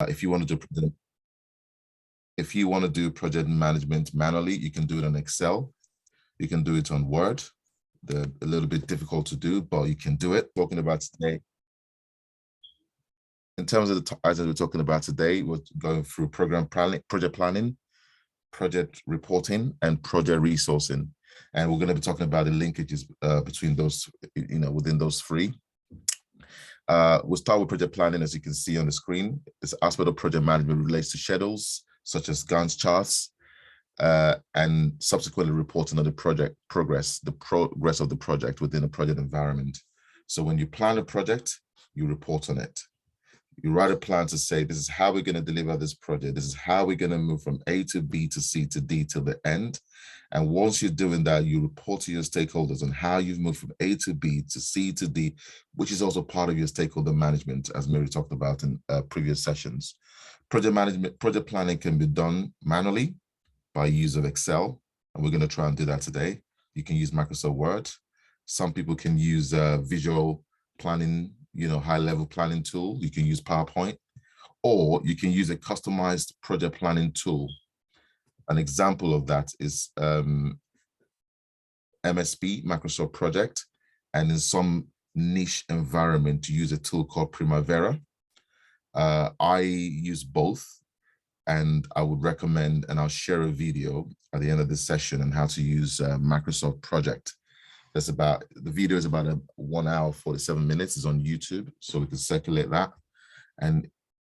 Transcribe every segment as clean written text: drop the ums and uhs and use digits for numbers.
If you want to do project management manually, you can do it on Excel. You can do it on Word. They're a little bit difficult to do, but you can do it. Talking about today, in terms of the items we're talking about today, we're going through program planning, project reporting, and project resourcing. And we're going to be talking about the linkages between those, within those three. We'll start with project planning. As you can see on the screen, this aspect of project management relates to schedules, such as Gantt charts, and subsequently reporting on the project progress, the progress of the project within a project environment. So when you plan a project, you report on it. You write a plan to say, this is how we're going to deliver this project. This is how we're going to move from A to B to C to D till the end. And once you're doing that, you report to your stakeholders on how you've moved from A to B to C to D, which is also part of your stakeholder management, as Mary talked about in previous sessions. Project planning can be done manually by use of Excel, and we're going to try and do that today. You can use Microsoft Word. Some people can use visual planning, high-level planning tool. You can use PowerPoint, or you can use a customized project planning tool. An example of that is MSP, Microsoft Project, and in some niche environment, to use a tool called Primavera. I use both, and I would recommend, and I'll share a video at the end of this session on how to use Microsoft Project. The video is about 1 hour, 47 minutes. It's on YouTube, so we can circulate that. And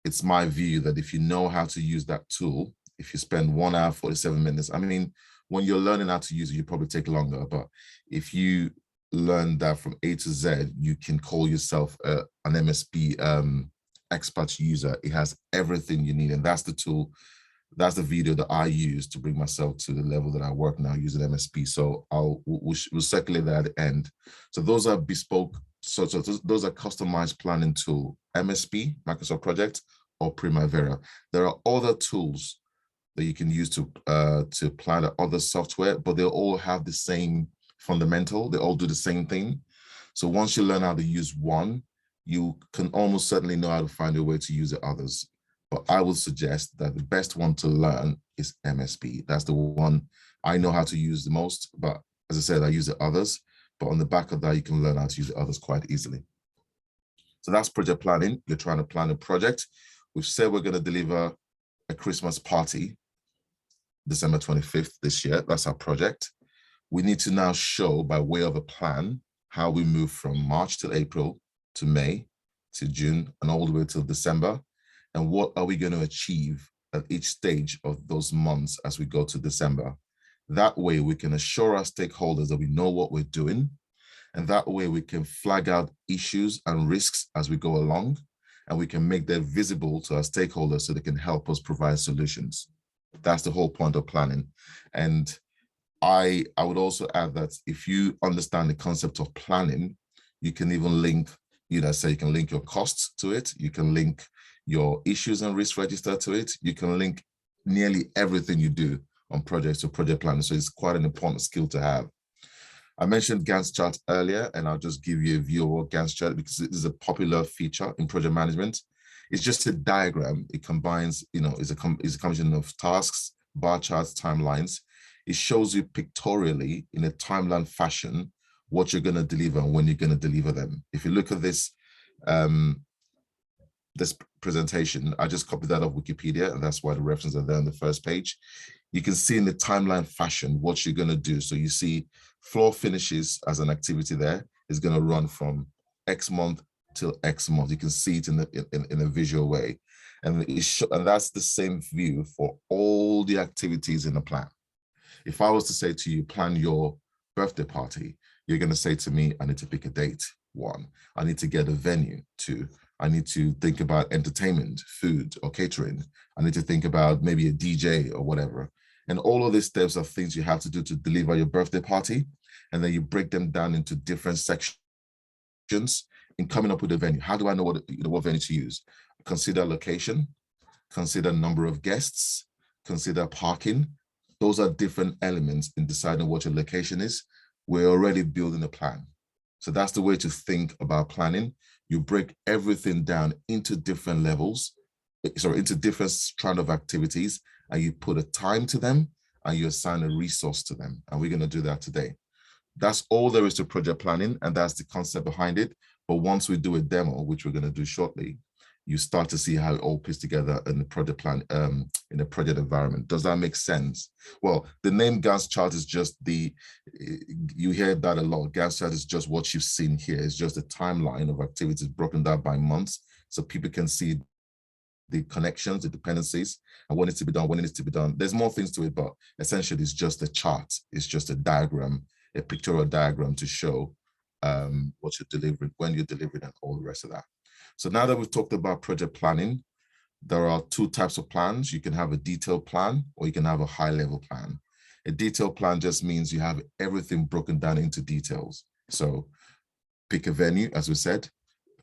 it's my view that if you know how to use that tool, if you spend 1 hour, 47 minutes, I mean, when you're learning how to use it, you probably take longer, but if you learn that from A to Z, you can call yourself an MSP expert user. It has everything you need, and that's the tool. That's the video that I use to bring myself to the level that I work now using MSP. So we'll circulate that at the end. So those are bespoke. So those are customized planning tool, MSP, Microsoft Project, or Primavera. There are other tools that you can use to plan other software, but they all have the same fundamental. They all do the same thing. So once you learn how to use one, you can almost certainly know how to find a way to use the others. But I would suggest that the best one to learn is MSP. That's the one I know how to use the most, but as I said, I use the others, but on the back of that, you can learn how to use the others quite easily. So that's project planning. You're trying to plan a project. We've said we're going to deliver a Christmas party, December 25th this year. That's our project. We need to now show, by way of a plan, how we move from March till April to May to June and all the way till December. And what are we going to achieve at each stage of those months as we go to December? That way we can assure our stakeholders that we know what we're doing. And that way we can flag out issues and risks as we go along, and we can make them visible to our stakeholders so they can help us provide solutions. That's the whole point of planning. And I would also add that if you understand the concept of planning, you can even link, say you can link your costs to it. You can link your issues and risk register to it. You can link nearly everything you do on projects to project planning. So it's quite an important skill to have. I mentioned Gantt chart earlier, and I'll just give you a view of what Gantt chart, because it is a popular feature in project management. It's just a diagram. It combines, is a combination of tasks, bar charts, timelines. It shows you pictorially in a timeline fashion what you're going to deliver and when you're going to deliver them. If you look at this, this presentation, I just copied that off Wikipedia, and that's why the references are there on the first page. You can see in the timeline fashion what you're going to do. So you see floor finishes as an activity there is going to run from X month till X month. You can see it in a visual way. And that's the same view for all the activities in the plan. If I was to say to you, plan your birthday party, you're going to say to me, I need to pick a date. 1, I need to get a venue. 2, I need to think about entertainment, food, or catering. I need to think about maybe a DJ or whatever. And all of these steps are things you have to do to deliver your birthday party. And then you break them down into different sections in coming up with a venue. How do I know what venue to use? Consider location, consider number of guests, consider parking. Those are different elements in deciding what your location is. We're already building a plan. So that's the way to think about planning. You break everything down into different levels into different strand of activities, and you put a time to them and you assign a resource to them. And we're going to do that today. That's all there is to project planning, and that's the concept behind it. But once we do a demo, which we're going to do shortly, you start to see how it all fits together in the project plan, in the project environment. Does that make sense? Well, the name Gantt chart is just you hear that a lot. Gantt chart is just what you've seen here. It's just a timeline of activities broken down by months, so people can see the connections, the dependencies, and what needs to be done, when it needs to be done. There's more things to it, but essentially it's just a chart. It's just a diagram, a pictorial diagram to show what you're delivering, when you're delivering, and all the rest of that. So now that we've talked about project planning, there are two types of plans. You can have a detailed plan, or you can have a high-level plan. A detailed plan just means you have everything broken down into details. So pick a venue, as we said,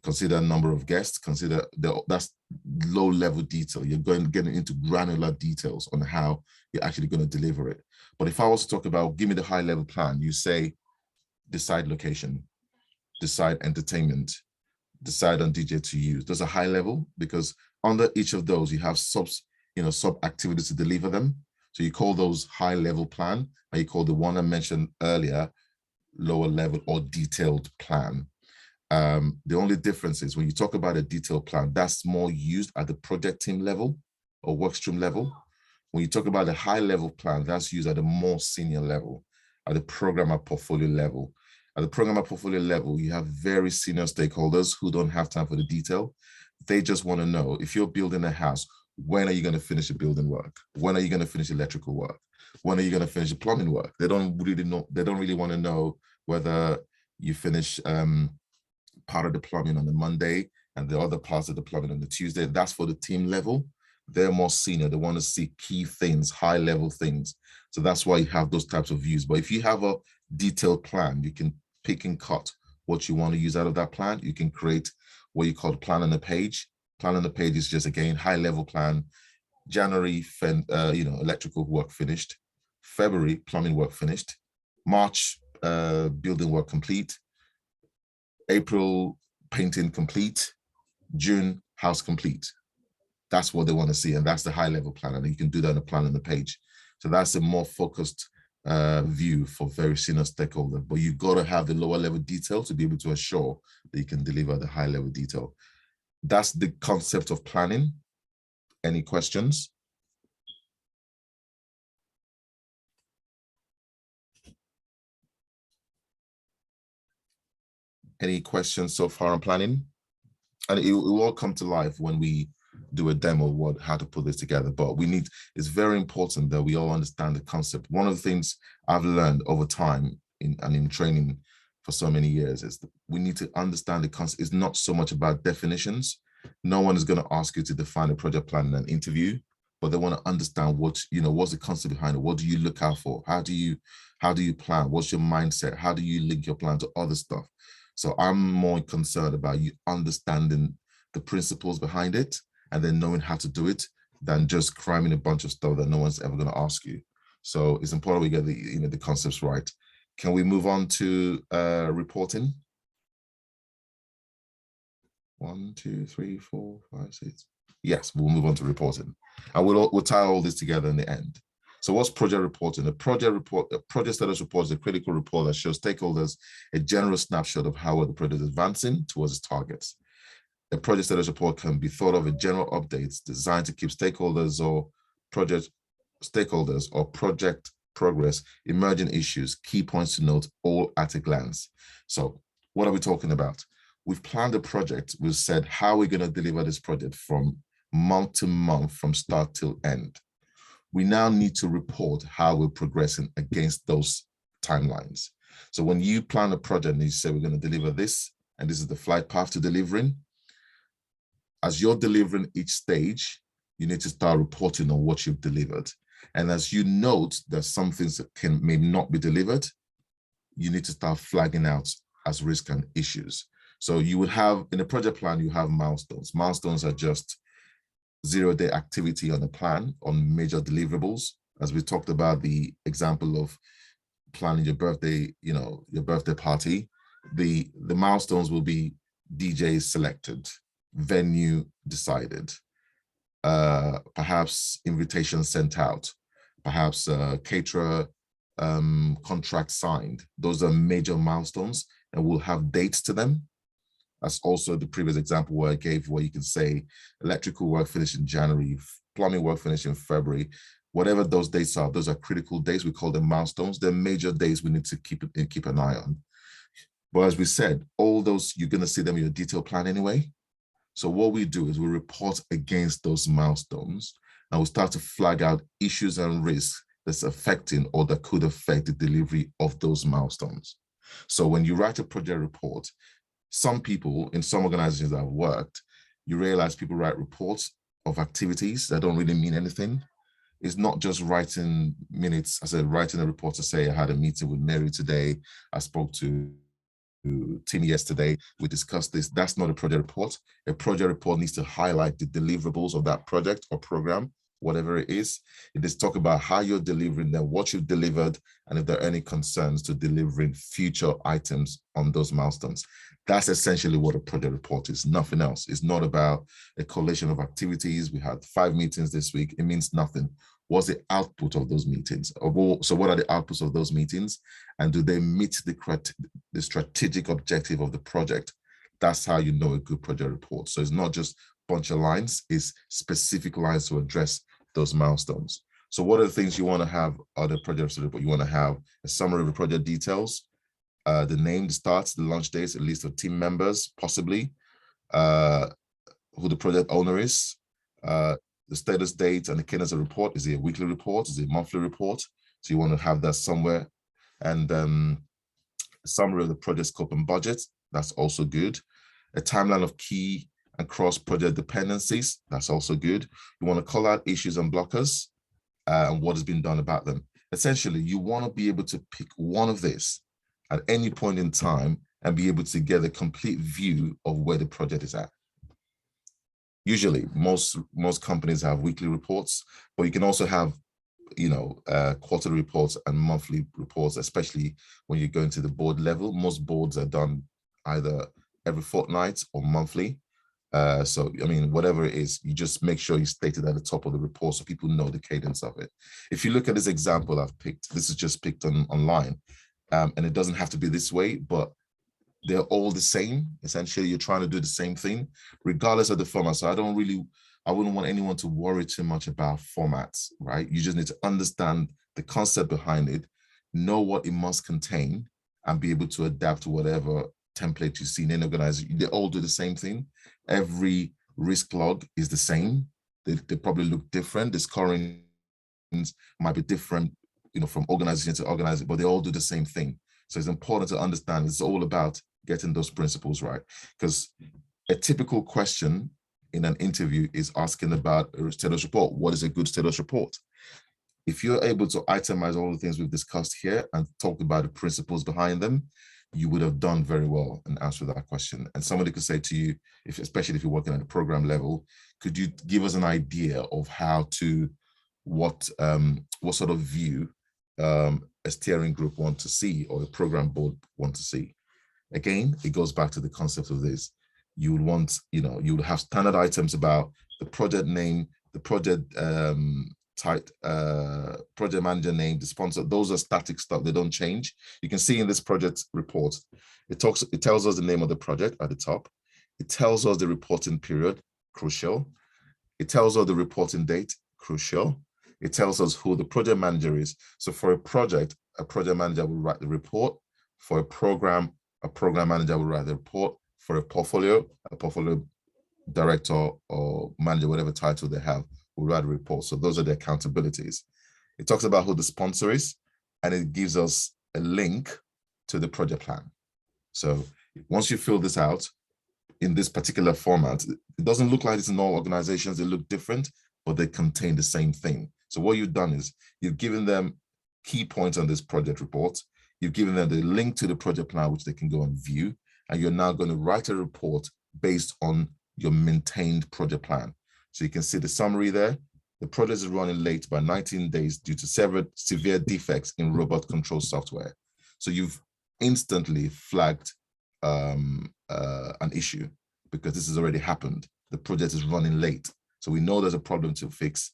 consider a number of guests, consider that's low-level detail. You're getting into granular details on how you're actually going to deliver it. But if I was to talk about, give me the high-level plan, you say, decide location, decide entertainment, decide on DJ to use. Those are high level, because under each of those you have sub activities to deliver them. So you call those high level plan, and you call the one I mentioned earlier lower level or detailed plan. The only difference is when you talk about a detailed plan, that's more used at the project team level or work stream level. When you talk about the high level plan, that's used at a more senior level, at the programmer portfolio level. At the programmer portfolio level, you have very senior stakeholders who don't have time for the detail. They just want to know, if you're building a house, when are you going to finish the building work? When are you going to finish electrical work? When are you going to finish the plumbing work? They don't really know. They don't really want to know whether you finish part of the plumbing on the Monday and the other parts of the plumbing on the Tuesday. That's for the team level. They're more senior. They want to see key things, high level things. So that's why you have those types of views. But if you have a detailed plan, you can pick and cut what you want to use out of that plan. You can create what you call plan on the page. Plan on the page is just, again, high level plan. January, electrical work finished. February, plumbing work finished. March, building work complete. April, painting complete. June, house complete. That's what they want to see, and that's the high level plan. And you can do that in a plan on the page. So that's a more focused view for very senior stakeholder, but you've got to have the lower level detail to be able to assure that you can deliver the high level detail. That's the concept of planning. Any questions? Any questions so far on planning? And it will all come to life when we do a demo how to put this together. But it's very important that we all understand the concept. One of the things I've learned over time in training for so many years is that we need to understand the concept. It's not so much about definitions. No one is going to ask you to define a project plan in an interview, but they want to understand what's the concept behind it. What do you look out for? How do you plan? What's your mindset? How do you link your plan to other stuff? So I'm more concerned about you understanding the principles behind it and then knowing how to do it than just cramming a bunch of stuff that no one's ever going to ask you. So it's important we get the concepts right. Can we move on to reporting? 1, 2, 3, 4, 5, 6. Yes, we'll move on to reporting, and we'll tie all this together in the end. So what's project reporting? A project status report is a critical report that shows stakeholders a general snapshot of how the project is advancing towards its targets. A project status report can be thought of as general updates designed to keep stakeholders or project progress, emerging issues, key points to note, all at a glance. So what are we talking about? We've planned a project. We've said how we're going to deliver this project from month to month, from start till end. We now need to report how we're progressing against those timelines. So when you plan a project and you say we're going to deliver this, and this is the flight path to delivering, as you're delivering each stage, you need to start reporting on what you've delivered. And as you note that some things that may not be delivered, you need to start flagging out as risk and issues. So you would have, in a project plan, you have milestones. Milestones are just zero-day activity on the plan on major deliverables. As we talked about the example of planning your birthday, your birthday party, the milestones will be DJs selected, venue decided, perhaps invitations sent out, perhaps caterer contract signed. Those are major milestones and will have dates to them. That's also the previous example where I gave, where you can say electrical work finished in January, plumbing work finished in February. Whatever those dates are, those are critical dates. We call them milestones. They're major days we need to keep an eye on. But as we said, all those, you're going to see them in your detailed plan anyway. So what we do is we report against those milestones, and we start to flag out issues and risks that's affecting or that could affect the delivery of those milestones. So when you write a project report, some people in some organizations that I've worked, you realize people write reports of activities that don't really mean anything. It's not just writing minutes. I said, writing a report to say I had a meeting with Mary today. I spoke to Tim yesterday. We discussed this. That's not a project report. A project report needs to highlight the deliverables of that project or program, whatever it is. It is talk about how you're delivering them, what you've delivered, and if there are any concerns to delivering future items on those milestones. That's essentially what a project report is, nothing else. It's not about a collation of activities. We had 5 meetings this week. It means nothing. What's the output of those meetings? So what are the outputs of those meetings? And do they meet the strategic objective of the project? That's how you know a good project report. So it's not just a bunch of lines, it's specific lines to address those milestones. So what are the things you want to have on the project report? You want to have a summary of the project details, the name, the starts, the launch dates, a list of team members, possibly, who the project owner is, the status date and the cadence of report. Is it a weekly report? Is it a monthly report? So you want to have that somewhere. And a summary of the project scope and budget. That's also good. A timeline of key and cross-project dependencies. That's also good. You want to call out issues and blockers and what has been done about them. Essentially, you want to be able to pick one of this at any point in time and be able to get a complete view of where the project is at. Usually, most companies have weekly reports, but you can also have, quarterly reports and monthly reports, especially when you go into the board level. Most boards are done either every fortnight or monthly. So, I mean, whatever it is, you just make sure you state it at the top of the report so people know the cadence of it. If you look at this example I've picked, this is just picked online, and it doesn't have to be this way, but they're all the same. Essentially, you're trying to do the same thing, regardless of the format. So I wouldn't want anyone to worry too much about formats, right? You just need to understand the concept behind it, know what it must contain, and be able to adapt to whatever template you see in any organization. They all do the same thing. Every risk log is the same. They probably look different. The scoring might be different, from organization to organization, but they all do the same thing. So it's important to understand it's all about getting those principles right. Because a typical question in an interview is asking about a status report. What is a good status report? If you're able to itemize all the things we've discussed here and talk about the principles behind them, you would have done very well and answered that question. And somebody could say to you, especially if you're working at a program level, could you give us an idea of what sort of view a steering group want to see or a program board want to see? Again, it goes back to the concept of this. You would want, you would have standard items about the project name, the project project manager name, the sponsor. Those are static stuff. They don't change. You can see in this project report, it tells us the name of the project at the top. It tells us the reporting period, crucial. It tells us the reporting date, crucial. It tells us who the project manager is. So for a project manager will write the report. For a program manager will write the report. For a portfolio director or manager, whatever title they have, will write a report. So those are the accountabilities. It talks about who the sponsor is, and it gives us a link to the project plan. So once you fill this out in this particular format, it doesn't look like it's in all organizations. They look different, but they contain the same thing. So what you've done is you've given them key points on this project report. You've given them the link to the project plan, which they can go and view. And you're now going to write a report based on your maintained project plan. So you can see the summary there. The project is running late by 19 days due to severe defects in robot control software. So you've instantly flagged an issue because this has already happened. The project is running late. So we know there's a problem to fix.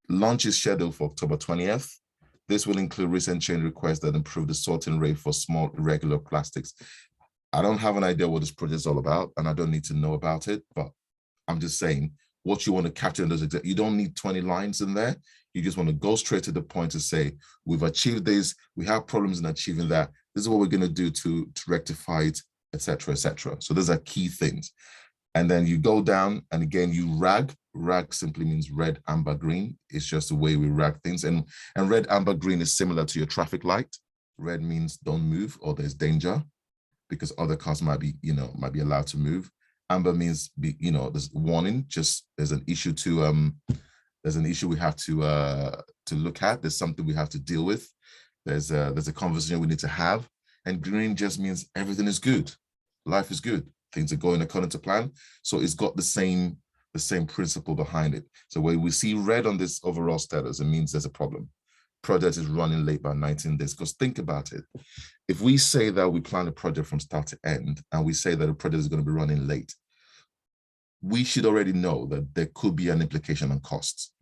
Launch is scheduled for October 20th. This will include recent change requests that improve the sorting rate for small irregular plastics. I don't have an idea what this project is all about, and I don't need to know about it, but I'm just saying what you want to capture in those you don't need 20 lines in there. You just want to go straight to the point to say, we've achieved this, we have problems in achieving that. This is what we're going to do to rectify it, etc., etc. So those are key things. And then you go down, and again, you rag. Rag simply means red, amber, green. It's just the way we rag things. And red, amber, green is similar to your traffic light. Red means don't move or there's danger because other cars might be allowed to move. Amber means there's warning, just there's an issue we have to look at. There's something we have to deal with. There's a conversation we need to have. And green just means everything is good. Life is good. Things are going according to plan. So it's got the same principle behind it. So when we see red on this overall status, it means there's a problem. Project is running late by 19 days. Because think about it. If we say that we plan a project from start to end, and we say that a project is going to be running late, we should already know that there could be an implication on costs.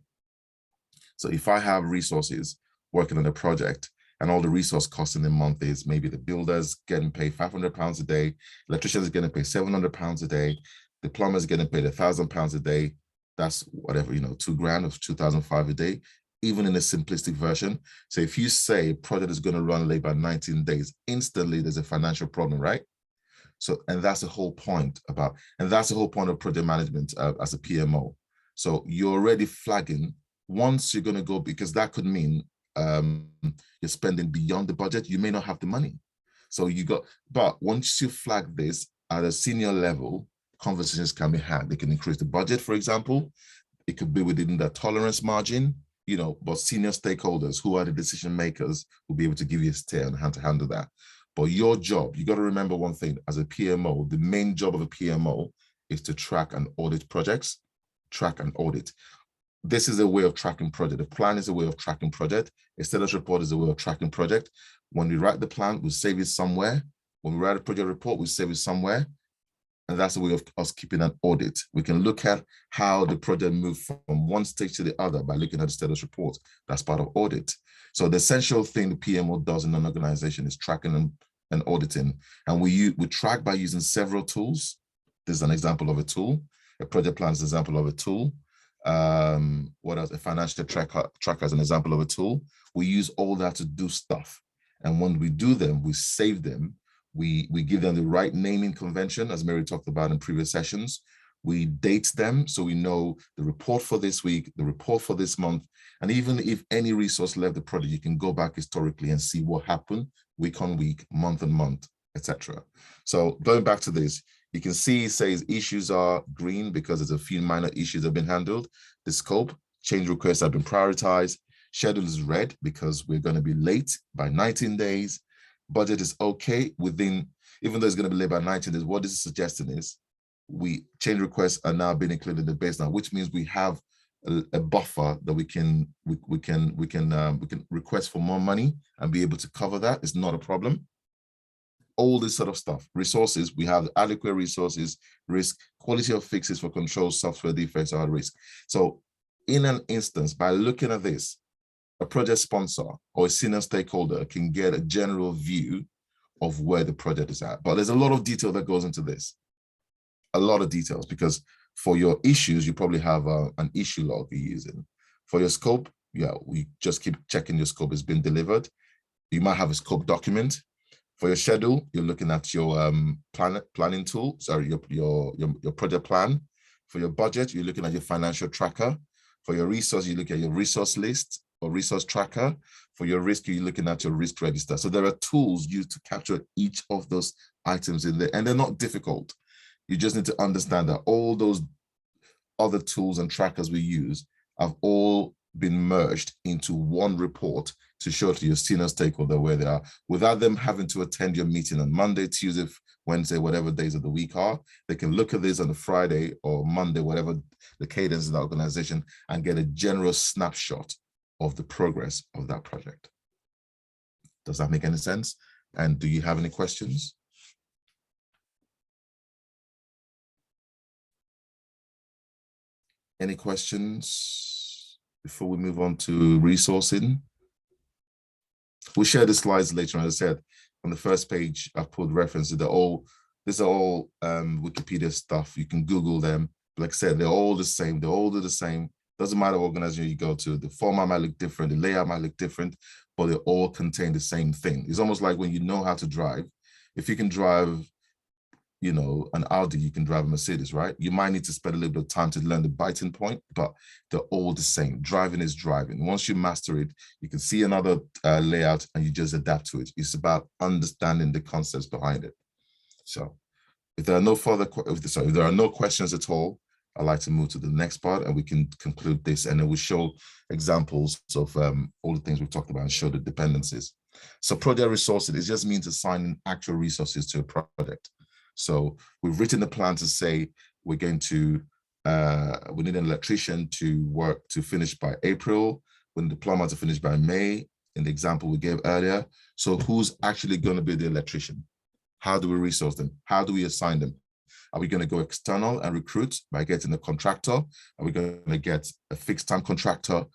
So if I have resources working on a project, and all the resource costs in the month is maybe the builder's getting paid £500 a day, electricians are getting paid £700 a day, the plumber's getting paid £1,000 a day. That's whatever, £2,000 or £2,500 a day, even in a simplistic version. So if you say a project is going to run late by 19 days, instantly there's a financial problem, right? So, and that's the whole point of project management as a PMO. So you're already flagging once you're going to go, because that could mean you're spending beyond the budget. You may not have the money. So but once you flag this at a senior level, conversations can be had. They can increase the budget, for example. It could be within the tolerance margin, but senior stakeholders who are the decision makers will be able to give you a steer on how to handle that. But your job, you got to remember one thing, as a PMO, the main job of a PMO is to track and audit projects, track and audit. This is a way of tracking project. The plan is a way of tracking project. A status report is a way of tracking project. When we write the plan, we save it somewhere. When we write a project report, we save it somewhere. And that's a way of us keeping an audit. We can look at how the project moved from one stage to the other by looking at the status report. That's part of audit. So the essential thing the PMO does in an organization is tracking and auditing. And we track by using several tools. This is an example of a tool. A project plan is an example of a tool. What else? A financial tracker is an example of a tool. We use all that to do stuff. And when we do them, we save them. We give them the right naming convention, as Mary talked about in previous sessions. We date them so we know the report for this week, the report for this month, and even if any resource left the project, you can go back historically and see what happened week on week, month on month, etc. So going back to this, you can see it says issues are green because there's a few minor issues that have been handled. The scope, change requests have been prioritized. Schedule is red because we're going to be late by 19 days. Budget is okay even though it's going to be late by 19 days. What this is suggesting is change requests are now being included in the baseline, which means we have a buffer that we can request for more money and be able to cover that. It's not a problem. All this sort of stuff. Resources, we have adequate resources, risk, quality of fixes for control, software defects are at risk. So in an instance, by looking at this, a project sponsor or a senior stakeholder can get a general view of where the project is at. But there's a lot of detail that goes into this. A lot of details, because for your issues, you probably have an issue log you're using. For your scope, we just keep checking your scope has been delivered. You might have a scope document. For your schedule, you're looking at your planning tool, sorry, your project plan. For your budget, you're looking at your financial tracker. For your resource, you look at your resource list or resource tracker. For your risk, you're looking at your risk register. So there are tools used to capture each of those items in there, and they're not difficult. You just need to understand that all those other tools and trackers we use have all been merged into one report to show to your senior stakeholder where they are, without them having to attend your meeting on Monday, Tuesday, Wednesday, whatever days of the week are. They can look at this on a Friday or Monday, whatever the cadence in the organization, and get a general snapshot of the progress of that project. Does that make any sense? And do you have any questions? Any questions before we move on to resourcing? We'll share the slides later. As I said, on the first page, I've put references. These are all Wikipedia stuff. You can Google them. Like I said, they're all the same. They all do the same. Doesn't matter what organization you go to. The format might look different. The layout might look different, but they all contain the same thing. It's almost like when you know how to drive. If you can drive, you know, an Audi, you can drive a Mercedes, right? You might need to spend a little bit of time to learn the biting point, but they're all the same. Driving is driving. Once you master it, you can see another layout and you just adapt to it. It's about understanding the concepts behind it. So if there are no if there are no questions at all, I'd like to move to the next part and we can conclude this, and then we'll show examples of all the things we've talked about and show the dependencies. So project resources, it just means assigning actual resources to a project. So we've written the plan to say we're going to, we need an electrician to finish by April, we need the plumber to finish by May, in the example we gave earlier. So who's actually going to be the electrician? How do we resource them? How do we assign them? Are we going to go external and recruit by getting a contractor? Are we going to get a fixed time contractor?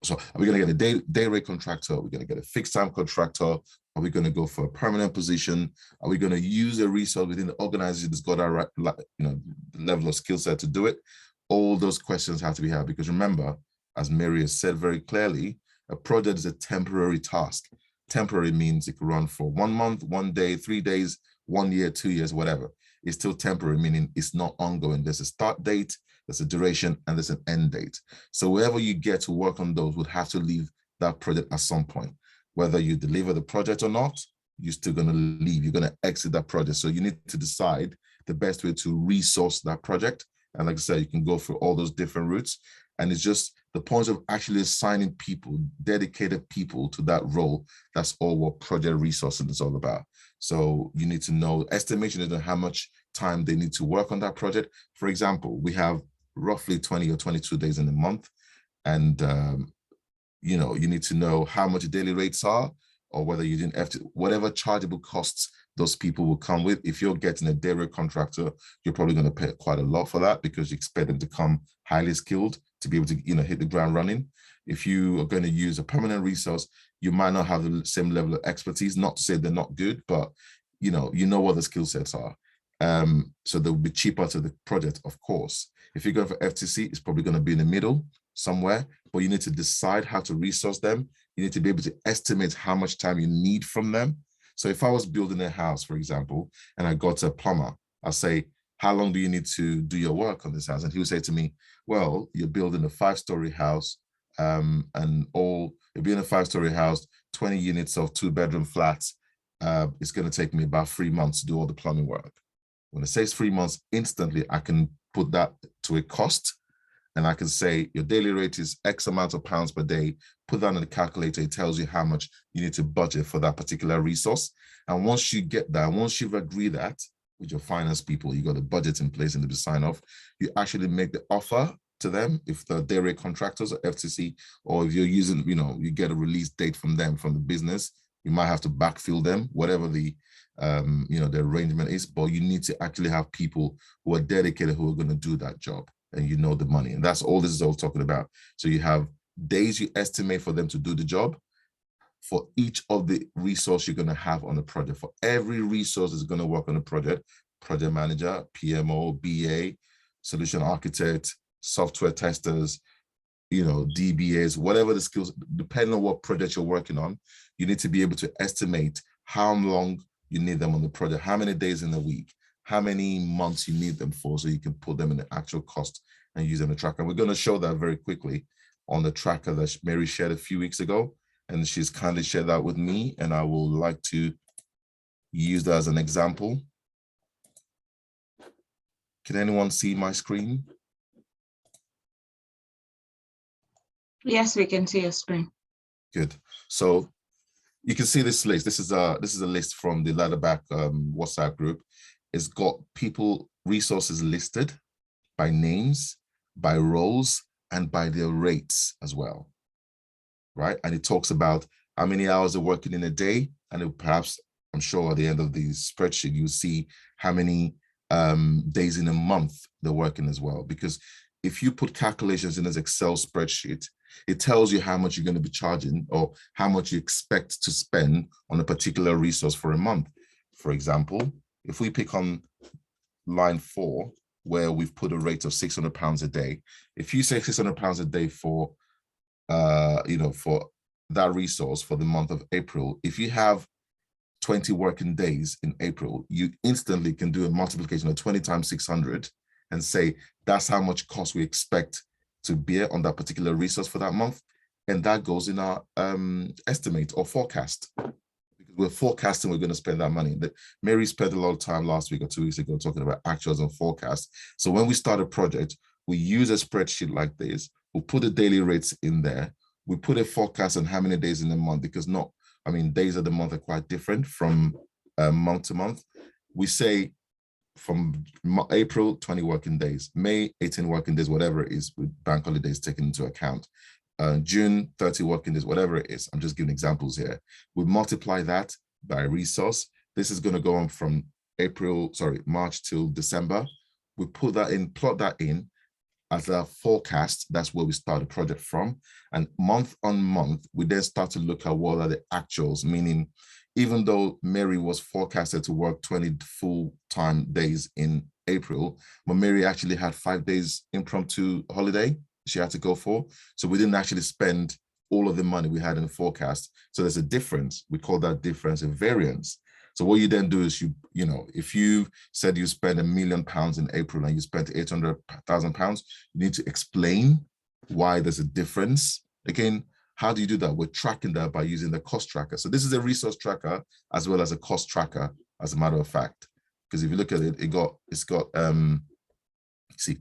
So are we going to get a day rate contractor? Are we going to get a fixed time contractor? Are we going to go for a permanent position? Are we going to use a resource within the organization that's got our, you know, the level of skill set to do it? All those questions have to be had, because remember, as Mary has said very clearly, a project is a temporary task. Temporary means it can run for 1 month, 1 day, 3 days, 1 year, 2 years, whatever. It's still temporary, meaning it's not ongoing. There's a start date, there's a duration, and there's an end date. So wherever you get to work on those would have to leave that project at some point. Whether you deliver the project or not, you're still going to leave. You're going to exit that project. So you need to decide the best way to resource that project. And like I said, you can go through all those different routes. And it's just the point of actually assigning people, dedicated people to that role. That's all what project resourcing is all about. So you need to know, estimation is how much time they need to work on that project. For example, we have roughly 20 or 22 days in a month. And, you know, you need to know how much daily rates are, or whether you didn't have to, whatever chargeable costs those people will come with. If you're getting a day rate contractor, you're probably going to pay quite a lot for that, because you expect them to come highly skilled to be able to, you know, hit the ground running. If you are going to use a permanent resource, you might not have the same level of expertise. Not to say they're not good, but you know what the skill sets are. So they'll be cheaper to the project, of course. If you're going for FTC, it's probably going to be in the middle somewhere, but you need to decide how to resource them. You need to be able to estimate how much time you need from them. So if I was building a house, for example, and I got a plumber, I'll say, how long do you need to do your work on this house? And he would say to me, well, you're building a 5-story house, and you're building a 5-story house, 20 units of 2-bedroom flats. It's going to take me about 3 months to do all the plumbing work. When it says 3 months, instantly I can put that to a cost, and I can say your daily rate is X amount of pounds per day. Put that in the calculator. It tells you how much you need to budget for that particular resource. And once you get that, once you've agreed that with your finance people, you got a budget in place and to sign off, you actually make the offer to them, if they're day rate contractors or FTC, or if you're using, you know, you get a release date from them, from the business, you might have to backfill them, whatever the, you know, the arrangement is, but you need to actually have people who are dedicated, who are going to do that job, and you know the money. And that's all this is all talking about. So you have days you estimate for them to do the job for each of the resource you're going to have on the project. For every resource that's going to work on the project manager, PMO, BA, solution architect, software testers, you know, DBAs, whatever the skills, depending on what project you're working on, you need to be able to estimate how long you need them on the project, how many days in a week, how many months you need them for, so you can put them in the actual cost and use them in the tracker. And we're going to show that very quickly on the tracker that Mary shared a few weeks ago. And she's kindly shared that with me. And I will like to use that as an example. Can anyone see my screen? Yes, we can see your screen. Good. So you can see this list. This is a list from the Ladderback WhatsApp group. It's got people, resources listed by names, by roles, and by their rates as well, right? And it talks about how many hours they're working in a day, and perhaps, I'm sure at the end of the spreadsheet, you'll see how many days in a month they're working as well, because if you put calculations in this Excel spreadsheet, it tells you how much you're going to be charging or how much you expect to spend on a particular resource for a month. For example, if we pick on line 4, where we've put a rate of £600 a day, if you say £600 a day for, for that resource for the month of April, if you have 20 working days in April, you instantly can do a multiplication of 20 times 600 and say, that's how much cost we expect to bear on that particular resource for that month. And that goes in our estimate or forecast. Because we're forecasting we're going to spend that money. Mary spent a lot of time last week or 2 weeks ago talking about actuals and forecasts. So when we start a project, we use a spreadsheet like this. We'll put the daily rates in there. We put a forecast on how many days in a month, because days of the month are quite different from month to month. We say from April, 20 working days, May, 18 working days, whatever it is, with bank holidays taken into account. June, 30 working days, whatever it is. I'm just giving examples here. We multiply that by resource. This is going to go on from March till December. We put that in, plot that in as a forecast. That's where we start the project from. And month on month, we then start to look at what are the actuals, meaning even though Mary was forecasted to work 20 full-time days in April, but Mary actually had 5 days impromptu holiday she had to go for. So we didn't actually spend all of the money we had in the forecast. So there's a difference. We call that difference a variance. So what you then do is if you said you spend £1 million in April and you spent £800,000, you need to explain why there's a difference. Again, how do you do that? We're tracking that by using the cost tracker. So this is a resource tracker as well as a cost tracker, as a matter of fact. Because if you look at it, it's got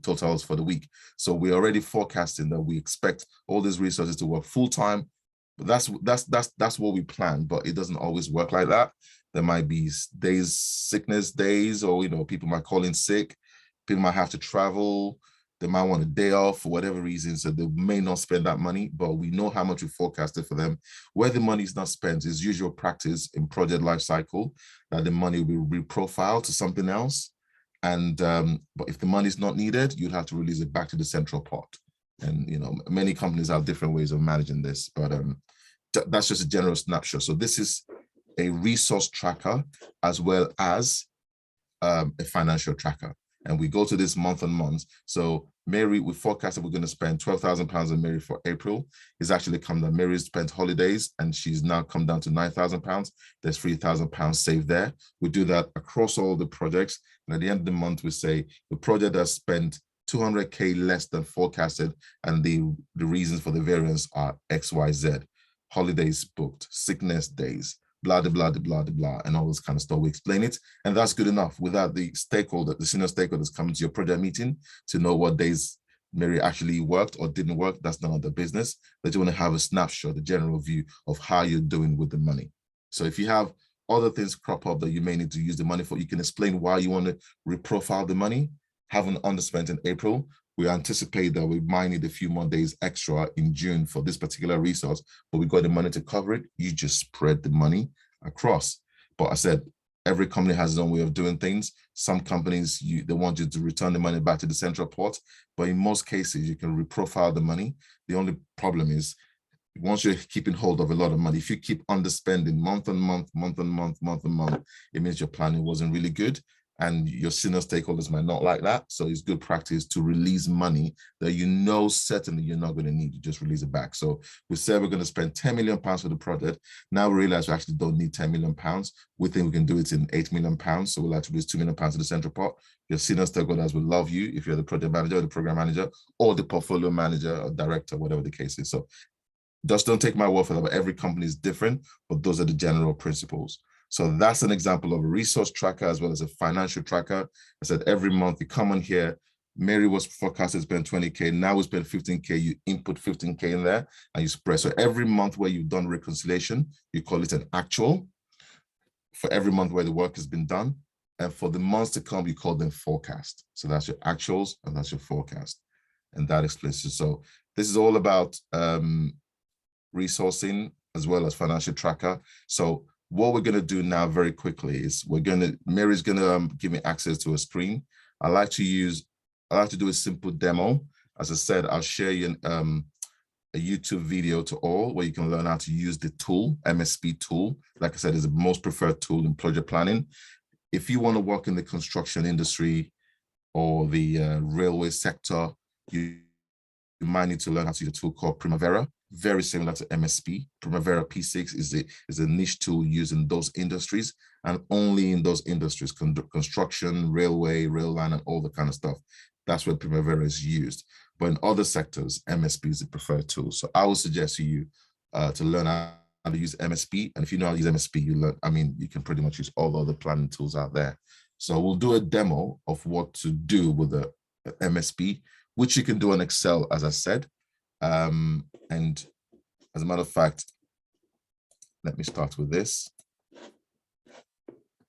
totals for the week. So we're already forecasting that we expect all these resources to work full time. But that's what we plan, but it doesn't always work like that. There might be days, sickness days, or people might call in sick, people might have to travel, they might want a day off for whatever reason, so they may not spend that money, but we know how much we forecasted for them. Where the money is not spent is usual practice in project life cycle, that the money will be reprofiled to something else. And but if the money is not needed, you'd have to release it back to the central pot. And many companies have different ways of managing this, but that's just a general snapshot. So this is a resource tracker as well as a financial tracker. And we go to this month on month. So Mary, we forecasted we're going to spend £12,000 on Mary for April. It's actually come down. Mary's spent holidays and she's now come down to £9,000. There's £3,000 saved there. We do that across all the projects. And at the end of the month, we say the project has spent 200K less than forecasted, and the reasons for the variance are X, Y, Z. Holidays booked, sickness days, blah, blah, blah, blah, blah, and all this kind of stuff. We explain it, and that's good enough without the senior stakeholders coming to your project meeting to know what days Mary actually worked or didn't work. That's none of their business. They just want to have a snapshot, a general view of how you're doing with the money. So if you have other things crop up that you may need to use the money for, you can explain why you want to reprofile the money. Having underspent in April, we anticipate that we might need a few more days extra in June for this particular resource, but we got the money to cover it. You just spread the money across. But I said, every company has its own way of doing things. Some companies, they want you to return the money back to the central pot, but in most cases, you can reprofile the money. The only problem is, once you're keeping hold of a lot of money, if you keep underspending month on month, it means your planning wasn't really good. And your senior stakeholders might not like that. So it's good practice to release money that certainly you're not going to need. You just release it back. So we said we're going to spend £10 million for the project. Now we realize we actually don't need £10 million. We think we can do it in £8 million. So we'll actually release £2 million to the central pot. Your senior stakeholders will love you if you're the project manager or the program manager or the portfolio manager or director, whatever the case is. So just don't take my word for that, but every company is different, but those are the general principles. So that's an example of a resource tracker as well as a financial tracker. I said every month you come on here, Mary was forecasted to spend 20K, now we spend 15K, you input 15K in there and you spread. So every month where you've done reconciliation, you call it an actual. For every month where the work has been done. And for the months to come, you call them forecast. So that's your actuals and that's your forecast. And that explains it. So this is all about resourcing as well as financial tracker. So what we're going to do now very quickly is Mary's going to give me access to a screen. I like to do a simple demo. As I said, I'll share you a YouTube video to all where you can learn how to use the tool, MSP tool. Like I said, is the most preferred tool in project planning. If you want to work in the construction industry or the railway sector, you might need to learn how to use a tool called Primavera, very similar to MSP. Primavera P6 is a niche tool used in those industries and only in those industries, construction, railway, rail line, and all the kind of stuff. That's where Primavera is used. But in other sectors, MSP is the preferred tool. So I would suggest to you to learn how to use MSP. And if you know how to use MSP, you can pretty much use all the other planning tools out there. So we'll do a demo of what to do with the MSP, which you can do on Excel, as I said. And as a matter of fact, let me start with this.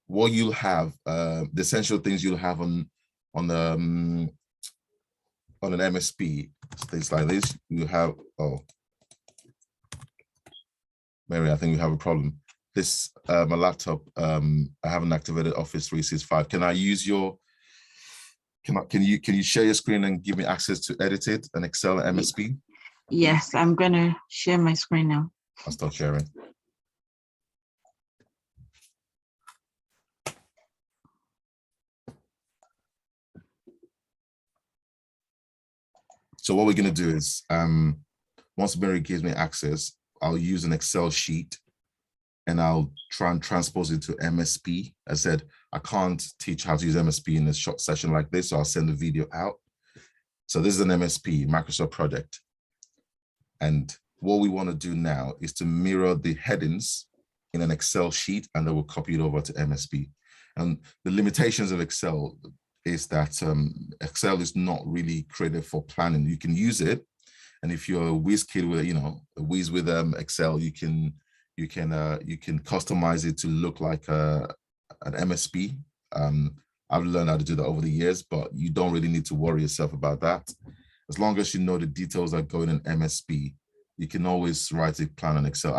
What you'll have, the essential things you'll have on an MSP, things like this. You have, Mary, I think we have a problem. This, my laptop, I haven't activated Office 365. Can I use your, can you share your screen and give me access to edit it and Excel and MSP? Yes, I'm gonna share my screen now. I'll start sharing. So what we're going to do is, once Mary gives me access, I'll use an Excel sheet and I'll try and transpose it to MSP. I said, I can't teach how to use MSP in a short session like this, so I'll send the video out. So this is an MSP, Microsoft project. And what we want to do now is to mirror the headings in an Excel sheet, and then we'll copy it over to MSP. And the limitations of Excel is that Excel is not really created for planning. You can use it, and if you're a whiz kid with, a whiz with Excel, you can customize it to look like an MSP. I've learned how to do that over the years, but you don't really need to worry yourself about that. As long as you know the details that go in an MSP, you can always write a plan in Excel.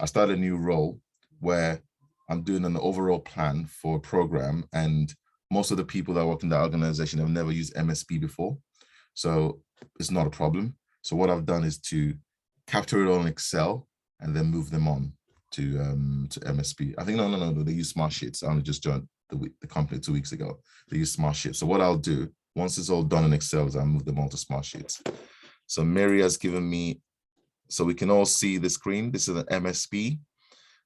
I started a new role where I'm doing an overall plan for a program, and most of the people that work in that organization have never used MSP before. So it's not a problem. So what I've done is to capture it on Excel and then move them on to MSP. I think, no, they use Smartsheets. I only just joined the company 2 weeks ago. They use Smartsheets. So what I'll do, once it's all done in Excel, is I'll move them on to Smartsheets. So Mary has given me, so we can all see the screen. This is an MSP.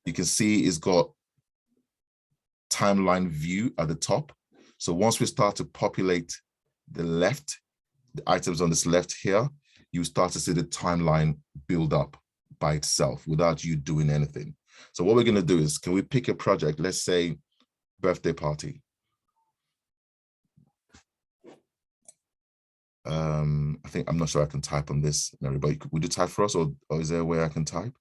You can see it's got timeline view at the top. So once we start to populate the items on this left here, you start to see the timeline build up by itself without you doing anything. So what we're going to do is, can we pick a project? Let's say birthday party. I'm not sure I can type on this, Mary, but would you type for us, or is there a way I can type?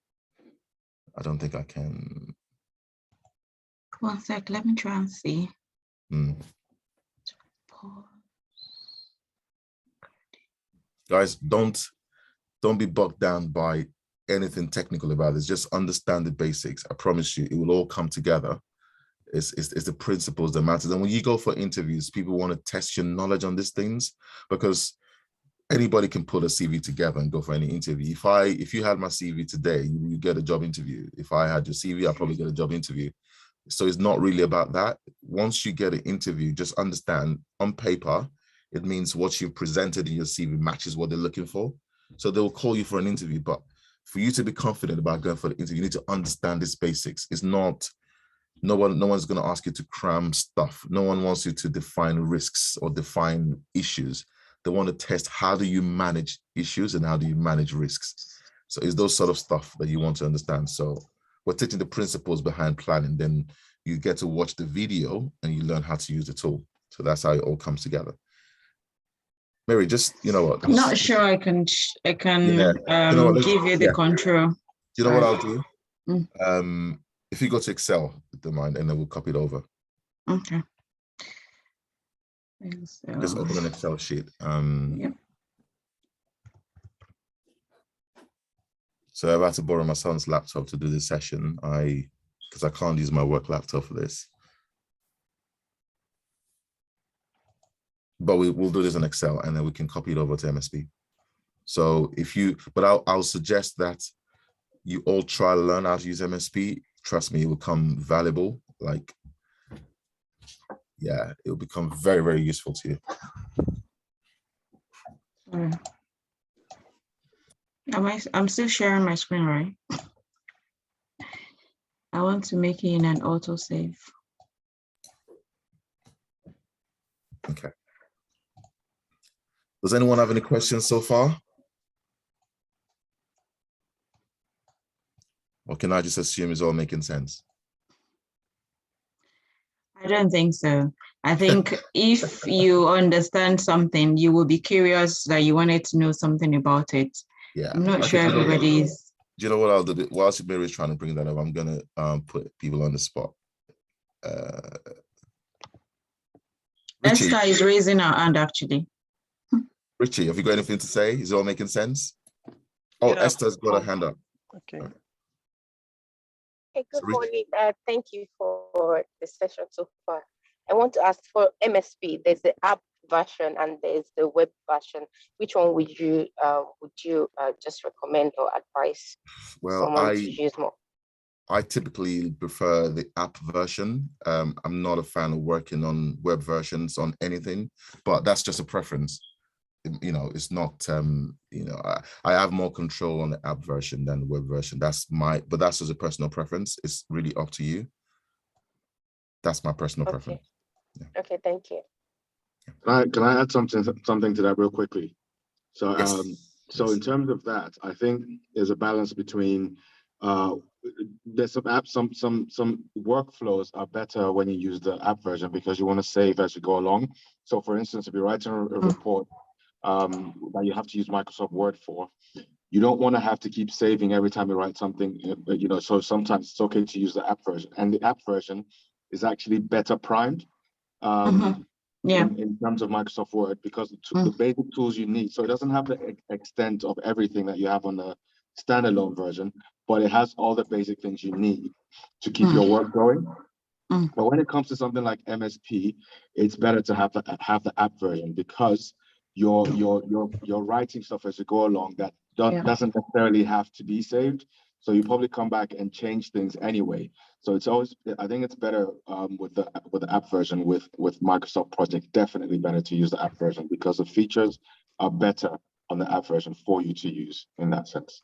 I don't think I can. 1 sec, let me try and see. Guys, don't be bogged down by anything technical about this. Just understand the basics. I promise you, it will all come together. It's the principles that matter. And when you go for interviews, people want to test your knowledge on these things, because anybody can put a CV together and go for any interview. If you had my CV today, you get a job interview. If I had your CV, I'd probably get a job interview. So it's not really about that. Once you get an interview, just understand on paper, it means what you've presented in your CV matches what they're looking for. So they'll call you for an interview. But for you to be confident about going for the interview, you need to understand these basics. It's not, no one's going to ask you to cram stuff. No one wants you to define risks or define issues. They want to test, how do you manage issues and how do you manage risks? So it's those sort of stuff that you want to understand. So we're teaching the principles behind planning. Then you get to watch the video and you learn how to use the tool. So that's how it all comes together. Mary, just, you know what? I'm not sure I can Yeah. You know what, give you the control. You know what I'll do? If you go to Excel, don't mind, and then we'll copy it over. Okay. Just open an Excel sheet. Yep. So I've had to borrow my son's laptop to do this session. Because I can't use my work laptop for this. But we'll do this in Excel, and then we can copy it over to MSP. So if you, but I'll suggest that you all try to learn how to use MSP. Trust me, it will become valuable. Like, yeah, it will become very, very useful to you. I'm still sharing my screen, right? I want to make it in an autosave. Okay. Does anyone have any questions so far? Or can I just assume it's all making sense? I don't think so. I think if you understand something, you will be curious that you wanted to know something about it. Yeah. I'm not sure everybody is. Do you know what I'll do? Whilst Mary is trying to bring that up, I'm gonna put people on the spot. Richie. Esther is raising her hand actually. Richie, have you got anything to say? Is it all making sense? Oh, yeah. Esther's got her hand up. Okay. Hey, good morning. Thank you for the session so far. I want to ask for MSP. There's the app version and there's the web version. Which one would you just recommend or advise someone to use more? I typically prefer the app version. I'm not a fan of working on web versions on anything, but that's just a preference. You know, it's not, you know, I have more control on the app version than the web version. But that's just a personal preference. It's really up to you. That's my personal preference. Yeah. Okay, thank you. Can I add something to that real quickly? So, yes. So in terms of that, I think there's a balance between, there's some apps, some workflows are better when you use the app version because you want to save as you go along. So for instance, if you're writing a report, that you have to use Microsoft Word for, you don't want to have to keep saving every time you write something, you know, so sometimes it's okay to use the app version, and the app version is actually better primed in terms of Microsoft Word because the basic tools you need. So it doesn't have the extent of everything that you have on the standalone version, but it has all the basic things you need to keep your work going. But when it comes to something like MSP, it's better to have the app version because you're writing stuff as you go along that doesn't necessarily have to be saved. So you probably come back and change things anyway. So it's always, I think it's better with the app version with Microsoft Project. Definitely better to use the app version because the features are better on the app version for you to use in that sense.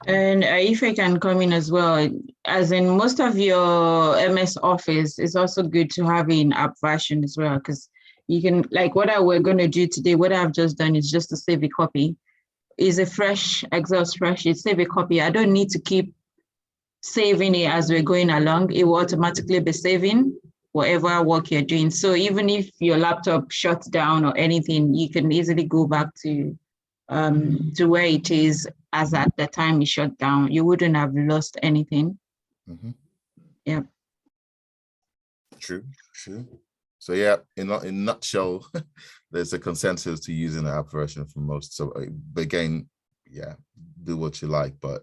And if I can come in as well, as in most of your MS Office, it's also good to have an app version as well, because you can, like what we're going to do today, what I've just done is just to save a copy. Is a fresh Excel spreadsheet, save a copy. I don't need to keep saving it as we're going along. It will automatically be saving whatever work you're doing. So even if your laptop shuts down or anything, you can easily go back to where it is as at the time it shut down. You wouldn't have lost anything. Yeah. True. So yeah, in a nutshell, there's a consensus to using the app version for most. So but again, yeah, do what you like, but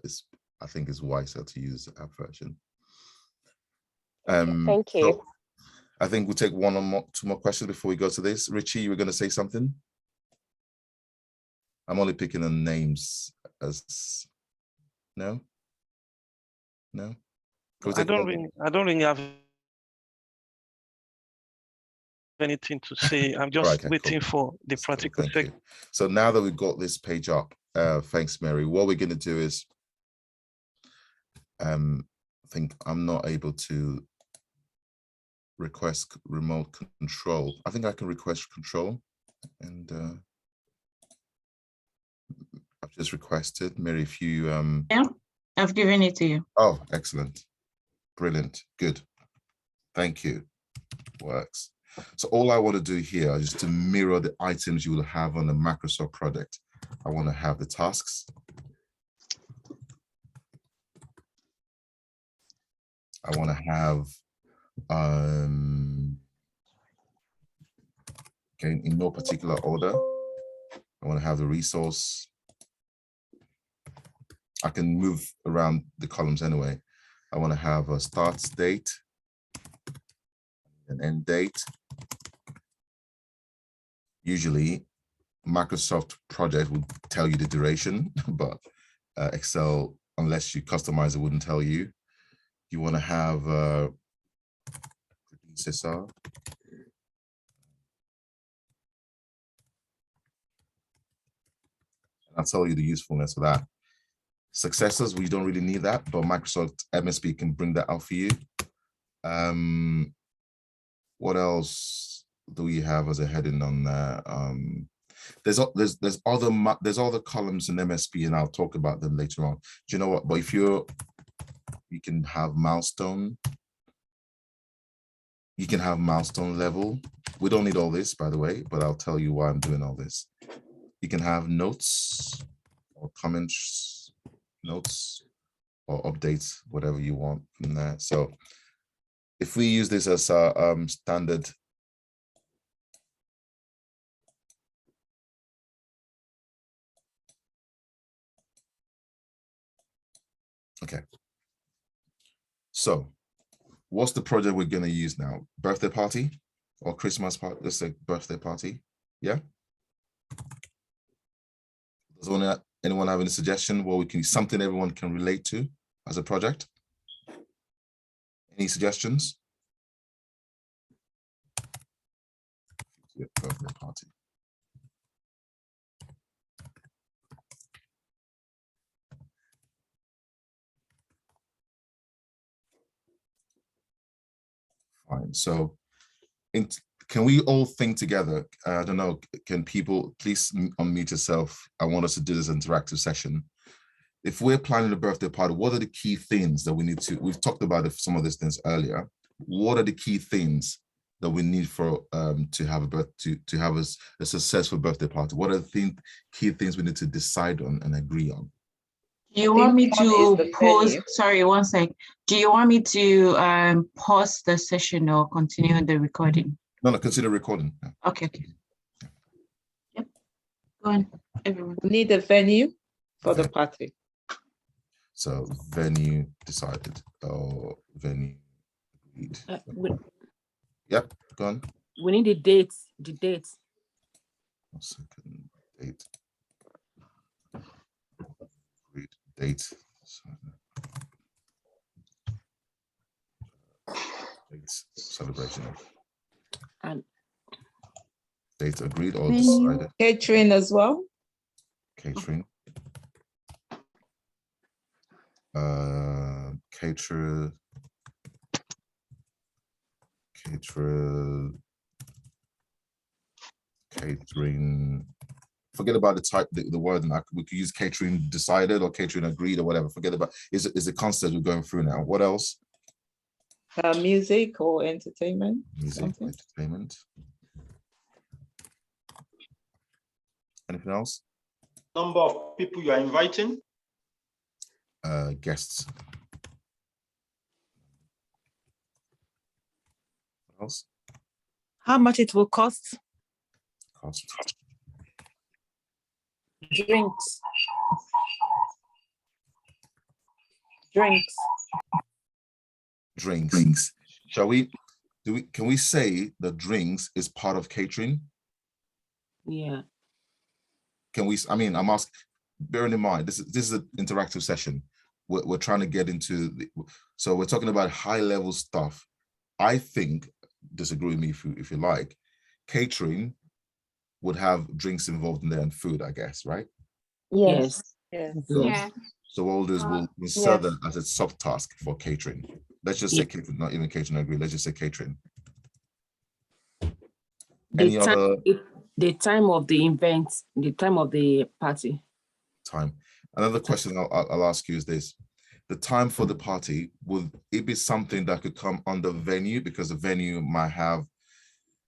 I think it's wiser to use the app version. Thank you. So I think we'll take two more questions before we go to this. Richie, you were going to say something? I'm only picking the names as no. I don't really have anything to say. I'm just waiting for the practical section. So now that we've got this page up, thanks, Mary. What we're going to do is, I think I'm not able to request remote control. I think I can request control, and I've just requested. Mary, if you yeah, I've given it to you. Oh, excellent, brilliant, good, thank you. Works. So all I want to do here is to mirror the items you will have on the Microsoft project. I want to have the tasks. I want to have, okay, in no particular order. I want to have the resource. I can move around the columns anyway. I want to have a start date, an end date. Usually Microsoft project would tell you the duration, but Excel, unless you customize it, wouldn't tell you. You want to have CSR. I'll tell you the usefulness of that. Successors, we don't really need that, but Microsoft MSP can bring that out for you. What else do we have as a heading on there? There's other columns in MSP, and I'll talk about them later on. Do you know what? But if you can have milestone. You can have milestone level. We don't need all this, by the way, but I'll tell you why I'm doing all this. You can have notes or comments, notes or updates, whatever you want from there. So if we use this as our standard, okay. So what's the project we're going to use now? Birthday party or Christmas party? Let's say birthday party. Yeah. Does anyone have any suggestion where we can something everyone can relate to as a project? Any suggestions? Yeah, birthday party. Fine. So, can we all think together? I don't know. Can people please unmute yourself? I want us to do this interactive session. If we're planning a birthday party, what are the key things that we need to? We've talked about some of these things earlier. What are the key things that we need for to have a successful birthday party? What are the key things we need to decide on and agree on? Do you want me to pause? Sorry, one sec. Do you want me to pause the session or continue the recording? No, consider recording. Yeah. Okay. Yep. Go on, everyone. We need a venue for the party. So venue decided or venue agreed. Yep, go on. We need the dates. The dates. 1 second. Date. Agreed. Date. Dates. Celebration. And date agreed or decided. Catering as well. Catering. Caterer. Catering. Forget about the type, the word. We could use catering decided or catering agreed or whatever. Forget about is the concept we're going through now. What else? Music or entertainment. Music, entertainment. Anything else? Number of people you are inviting. Guests. What else? How much it will cost? Cost. Drinks. Drinks. Shall we? Can we say that drinks is part of catering? Yeah. Can we? I mean, I'm asking. Bearing in mind, this is an interactive session. We're trying to get into so we're talking about high level stuff. I think, disagree with me if you like, catering would have drinks involved in there and food, I guess, right? Yes. So what we'll do is we'll insert that as a subtask for catering. Let's just say catering, not even catering agree. Let's just say catering. The time of the event, the time of the party. Time. Another question I'll ask you is this. The time for the party, will it be something that could come under venue? Because the venue might have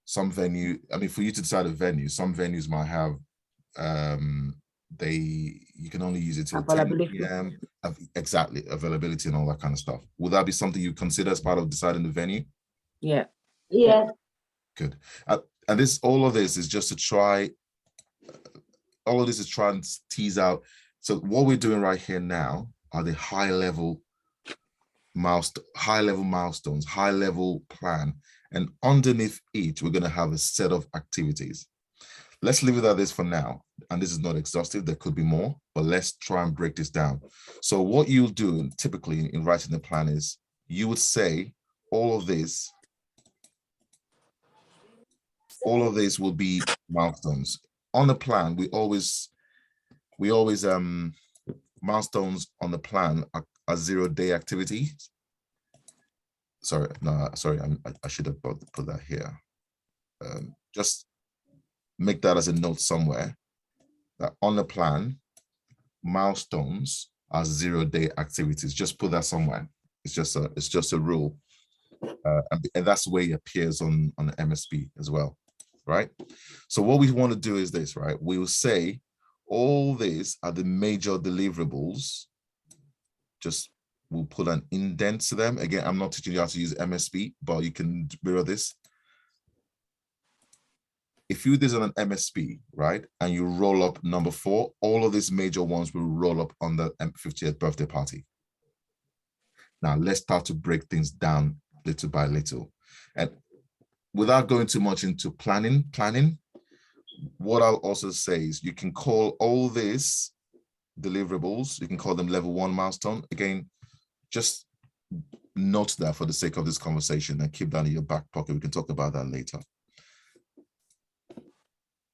some venue. I mean, for you to decide a venue, some venues might have, you can only use it till 10 p.m. Exactly, availability and all that kind of stuff. Would that be something you consider as part of deciding the venue? Yeah. Good. And all of this is just to try, all of this is trying to tease out. So what we're doing right here now are the high level milestones, high level plan. And underneath each, we're going to have a set of activities. let's leave it at this for now. And this is not exhaustive. There could be more, but let's try and break this down. So what you'll do typically in writing the plan is you would say all of this will be milestones. On the plan, we always milestones on the plan are 0-day activities. Sorry, no, sorry, I should have put that here. Just make that as a note somewhere that on the plan, milestones are 0-day activities. Just put that somewhere. It's just a rule, and that's the way it appears on the MSP as well, right? So what we want to do is this, right? We will say all these are the major deliverables. Just we'll put an indent to them. Again, I'm not teaching you how to use MSP, but you can mirror this. If you do this on an MSP, right, and you roll up number 4, all of these major ones will roll up on the 50th birthday party. Now let's start to break things down little by little. And without going too much into planning, what I'll also say is you can call all these deliverables, you can call them level 1 milestone. Again, just note that for the sake of this conversation and keep that in your back pocket. We can talk about that later.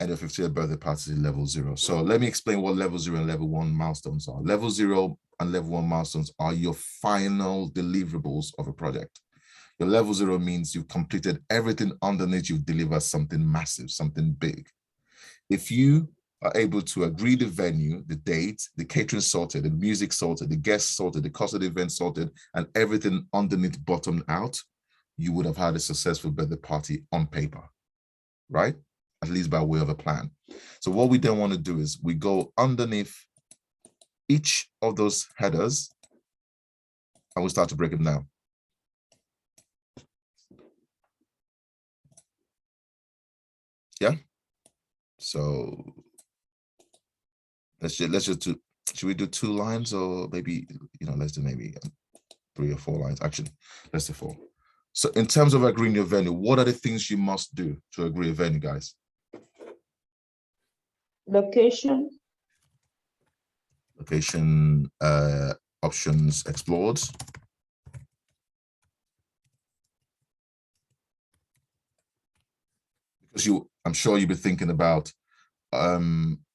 And the 50th birthday party is level 0. So let me explain what level 0 and level 1 milestones are. Level 0 and level 1 milestones are your final deliverables of a project. Your level 0 means you've completed everything underneath, you've delivered something massive, something big. If you are able to agree the venue, the date, the catering sorted, the music sorted, the guests sorted, the cost of the event sorted, and everything underneath bottomed out, you would have had a successful birthday party on paper, right? At least by way of a plan. So what we then want to do is we go underneath each of those headers and we start to break them down. Yeah. So let's just do, should we do 2 lines or maybe, let's do maybe 3 or 4 lines. Actually, let's do 4. So in terms of agreeing your venue, what are the things you must do to agree a venue, guys? Location. Location, options explored. Because I'm sure you'll be thinking about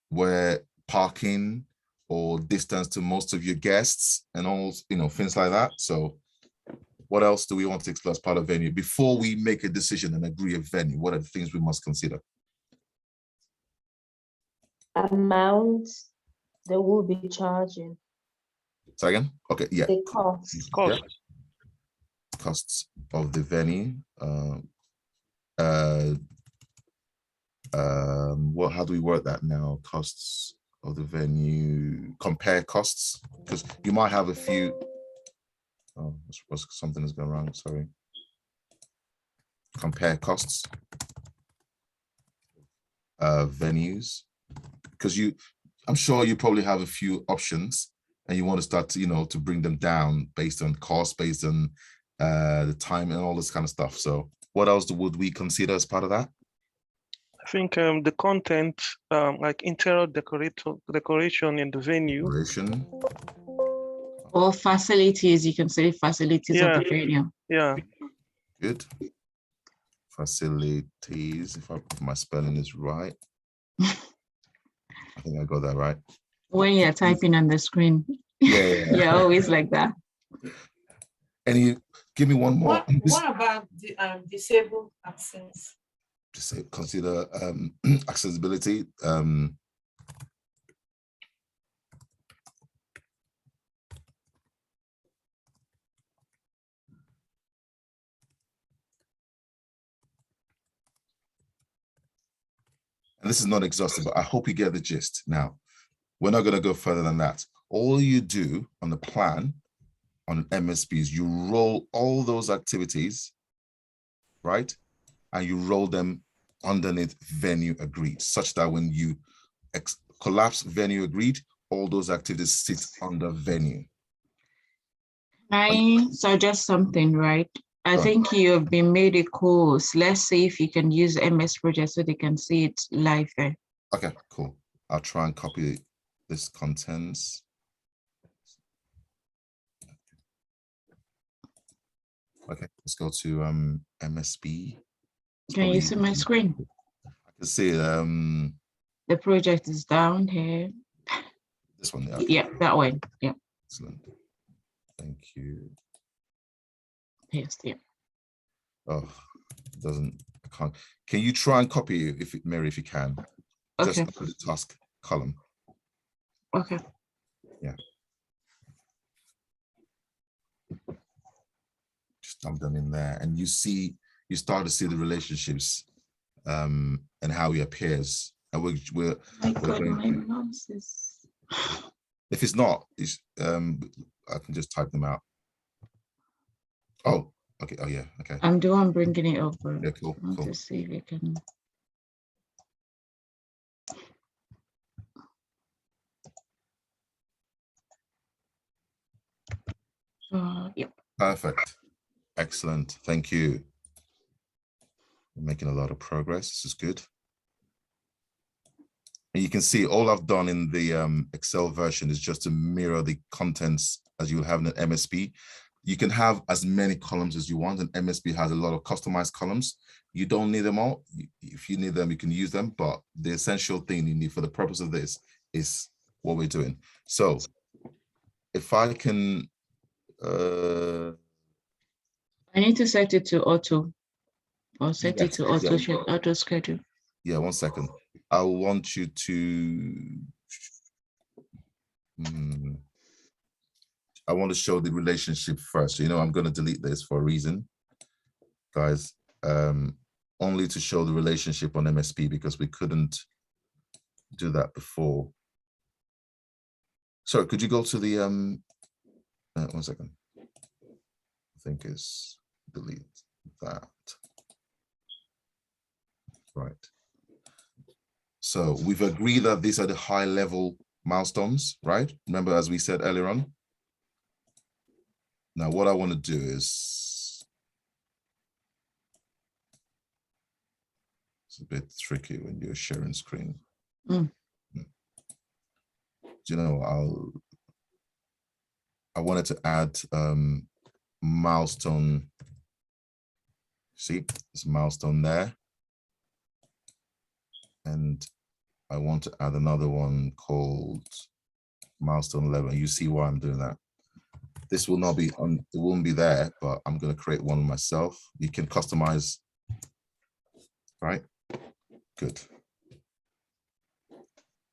where parking or distance to most of your guests and all, things like that. So what else do we want to explore as part of venue? Before we make a decision and agree a venue, what are the things we must consider? Amount they will be charging. Say again? Okay, yeah. The cost. Yeah. Costs of the venue. How do we word that now? Costs of the venue, compare costs, because you might have a few. Oh, something is going wrong, sorry. Compare costs, venues, because I'm sure you probably have a few options and you want to start to, to bring them down based on cost, based on the time and all this kind of stuff. So what else would we consider as part of that? I think the content, like interior decoration in the venue. Decoration. Or facilities, you can say facilities of the venue. Yeah. Good. Facilities, if my spelling is right. I think I got that right. When you're typing on the screen. Yeah. You're always like that. And you give me one more. What about the disabled access? Just say, consider accessibility. And this is not exhaustive, but I hope you get the gist. Now, we're not going to go further than that. All you do on the plan, on MSP, is you roll all those activities, right? And you roll them underneath venue agreed, such that when you collapse venue agreed, all those activities sit under venue. I suggest something, right? I think you have been made a course. Let's see if you can use MS Project so they can see it live there. Okay, cool. I'll try and copy this contents. Okay, let's go to MSB. Can you see my screen? I can see the project is down here. This one, yeah. Yeah, that one. Yeah. Excellent. Thank you. Paste, yeah. Oh, it doesn't, I can't. Can you try and copy if Mary, if you can? Okay. Just the task column. Okay. Yeah. Just dump them in there, and you start to see the relationships and how he appears. And we're going to, if it's not, I can just type them out. Oh, okay. Oh yeah, okay. I'm the one bringing it over. Yeah, cool. Cool. To see if we can. Yep. Perfect. Excellent. Thank you. We're making a lot of progress. This is good. And you can see all I've done in the Excel version is just to mirror the contents as you have in an MSP. You can have as many columns as you want, and MSP has a lot of customized columns. You don't need them all. If you need them, you can use them, but the essential thing you need for the purpose of this is what we're doing. So if I can... I need to set it to auto, or set it to auto schedule. Yeah, 1 second. I want you to... I want to show the relationship first. So, I'm going to delete this for a reason, guys. Only to show the relationship on MSP because we couldn't do that before. Sorry, could you go to the 1 second? I think it's delete that. Right. So we've agreed that these are the high level milestones, right? Remember, as we said earlier on. Now, what I want to do is, it's a bit tricky when you're sharing screen. Do you know, I wanted to add milestone. See, this milestone there. And I want to add another one called milestone 11. You see why I'm doing that. This will not be on, it won't be there, but I'm going to create one myself. You can customize, right? Good.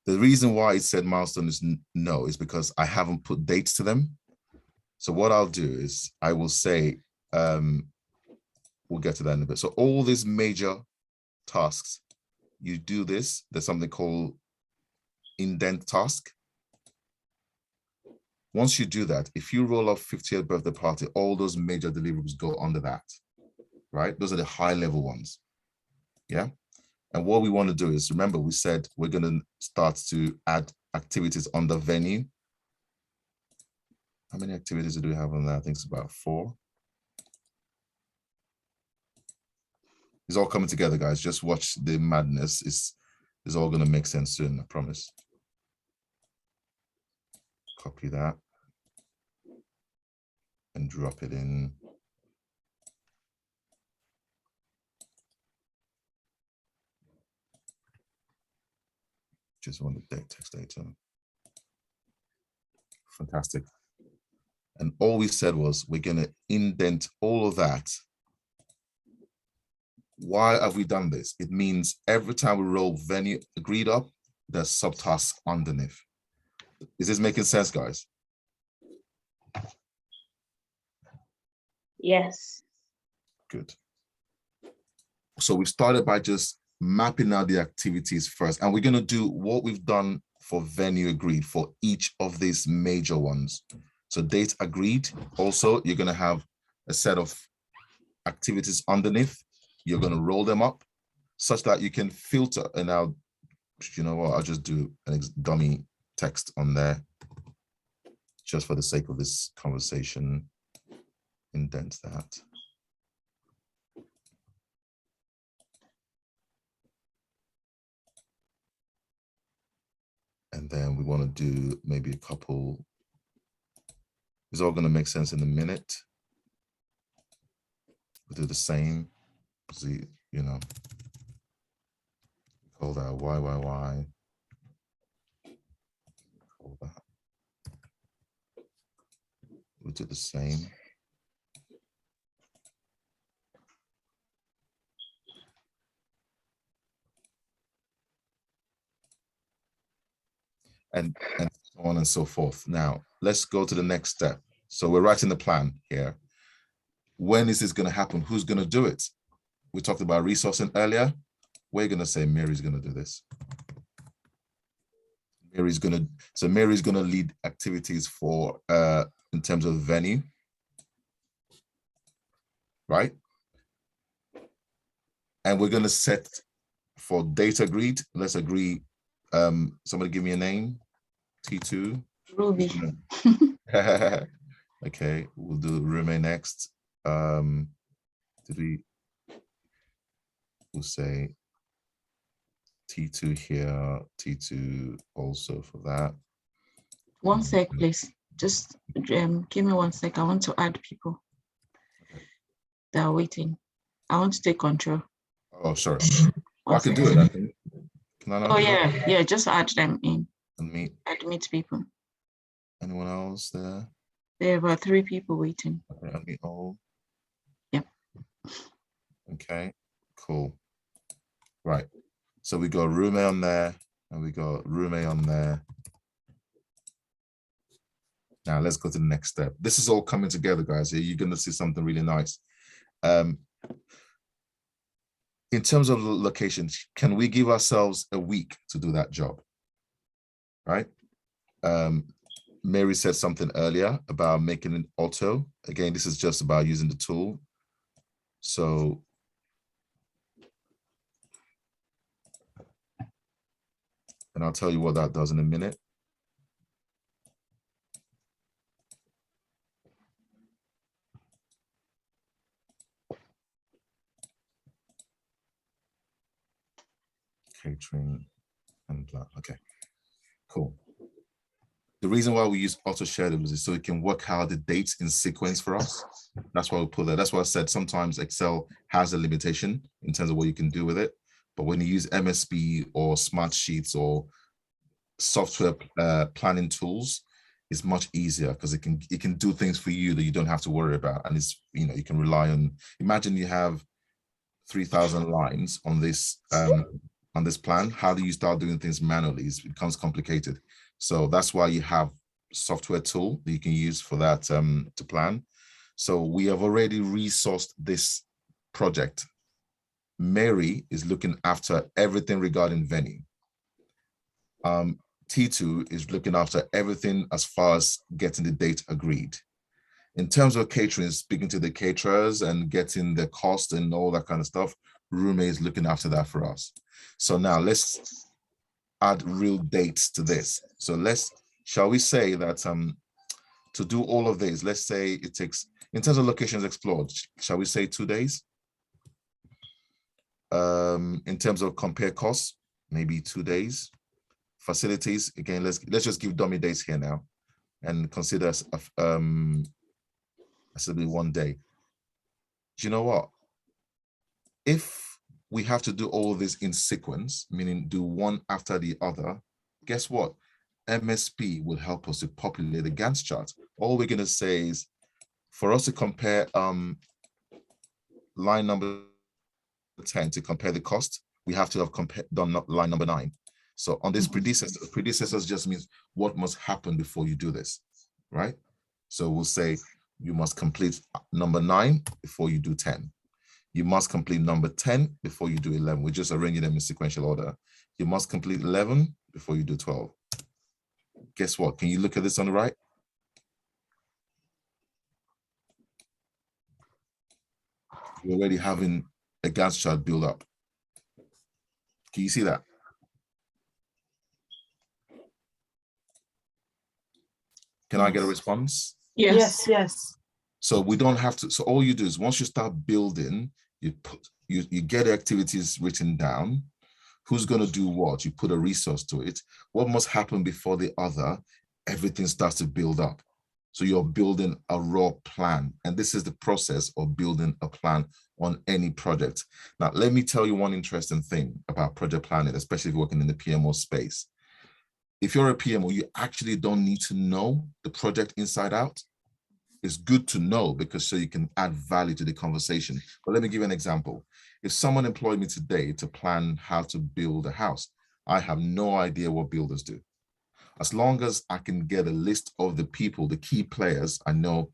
The reason why it said milestone is no is because I haven't put dates to them. So what I'll do is I will say, we'll get to that in a bit. So all these major tasks, you do this, there's something called indent task. Once you do that, if you roll off 50th birthday party, all those major deliverables go under that, right? Those are the high level ones, yeah? And what we want to do is, remember, we said we're going to start to add activities on the venue. How many activities do we have on that? I think it's about 4. It's all coming together, guys. Just watch the madness. It's all going to make sense soon, I promise. Copy that and drop it in. Just want the text data. Fantastic. And all we said was we're going to indent all of that. Why have we done this? It means every time we roll venue agreed up, there's subtasks underneath. Is this making sense, guys? Yes. Good. So we started by just mapping out the activities first, and we're going to do what we've done for venue agreed for each of these major ones. So date agreed. Also, you're going to have a set of activities underneath. You're going to roll them up such that you can filter. And now, you know what, I'll just do a dummy text on there just for the sake of this conversation. Indent that. And then we want to do maybe a couple. It's all going to make sense in a minute. We'll do the same. See, you know, call that YYY. Call that. We'll do the same. And so on and so forth. Now, let's go to the next step. So we're writing the plan here. When is this going to happen? Who's going to do it? We talked about resourcing earlier. We're going to say Mary's going to do this. Mary's going to lead activities for in terms of venue, right? And we're going to set for date agreed. Let's agree. Somebody give me a name. T2. Ruby. Okay, we'll do Rume next. We'll say T2 here, T2 also for that. One sec, please. Just give me 1 sec. I want to add people that are waiting. I want to take control. Oh, sorry. I can do it, I think. Can I not? Oh, yeah, just add them in. Admit people. Anyone else there? There are about 3 people waiting. Okay, admit all. Yep. Okay, cool. Right. So we got Rume on there, and we got Rume on there. Now let's go to the next step. This is all coming together, guys. You're going to see something really nice. In terms of locations, can we give ourselves a week to do that job? Right? Mary said something earlier about making an auto. Again, this is just about using the tool. So and I'll tell you what that does in a minute. Catering and blah. Okay, cool. The reason why we use auto schedules is so it can work out the dates in sequence for us. That's why we put that. That's why I said sometimes Excel has a limitation in terms of what you can do with it. But when you use MSP or Smart Sheets or software planning tools, it's much easier because it can do things for you that you don't have to worry about. And it's, you know, you can rely on, imagine you have 3,000 lines on this plan. How do you start doing things manually? It becomes complicated. So that's why you have software tool that you can use for that to plan. So we have already resourced this project. Mary is looking after everything regarding venue. T2 is looking after everything as far as getting the date agreed. In terms of catering, speaking to the caterers and getting the cost and all that kind of stuff, Rume is looking after that for us. So now let's add real dates to this. So shall we say that to do all of this, let's say it takes, in terms of locations explored, shall we say 2 days? In terms of compare costs, maybe 2 days. Facilities, again, let's just give dummy dates here now and consider possibly 1 day. Do you know what? If we have to do all of this in sequence, meaning do one after the other, guess what? MSP will help us to populate the Gantt chart. All we're going to say is for us to compare line number 10 to compare the cost, we have to have done line number 9. So on this predecessors just means what must happen before you do this, right? So we'll say you must complete number 9 before you do 10. You must complete number 10 before you do 11. We're just arranging them in sequential order. You must complete 11 before you do 12. Guess what? Can you look at this on the right? You're already having a Gantt chart build up. Can you see that? Can I get a response? Yes. Yes. So we don't have to, so all you do is once you start building, you get the activities written down. Who's going to do what? You put a resource to it. What must happen before the other? Everything starts to build up. So you're building a raw plan. And this is the process of building a plan on any project. Now, let me tell you one interesting thing about project planning, especially if you're working in the PMO space. If you're a PMO, you actually don't need to know the project inside out. It's good to know because so you can add value to the conversation. But let me give you an example. If someone employed me today to plan how to build a house, I have no idea what builders do. As long as I can get a list of the people, the key players, I know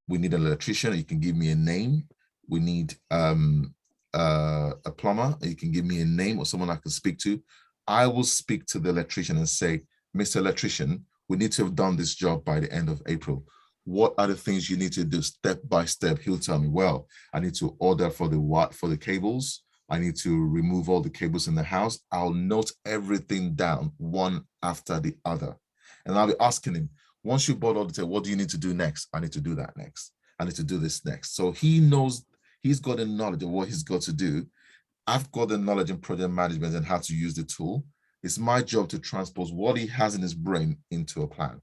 we need an electrician, you can give me a name. We need a plumber, you can give me a name or someone I can speak to. I will speak to the electrician and say, Mr. Electrician, we need to have done this job by the end of April. What are the things you need to do step by step? He'll tell me, well, I need to order for the cables. I need to remove all the cables in the house. I'll note everything down one after the other. And I'll be asking him, once you bought all the tape, what do you need to do next? I need to do that next. I need to do this next. So he knows, he's got the knowledge of what he's got to do. I've got the knowledge in project management and how to use the tool. It's my job to transpose what he has in his brain into a plan.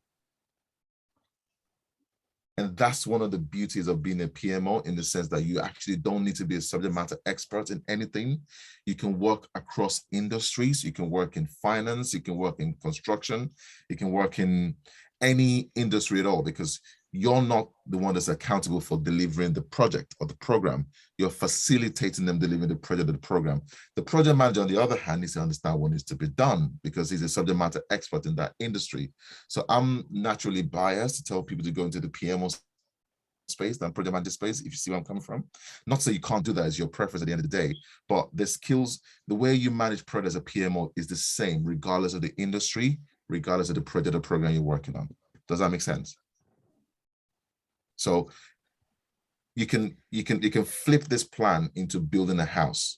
And that's one of the beauties of being a PMO, in the sense that you actually don't need to be a subject matter expert in anything. You can work across industries. You can work in finance. You can work in construction. You can work in any industry at all, because you're not the one that's accountable for delivering the project or the program. You're facilitating them delivering the project or the program. The project manager, on the other hand, needs to understand what needs to be done because he's a subject matter expert in that industry. So I'm naturally biased to tell people to go into the PMO space than project manager space, if you see where I'm coming from. Not so you can't do that as your preference at the end of the day, but the skills, the way you manage project as a PMO is the same regardless of the industry, regardless of the project or program you're working on. Does that make sense? So you can flip this plan into building a house.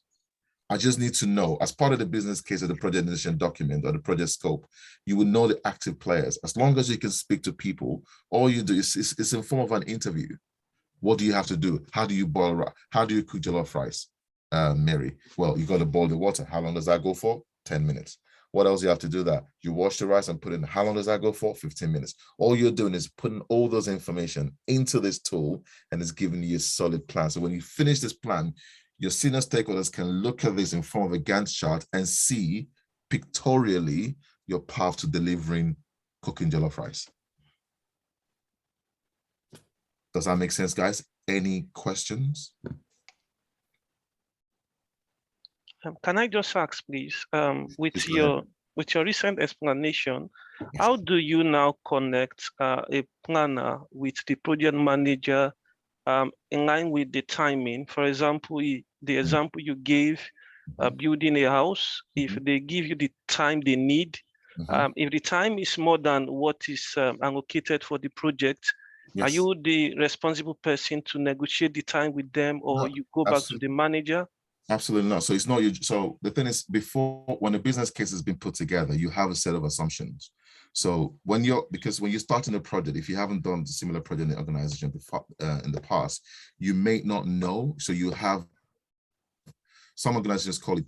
I just need to know, as part of the business case of the project initiation document or the project scope, you will know the active players. As long as you can speak to people, all you do is it's in form of an interview. What do you have to do? How do you boil rice? How do you cook jollof rice, Mary? Well, you got to boil the water. How long does that go for? 10 minutes. What else you have to do that? You wash the rice and put it in. How long does that go for? 15 minutes. All you're doing is putting all those information into this tool and it's giving you a solid plan. So when you finish this plan, your senior stakeholders can look at this in form of a Gantt chart and see pictorially your path to delivering cooking jollof rice. Does that make sense, guys? Any questions? Can I just ask, please, with your recent explanation, yes, how do you now connect a planner with the project manager in line with the timing? For example, the example you gave, building a house, if they give you the time they need, if the time is more than what is allocated for the project, yes, are you the responsible person to negotiate the time with them, or you go back to the manager? Absolutely not. So it's not you. So the thing is, before, when a business case has been put together, you have a set of assumptions. So because when you're starting a project, if you haven't done a similar project in the organization before, in the past, you may not know. So you have, some organizations call it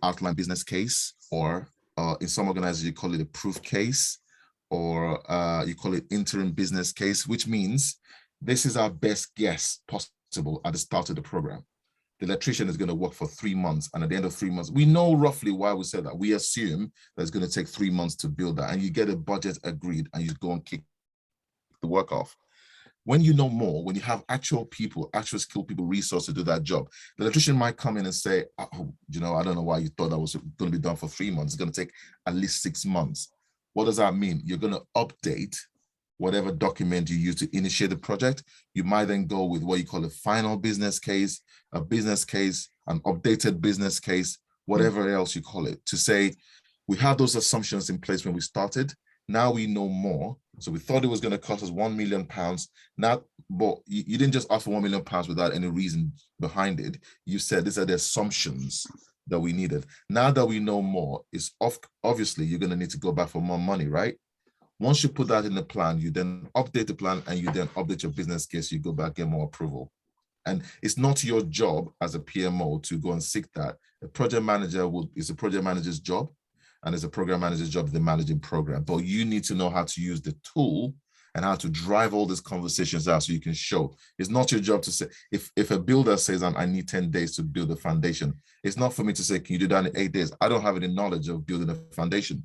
outline business case, or in some organizations you call it a proof case, or you call it interim business case, which means this is our best guess possible at the start of the program. The electrician is going to work for 3 months, and at the end of 3 months, we know roughly why we said that. We assume that it's going to take 3 months to build that, and you get a budget agreed, and you go and kick the work off. When you know more, when you have actual people, actual skilled people, resources to do that job, the electrician might come in and say, oh, you know, I don't know why you thought that was going to be done for 3 months. It's going to take at least 6 months. What does that mean? You're going to update whatever document you use to initiate the project. You might then go with what you call a final business case, a business case, an updated business case, whatever else you call it, to say, we had those assumptions in place when we started. Now we know more. So we thought it was going to cost us £1 million. Now, but you didn't just offer £1 million without any reason behind it. You said these are the assumptions that we needed. Now that we know more, it's obviously you're going to need to go back for more money, right? Once you put that in the plan, you then update the plan and you then update your business case, you go back, get more approval. And it's not your job as a PMO to go and seek that. A project manager is a project manager's job, and it's a program manager's job, the managing program. But you need to know how to use the tool and how to drive all these conversations out so you can show. It's not your job to say, if a builder says, I need 10 days to build a foundation, it's not for me to say, can you do that in 8 days? I don't have any knowledge of building a foundation.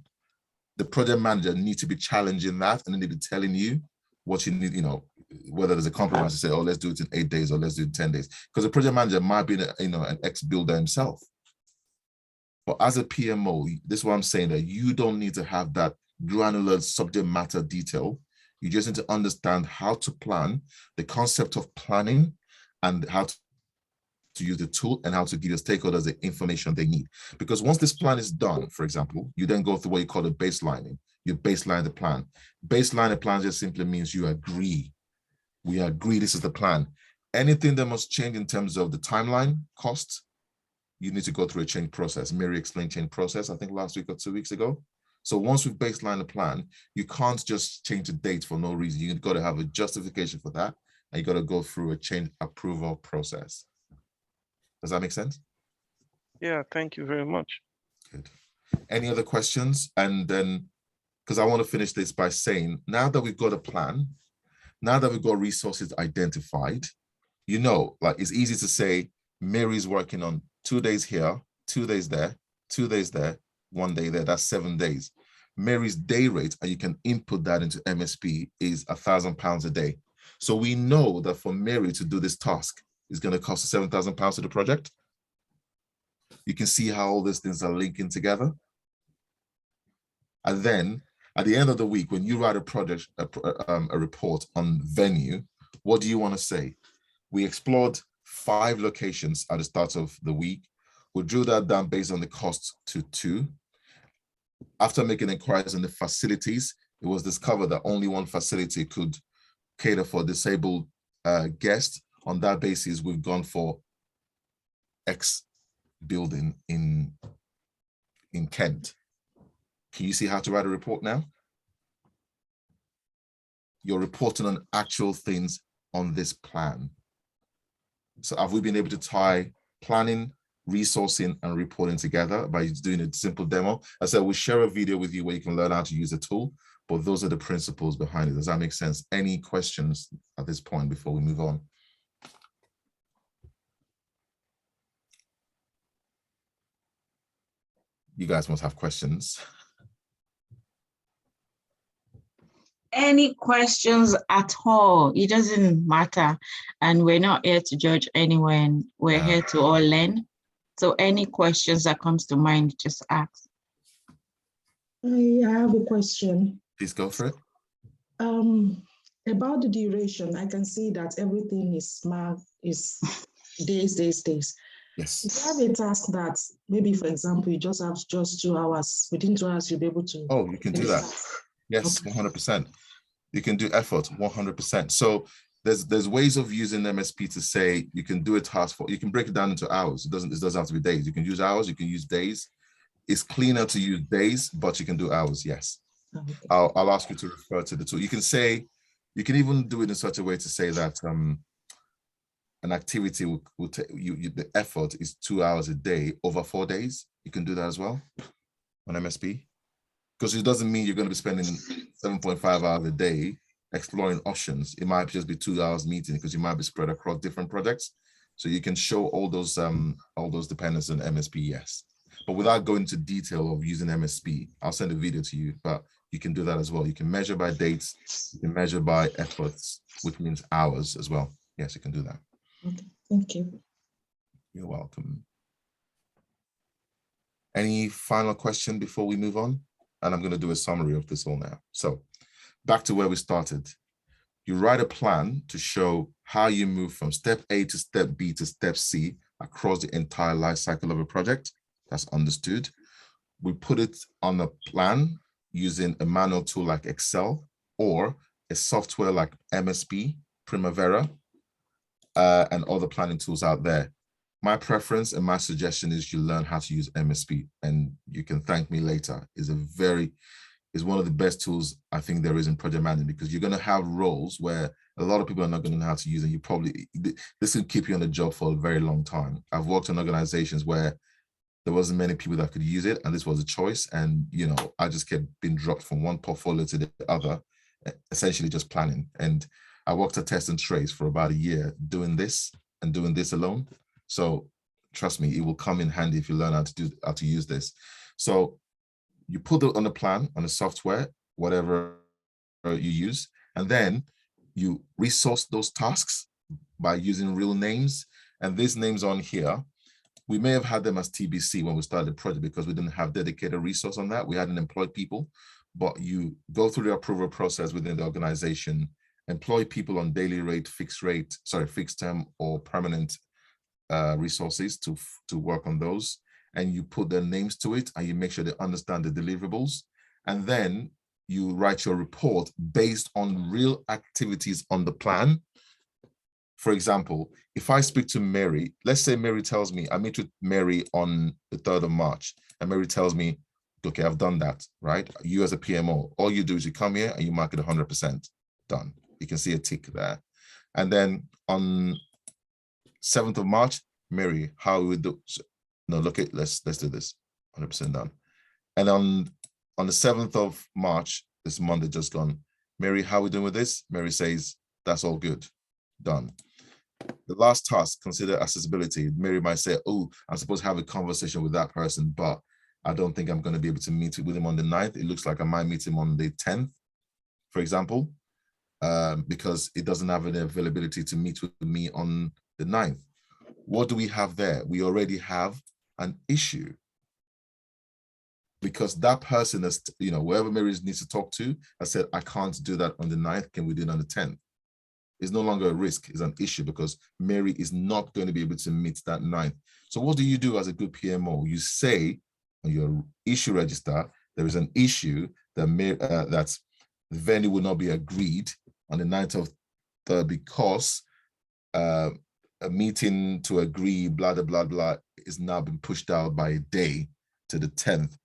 The project manager needs to be challenging that, and then they be telling you what you need, you know, whether there's a compromise to say, oh, let's do it in 8 days or let's do it in 10 days. Because the project manager might be, you know, an ex-builder himself. But as a PMO, this is what I'm saying, that you don't need to have that granular subject matter detail. You just need to understand how to plan, the concept of planning, and how to use the tool, and how to give your stakeholders the information they need. Because once this plan is done, for example, you then go through what you call the baselining. You baseline the plan. Baseline the plan just simply means you agree. We agree this is the plan. Anything that must change in terms of the timeline, cost, you need to go through a change process. Mary explained change process, I think last week or 2 weeks ago. So once we've baselined the plan, you can't just change the date for no reason. You've got to have a justification for that, and you got to go through a change approval process. Does that make sense? Yeah, thank you very much. Good. Any other questions? And then, because I want to finish this by saying, now that we've got a plan, now that we've got resources identified, you know, like it's easy to say, Mary's working on 2 days here, 2 days there, 2 days there, 1 day there, that's 7 days. Mary's day rate, and you can input that into MSP, is £1,000 a day. So we know that for Mary to do this task is going to cost £7,000 to the project. You can see how all these things are linking together. And then at the end of the week, when you write a report on venue, what do you want to say? We explored 5 locations at the start of the week. We drew that down based on the cost to 2. After making inquiries on the facilities, it was discovered that only one facility could cater for disabled guests. On that basis, we've gone for X building in Kent. Can you see how to write a report now? You're reporting on actual things on this plan. So have we been able to tie planning, resourcing, and reporting together by doing a simple demo? I said, we'll share a video with you where you can learn how to use the tool, but those are the principles behind it. Does that make sense? Any questions at this point before we move on? You guys must have questions. Any questions at all? It doesn't matter. And we're not here to judge anyone. We're here to all learn. So any questions that comes to mind, just ask. I have a question. Please go for it. About the duration, I can see that everything is days. Yes. If you have a task that maybe, for example, you just have just 2 hours, within 2 hours, you'll be able to. Oh, you can do that. Yes, Okay. 100%. You can do effort 100%. So there's ways of using MSP to say you can do a task for, you can break it down into hours. It doesn't have to be days. You can use hours, you can use days. It's cleaner to use days, but you can do hours, yes. Okay. I'll ask you to refer to the tool. You can say, you can even do it in such a way to say that an activity will take you, the effort is 2 hours a day over 4 days. You can do that as well on MSP. Because it doesn't mean you're going to be spending 7.5 hours a day exploring options. It might just be 2 hours meeting because you might be spread across different projects. So you can show all those dependents on MSP, yes. But without going into detail of using MSP, I'll send a video to you, but you can do that as well. You can measure by dates, you can measure by efforts, which means hours as well. Yes, you can do that. Okay, thank you. You're welcome. Any final question before we move on? And I'm going to do a summary of this all now. So back to where we started. You write a plan to show how you move from step A to step B to step C across the entire life cycle of a project. That's understood. We put it on a plan using a manual tool like Excel or a software like MSP, Primavera, and other planning tools out there. My preference and my suggestion is you learn how to use MSP, and you can thank me later. Is one of the best tools I think there is in project management, because you're going to have roles where a lot of people are not going to know how to use it. You probably, this will keep you on the job for a very long time. I've worked in organizations where there wasn't many people that could use it, and this was a choice. And, you know, I just kept being dropped from one portfolio to the other, essentially just planning. And I worked at Test and Trace for about a year doing this and doing this alone. So trust me, it will come in handy if you learn how to use this. So you put it on a plan, on the software, whatever you use, and then you resource those tasks by using real names. And these names on here, we may have had them as TBC when we started the project because we didn't have dedicated resource on that. We hadn't employed people, but you go through the approval process within the organization, employ people on daily rate, fixed term or permanent resources to work on those. And you put their names to it and you make sure they understand the deliverables. And then you write your report based on real activities on the plan. For example, if I speak to Mary, let's say Mary tells me, I meet with Mary on the 3rd of March, and Mary tells me, okay, I've done that, right? You as a PMO, all you do is you come here and you mark it 100%, done. You can see a tick there. And then on 7th of March, Mary, how we do, no, look at, let's do this, 100% done. And on the 7th of March, this Monday just gone, Mary, how we doing with this? Mary says, that's all good, done. The last task, consider accessibility. Mary might say, oh, I'm supposed to have a conversation with that person, but I don't think I'm going to be able to meet with him on the 9th. It looks like I might meet him on the 10th, for example, because it doesn't have any availability to meet with me on the 9th. What do we have there? We already have an issue, because that person has, you know, whoever Mary needs to talk to, I said, I can't do that on the 9th. Can we do it on the 10th? It's no longer a risk, it's an issue, because Mary is not going to be able to meet that 9th. So what do you do as a good PMO? You say on your issue register, there is an issue that that the venue will not be agreed on the 9th of 3rd because a meeting to agree, blah, blah, blah, blah, is now been pushed out by a day to the 10th.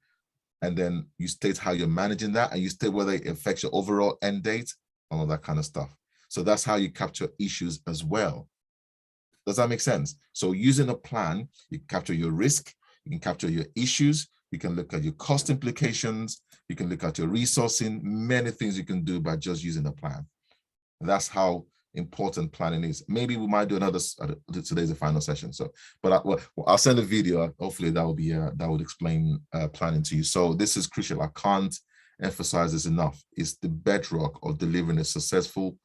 And then you state how you're managing that, and you state whether it affects your overall end date, all of that kind of stuff. So that's how you capture issues as well. Does that make sense? So using a plan, you capture your risk, you can capture your issues, you can look at your cost implications, you can look at your resourcing, many things you can do by just using a plan. That's how important planning is. Maybe we might do another, today's the final session. So, but I'll send a video. Hopefully that will be, that would explain planning to you. So this is crucial. I can't emphasize this enough. It's the bedrock of delivering a successful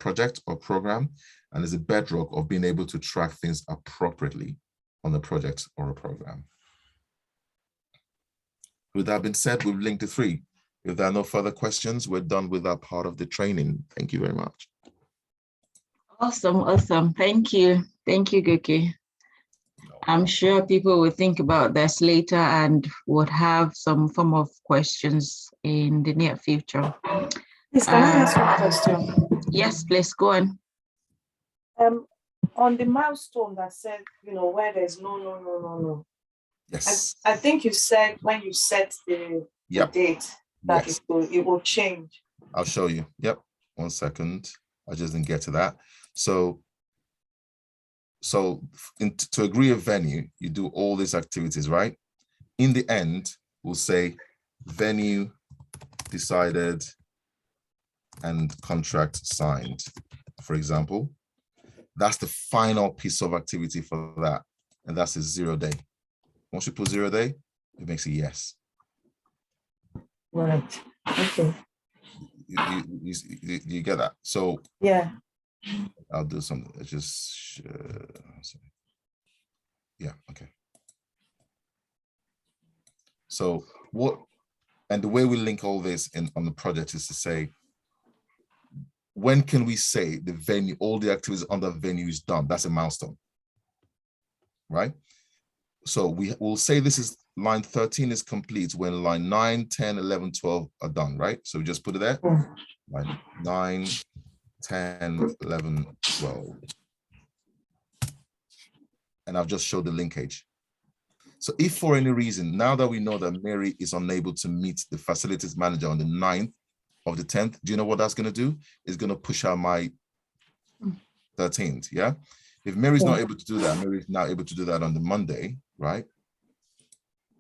project or program, and is a bedrock of being able to track things appropriately on a project or a program. With that being said, we've linked the 3. If there are no further questions, we're done with that part of the training. Thank you very much. Awesome, awesome. Thank you. Thank you, Goki. I'm sure people will think about this later and would have some form of questions in the near future. Please, can I ask you a question? Yes, please go on. On the milestone that said, you know, where there's no. Yes. I think you said when you set the date that it will change. I'll show you. Yep. 1 second. I just didn't get to that. So to agree a venue, you do all these activities, right? In the end, we'll say venue decided and contract signed, for example. That's the final piece of activity for that. And that's a 0 day. Once you put 0 day, it makes a yes. Right. Okay. You get that? So yeah, I'll do something. It's just yeah. Okay. So what? And the way we link all this on the project is to say, when can we say the venue, all the activities on the venue is done? That's a milestone, right? So we will say this is line 13 is complete when line 9, 10, 11, 12 are done, right? So we just put it there. Line 9, 10, 11, 12. And I've just showed the linkage. So if for any reason, now that we know that Mary is unable to meet the facilities manager on the 9th of the 10th, do you know what that's going to do? It's going to push out my 13th, yeah? If Mary's not able to do that, Mary's not able to do that on the Monday, right?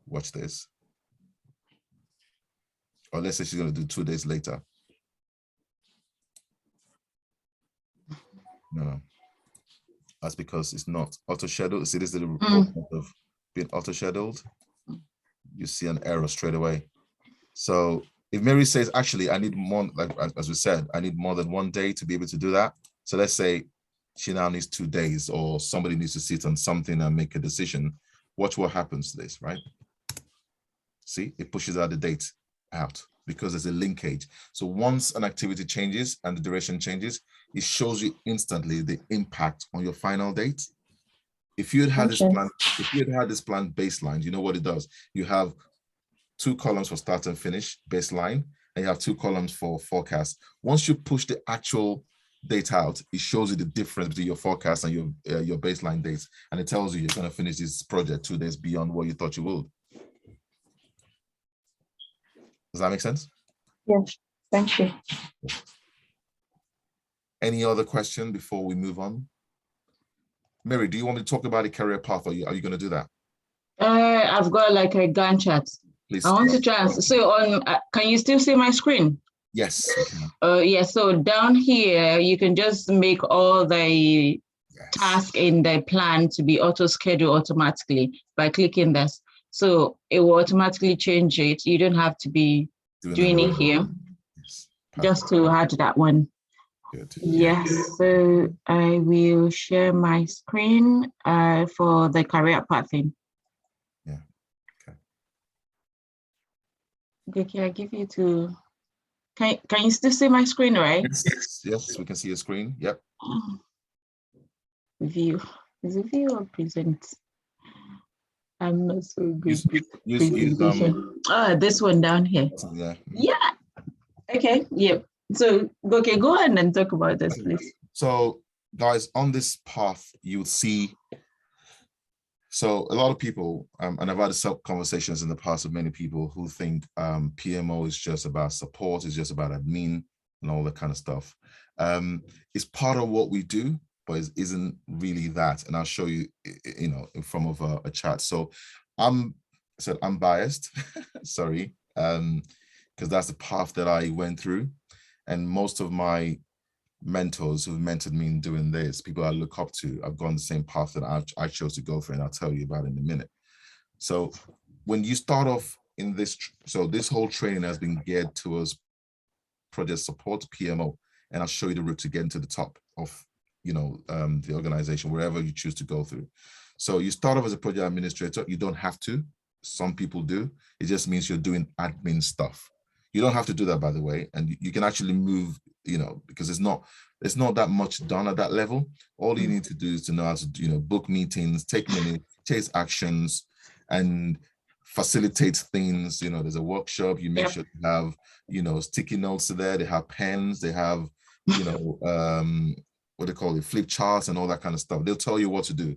Watch this. Or let's say she's going to do 2 days later. No. That's because it's not auto-scheduled. See, this is the report of being auto-scheduled. You see an error straight away. So if Mary says, actually, I need more, like as we said, I need more than 1 day to be able to do that. So let's say she now needs 2 days, or somebody needs to sit on something and make a decision. Watch what happens to this, right? See, it pushes out the date out because there's a linkage. So once an activity changes and the duration changes, it shows you instantly the impact on your final date. If you had had this plan, if you had had this plan baseline, you know what it does. You have 2 columns for start and finish baseline, and you have 2 columns for forecast. Once you push the actual date out, it shows you the difference between your forecast and your baseline dates, and it tells you you're going to finish this project 2 days beyond what you thought you would. Does that make sense? Yes, thank you. Any other question before we move on? Mary, do you want me to talk about the career path, or are you going to do that? I've got like a Gantt chart. Please. I want to try. So on, can you still see my screen? Yes. Yeah. So down here, you can just make all the tasks in the plan to be auto-scheduled automatically by clicking this. So it will automatically change it. You don't have to be doing it here. Yes. Just to add that one. Good. Yes, so I will share my screen for the career pathing. Yeah. Okay. Okay, can I give you to? Can you still see my screen, right? Yes, we can see your screen. Yep. View. Is it view or present? I'm not so good. Use this one down here. Yeah. Yeah. Okay. Yep. So okay, go ahead and talk about this, please. So guys, on this path, you'll see. So a lot of people, and I've had some conversations in the past with many people who think PMO is just about support, it's just about admin and all that kind of stuff. It's part of what we do, but it isn't really that. And I'll show you, you know, in form of a chat. So I'm biased, sorry, because that's the path that I went through. And most of my mentors who've mentored me in doing this, people I look up to, I've gone the same path that I chose to go through, and I'll tell you about it in a minute. So when you start off in this, so this whole training has been geared towards project support, PMO, and I'll show you the route to get into the top of, you know, the organization, wherever you choose to go through. So you start off as a project administrator. You don't have to. Some people do. It just means you're doing admin stuff. You don't have to do that, by the way, and you can actually move, you know, because it's not that much done at that level. All you need to do is to know how to, you know, book meetings, take minutes, chase actions, and facilitate things. You know, there's a workshop, you make sure you have, you know, sticky notes there, they have pens, they have, you know, what they call it, flip charts and all that kind of stuff. They'll tell you what to do.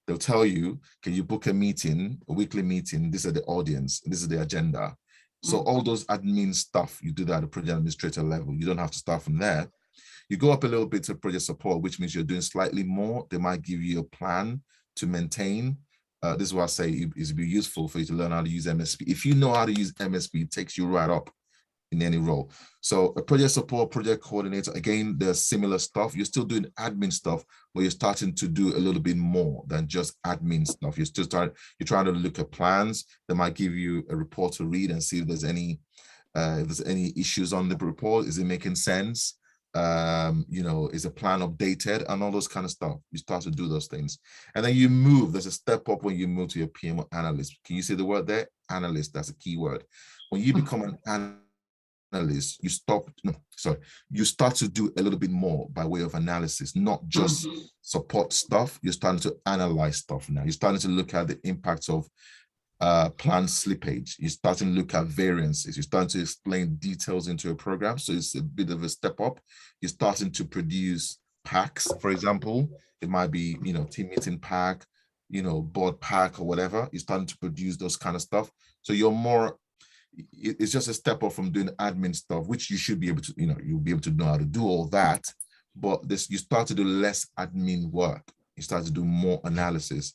They'll tell you, can you book a meeting, a weekly meeting? This is the audience, this is the agenda. So all those admin stuff, you do that at the project administrator level. You don't have to start from there. You go up a little bit to project support, which means you're doing slightly more. They might give you a plan to maintain. This is what I say, it would be useful for you to learn how to use MSP. If you know how to use MSP, it takes you right up in any role. So a project support, project coordinator, again, there's similar stuff. You're still doing admin stuff, but you're starting to do a little bit more than just admin stuff. You're trying to look at plans. They might give you a report to read and see if there's any issues on the report. Is it making sense? You know, is a plan updated and all those kind of stuff. You start to do those things. And then you move, there's a step up when you move to your PMO analyst. Can you see the word there? Analyst, that's a key word. When you become an analyst, you start to do a little bit more by way of analysis, not just support stuff. You're starting to analyze stuff now. You're starting to look at the impacts of plan slippage. You're starting to look at variances. You're starting to explain details into a program. So it's a bit of a step up. You're starting to produce packs, for example. It might be, you know, team meeting pack, you know, board pack or whatever. You're starting to produce those kind of stuff. So you're more, it's just a step up from doing admin stuff, which you should be able to, you know, you'll be able to know how to do all that. but you start to do less admin work. You start to do more analysis.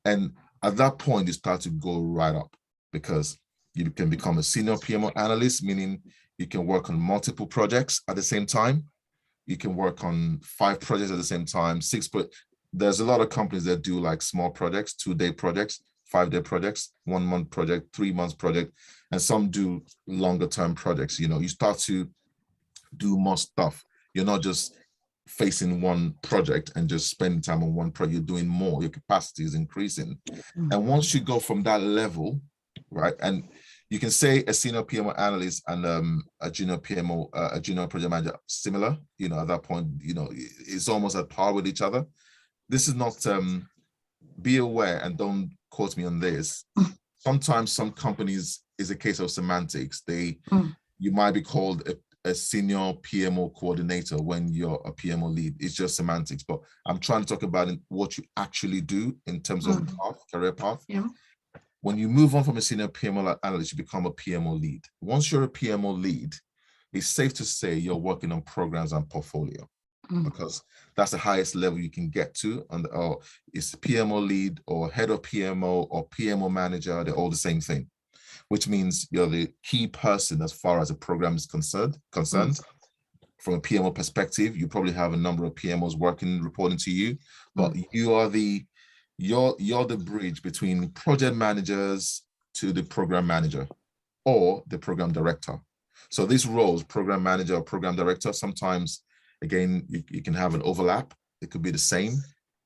And at that point, you start to go right up, because you can become a senior PMO analyst, meaning you can work on multiple projects at the same time. You can work on 5 projects at the same time, 6, but there's a lot of companies that do like small projects, 2-day projects, 5-day projects, 1-month project, 3-month project, and some do longer term projects. You know, you start to do more stuff. You're not just facing one project and just spending time on one project. You're doing more. Your capacity is increasing. And once you go from that level, right, and you can say a senior PMO analyst and a junior PMO, a junior project manager, similar, you know, at that point, you know, it's almost at par with each other. This is not, be aware, and don't quote me on this. Sometimes some companies is a case of semantics. You might be called a senior PMO coordinator when you're a PMO lead. It's just semantics, but I'm trying to talk about what you actually do in terms of path, career path. Yeah. When you move on from a senior PMO analyst, you become a PMO lead. Once you're a PMO lead, it's safe to say you're working on programs and portfolio, because that's the highest level you can get to. Or it's PMO lead or head of PMO or PMO manager. They're all the same thing, which means you're the key person as far as a program is concerned. From a PMO perspective, you probably have a number of PMOs reporting to you, but you are you're the bridge between project managers to the program manager or the program director. So these roles, program manager or program director, sometimes, again, you can have an overlap. It could be the same.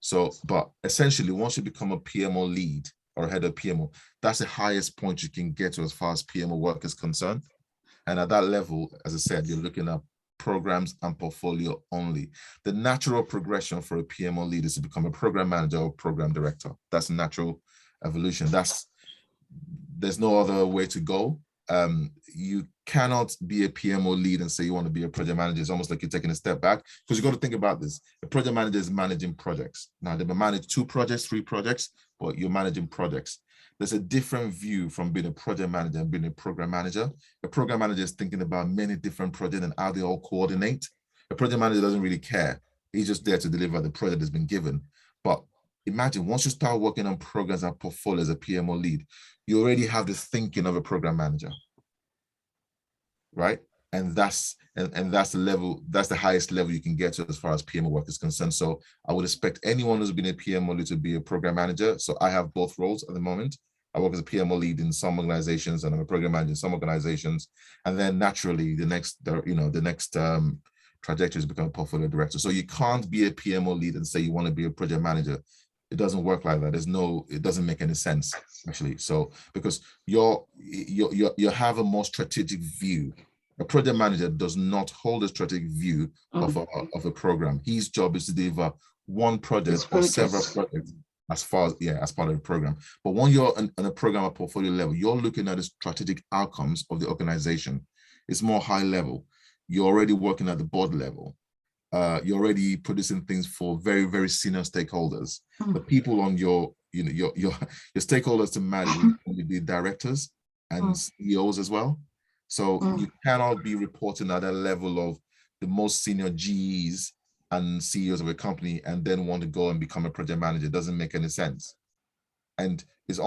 So, but essentially, once you become a PMO lead or head of PMO, that's the highest point you can get to as far as PMO work is concerned. And at that level, as I said, you're looking at programs and portfolio only. The natural progression for a PMO lead is to become a program manager or program director. That's a natural evolution. There's no other way to go. You cannot be a PMO lead and say you want to be a project manager. It's almost like you're taking a step back, because you got to think about this. A project manager is managing projects. Now, they may manage 2 projects, 3 projects, but you're managing projects. There's a different view from being a project manager and being a program manager. A program manager is thinking about many different projects and how they all coordinate. A project manager doesn't really care. He's just there to deliver the project that's been given. But imagine once you start working on programs and portfolio as a PMO lead, you already have the thinking of a program manager, right? And that's the level, that's the highest level you can get to as far as PMO work is concerned. So I would expect anyone who's been a PMO lead to be a program manager. So I have both roles at the moment. I work as a PMO lead in some organizations, and I'm a program manager in some organizations. And then naturally, the next trajectory is become a portfolio director. So you can't be a PMO lead and say you want to be a project manager. It doesn't work like that. It doesn't make any sense, actually. So because you have a more strategic view. A project manager does not hold a strategic view of a program. His job is to deliver one project or several projects as part of the program. But when you're on a program or portfolio level, you're looking at the strategic outcomes of the organization. It's more high level. You're already working at the board level. You're already producing things for very, very senior stakeholders. The people on your stakeholders to manage will be directors and CEOs as well. So you cannot be reporting at a level of the most senior GEs and CEOs of a company and then want to go and become a project manager. It doesn't make any sense. And it's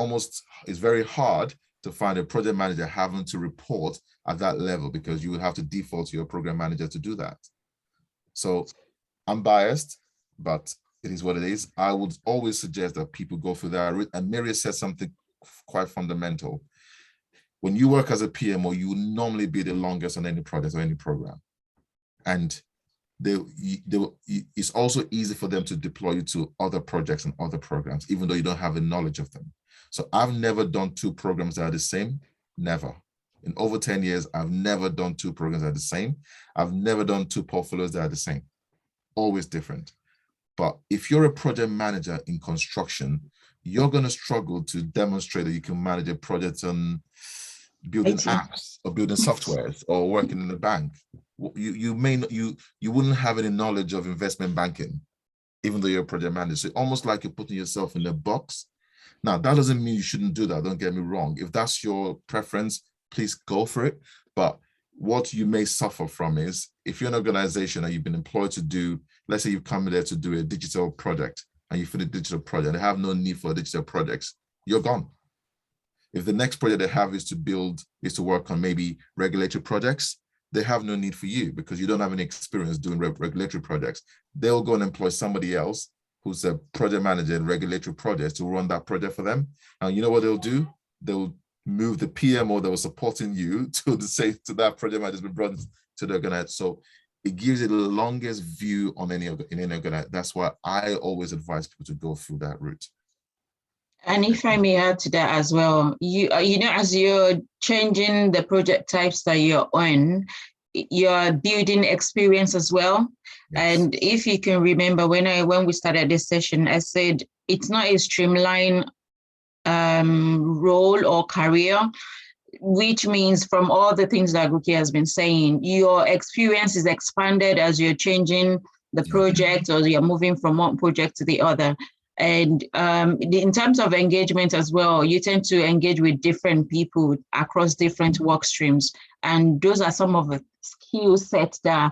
very hard to find a project manager having to report at that level, because you would have to default to your program manager to do that. So I'm biased, but it is what it is. I would always suggest that people go through that. And Mary said something quite fundamental. When you work as a PMO, you will normally be the longest on any project or any program. And it's also easy for them to deploy you to other projects and other programs, even though you don't have a knowledge of them. So I've never done 2 programs that are the same, never. In over 10 years, I've never done 2 programs that are the same. I've never done 2 portfolios that are the same, always different. But if you're a project manager in construction, you're going to struggle to demonstrate that you can manage a project on building apps or building softwares or working in the bank. You wouldn't have any knowledge of investment banking, even though you're a project manager. So almost like you're putting yourself in a box. Now, that doesn't mean you shouldn't do that. Don't get me wrong. If that's your preference, please go for it. But what you may suffer from is, if you're an organization and you've been employed to do, let's say you've come there to do a digital project and you finish a digital project, they have no need for digital projects, you're gone. If the next project they have is to work on maybe regulatory projects, they have no need for you because you don't have any experience doing regulatory projects. They'll go and employ somebody else who's a project manager in regulatory projects to run that project for them. And you know what they'll do? They'll move the PMO that was supporting you to that project manager has been brought to the organization. So it gives you the longest view on any organization. That's why I always advise people to go through that route. And if I may add to that as well, you know, as you're changing the project types that you're on, you're building experience as well. Yes. And if you can remember, when we started this session, I said it's not a streamlined role or career, which means from all the things that Guki has been saying, your experience is expanded as you're changing the project or you're moving from one project to the other. And in terms of engagement as well, you tend to engage with different people across different work streams. And those are some of the skill sets that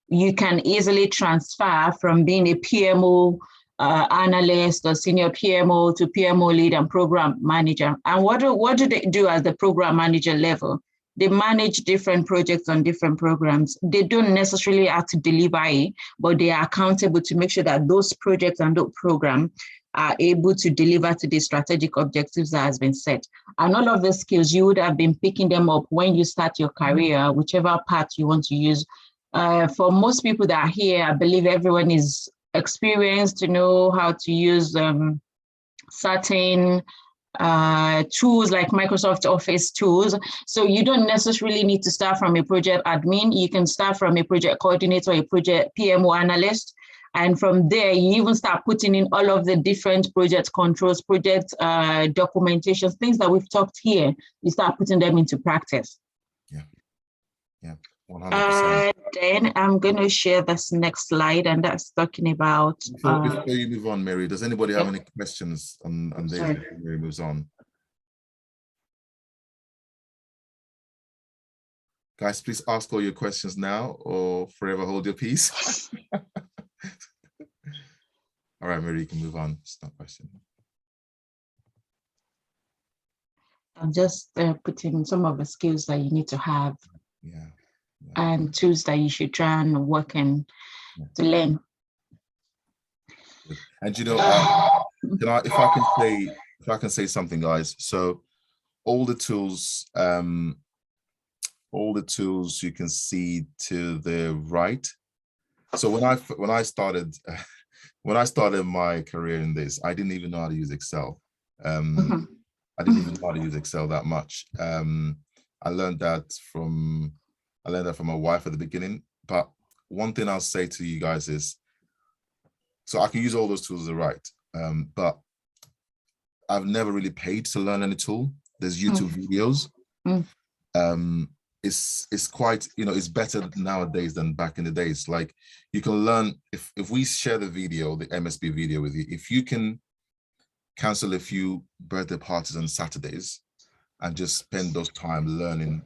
you can easily transfer from being a PMO analyst or senior PMO to PMO lead and program manager. And what do they do at the program manager level? They manage different projects on different programs. They don't necessarily have to deliver it, but they are accountable to make sure that those projects and those programs are able to deliver to the strategic objectives that has been set. And all of the skills, you would have been picking them up when you start your career, whichever path you want to use. For most people that are here, I believe everyone is experienced to know how to use certain tools like Microsoft Office tools. So you don't necessarily need to start from a project admin. You can start from a project coordinator, a project PMO analyst. And from there, you even start putting in all of the different project controls, project documentation, things that we've talked here. You start putting them into practice. Yeah, 100%. Then I'm going to share this next slide, and that's talking about. Before you move on, Mary, does anybody have any questions on this before Mary moves on? Guys, please ask all your questions now or forever hold your peace. All right, Mary, you can move on. It's not a question. I'm just putting some of the skills that you need to have. Yeah. And tools that you should try and work and to learn. And you know, if I can say something, guys. So all the tools you can see to the right. So when I started my career in this, I didn't even know how to use Excel. I didn't even know how to use Excel that much. I learned that from my wife at the beginning. But one thing I'll say to you guys is, so I can use all those tools to the right, but I've never really paid to learn any tool. There's YouTube videos. It's quite, you know, it's better nowadays than back in the days. Like you can learn, if we share the video, the MSP video with you, if you can cancel a few birthday parties on Saturdays and just spend those time learning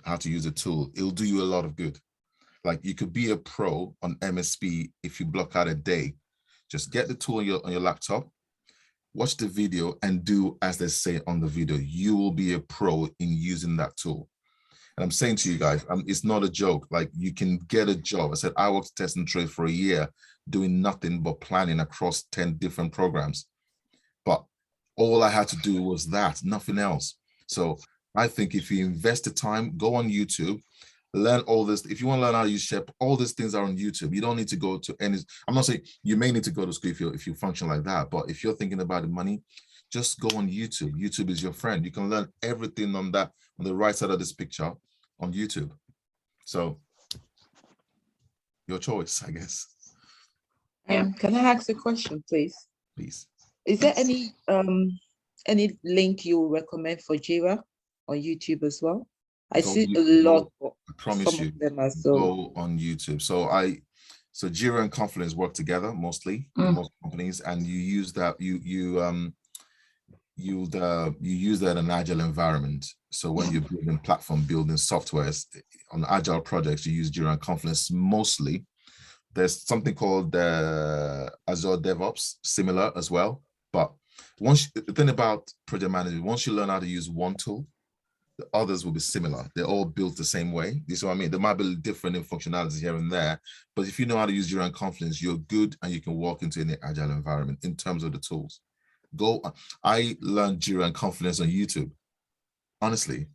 how to use a tool, it'll do you a lot of good. Like you could be a pro on MSP if you block out a day. Just get the tool on your laptop, watch the video and do as they say on the video. You will be a pro in using that tool. And I'm saying to you guys, it's not a joke. Like you can get a job. I said, I worked test and trade for a year doing nothing but planning across 10 different programs. But all I had to do was that, nothing else. So I think if you invest the time, go on YouTube, learn all this. If you want to learn how to use SharePoint, all these things are on YouTube. You don't need to go to any, I'm not saying you may need to go to school if you function like that, but if you're thinking about the money, just go on YouTube. YouTube is your friend. You can learn everything on the right side of this picture on YouTube. So your choice, I guess. Can I ask a question, please? Please. Is there any link you recommend for Jira on YouTube as well? I see a lot. I promise you, go on YouTube. So Jira and Confluence work together mostly in most companies, and you use that. You you use that in an agile environment. So when you're building platform, building softwares on agile projects, you use Jira and Confluence mostly. There's something called Azure DevOps, similar as well. But the thing about project management, once you learn how to use one tool, the others will be similar. They're all built the same way. You see what I mean? There might be different in functionalities here and there, but if you know how to use Jira and Confluence, you're good and you can walk into any agile environment in terms of the tools. I learned Jira and Confluence on YouTube. Honestly,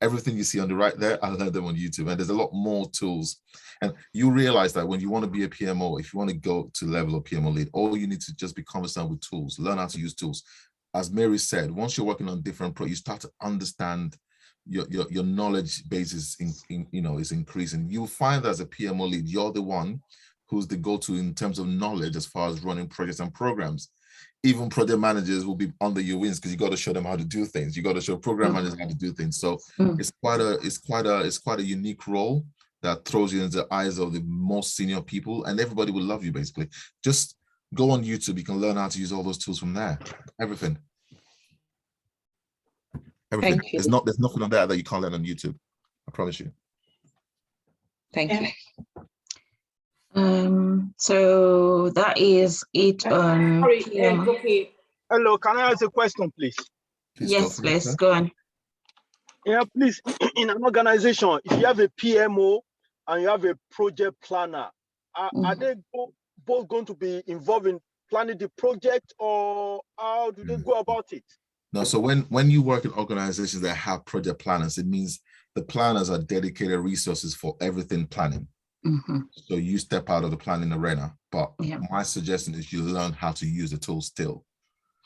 everything you see on the right there, I learned them on YouTube, and there's a lot more tools. And you realize that when you want to be a PMO, if you want to go to level of PMO lead, all you need to just be conversant with tools, learn how to use tools. As Mary said, once you're working on different projects, you start to understand your knowledge base is increasing. You'll find that as a PMO lead, you're the one who's the go-to in terms of knowledge as far as running projects and programs. Even project managers will be under your wings because you got to show them how to do things. You got to show program managers how to do things. So it's quite a unique role that throws you into the eyes of the most senior people, and everybody will love you basically. Just go on YouTube, you can learn how to use all those tools from there. Everything. Thank you. There's nothing on there that you can't learn on YouTube. I promise you. Thank you. So that is it on PMO. Okay. Hello, can I ask a question, please? Yes, please go on. Yeah, please. In an organization, if you have a PMO and you have a project planner, are they both going to be involved in planning the project, or how do they go about it? No, so when you work in organizations that have project planners, it means the planners are dedicated resources for everything planning. So you step out of the planning arena, but my suggestion is you learn how to use the tool still.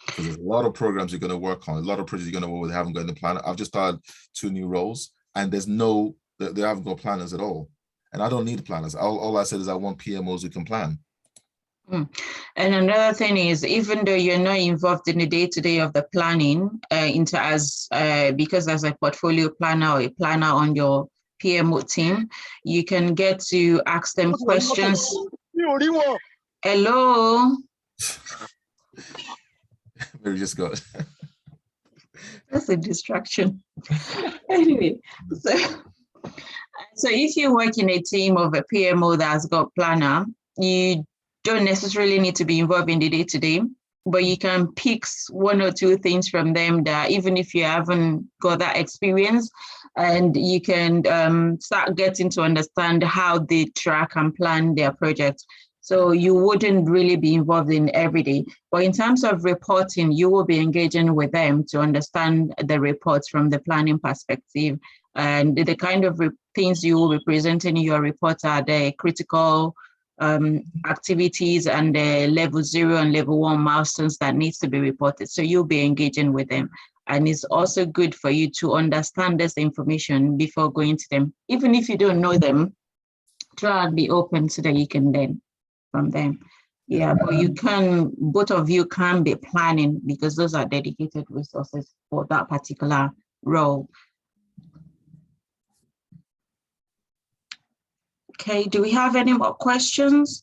Because there's a lot of programs you're going to work on, a lot of projects you're going to work with, haven't got in the planner. I've just started 2 new roles, and they haven't got planners at all. And I don't need planners. All I said is I want PMOs who can plan. And another thing is, even though you're not involved in the day-to-day of the planning, because as a portfolio planner or a planner on your PMO team, you can get to ask them questions. Hello. Mary just got That's a distraction. Anyway, so if you work in a team of a PMO that's got planner, you don't necessarily need to be involved in the day-to-day, but you can pick 1 or 2 things from them that even if you haven't got that experience, and you can start getting to understand how they track and plan their projects. So you wouldn't really be involved in every day. But in terms of reporting, you will be engaging with them to understand the reports from the planning perspective. And the kind of things you will be presenting in your reports are the critical activities and the level 0 and level 1 milestones that needs to be reported. So you'll be engaging with them. And it's also good for you to understand this information before going to them. Even if you don't know them, try and be open so that you can learn from them. Yeah, but both of you can be planning because those are dedicated resources for that particular role. Okay, do we have any more questions?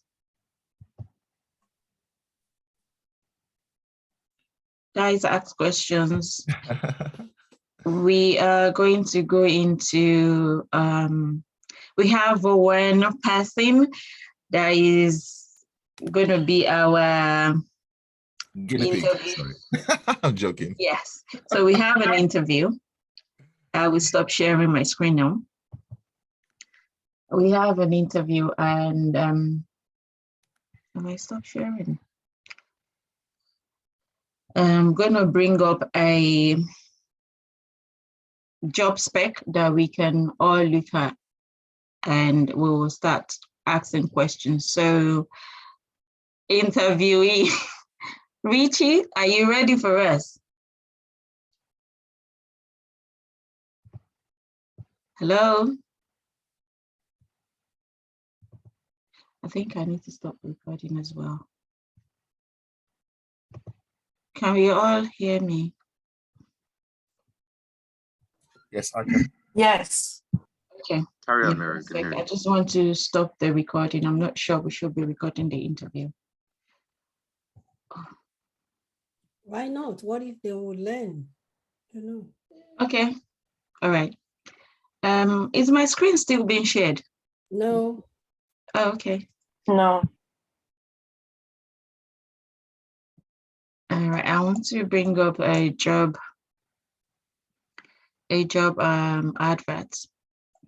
Guys, ask questions. We are going to go into, we have one person that is going to be our guinea pig. Sorry. I'm joking. Yes, so we have an interview. I will stop sharing my screen now. We have an interview and am I stop sharing? I'm going to bring up a job spec that we can all look at, and we will start asking questions. So interviewee, Richie, are you ready for us? Hello? I think I need to stop recording as well. Can we all hear me? Yes, I can. Yes. Okay. Carry on, Mary. I just want to stop the recording. I'm not sure we should be recording the interview. Why not? What if they will learn? You know. Okay. All right. Is my screen still being shared? No. Oh, okay. No. All right. I want to bring up a job advert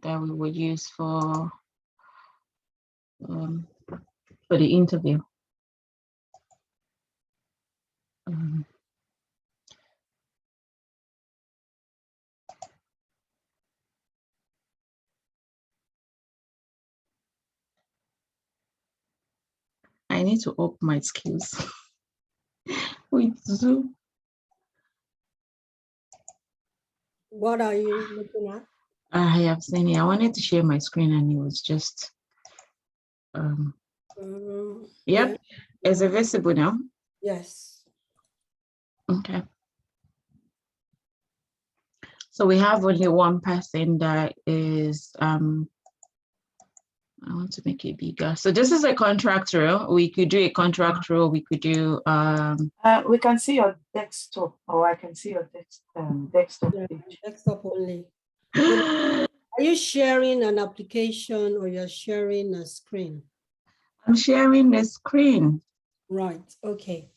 that we will use for the interview. I need to up my skills with Zoom. What are you looking at? I have seen it. I wanted to share my screen and it was just, yep. Yeah. Is it visible now? Yes. Okay. So we have only one person that is, I want to make it bigger. So this is a contract role. We could do a contract role. We could do, we can see your desktop, or I can see your desktop page. Desktop only. Are you sharing an application or you're sharing a screen? I'm sharing the screen. Right, okay.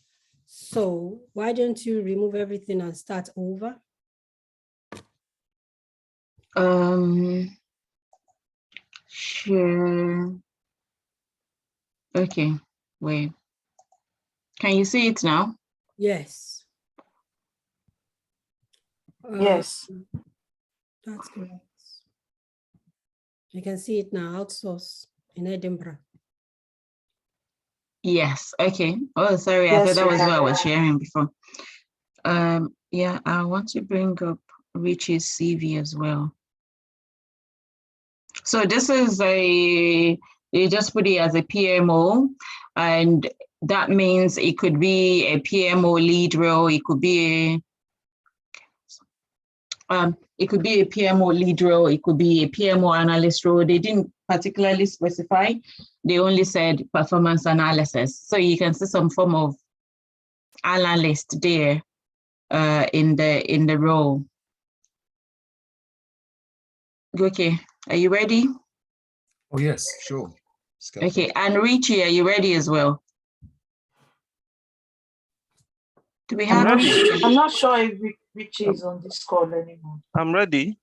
So why don't you remove everything and start over? Share. Okay, wait. Can you see it now? Yes. Yes. That's correct. You can see it now, outsource in Edinburgh. Yes, okay. Oh, sorry, Yes, I thought that was what I was yeah. sharing before. Yeah, I want to bring up Richie's CV as well. So this is you just put it as a PMO, and that means it could be a PMO lead role, it could be a PMO lead role, it could be a PMO analyst role. They didn't particularly specify, they only said performance analysis. So you can see some form of analyst there in the role. Okay, are you ready? Oh yes, sure. Okay, and Richie, are you ready as well? Do we have Richie? I'm not sure if Richie is on this call anymore. I'm ready.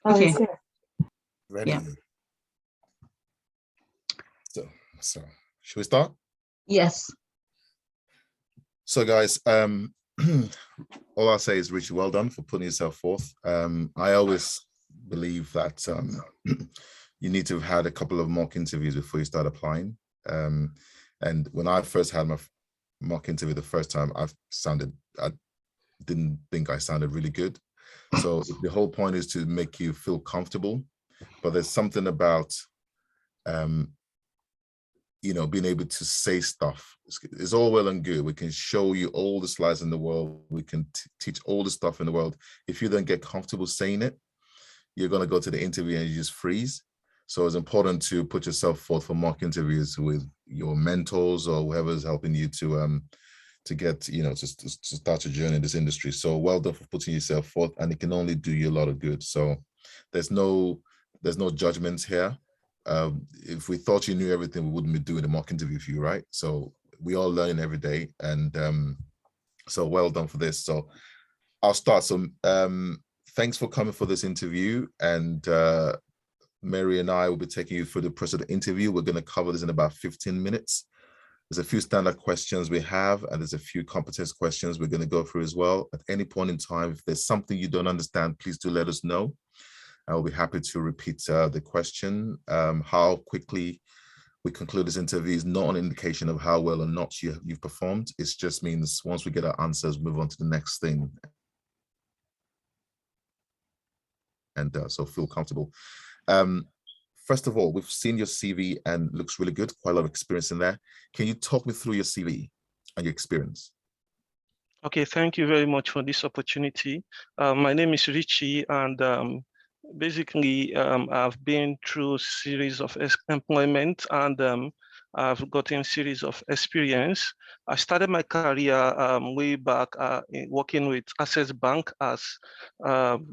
Okay. Ready. Yeah. So should we start? Yes. So guys, all I'll say is Richie, well done for putting yourself forth. I always believe that you need to have had a couple of mock interviews before you start applying. And when I first had my mock interview the first time, I didn't think I sounded really good. So the whole point is to make you feel comfortable, but there's something about being able to say stuff. It's all well and good. We can show you all the slides in the world. We can teach all the stuff in the world. If you don't get comfortable saying it, you're going to go to the interview and you just freeze. So it's important to put yourself forth for mock interviews with your mentors or whoever's helping you to get, to start your journey in this industry. So well done for putting yourself forth, and it can only do you a lot of good. So there's no judgments here. If we thought you knew everything, we wouldn't be doing a mock interview for you, right? So we all learning every day, and so well done for this. So I'll start. So thanks for coming for this interview, and Mary and I will be taking you through the process of the interview. We're going to cover this in about 15 minutes. There's a few standard questions we have, and there's a few competence questions we're going to go through as well. At any point in time, if there's something you don't understand, please do let us know. I'll be happy to repeat the question. How quickly we conclude this interview is not an indication of how well or not you've performed. It just means once we get our answers, move on to the next thing. And so feel comfortable. First of all, we've seen your CV and looks really good, quite a lot of experience in there. Can you talk me through your CV and your experience? Okay, thank you very much for this opportunity. My name is Richie, and basically I've been through a series of employment, and I've gotten series of experience. I started my career way back working with Access Bank as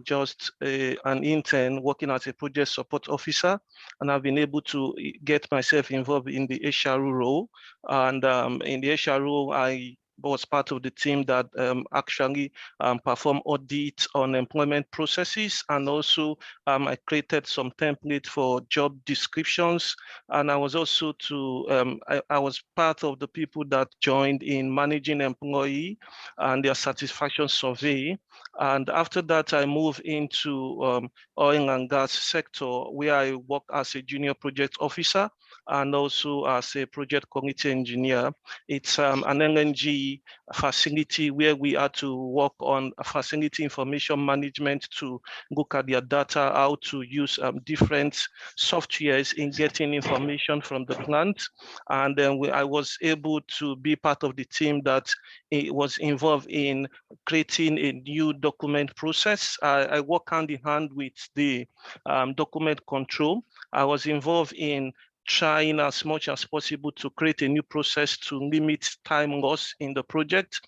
just an intern working as a project support officer. And I've been able to get myself involved in the HR role. And in the HR role, I was part of the team that actually perform audits on employment processes, and also I created some template for job descriptions, and I was also I was part of the people that joined in managing employee and their satisfaction survey. And after that, I moved into oil and gas sector, where I work as a junior project officer and also as a project quality engineer. It's an LNG facility where we are to work on facility information management to look at their data, how to use different softwares in getting information from the plant. And then I was able to be part of the team that was involved in creating a new document process. I work hand in hand with the document control. I was involved in trying as much as possible to create a new process to limit time loss in the project.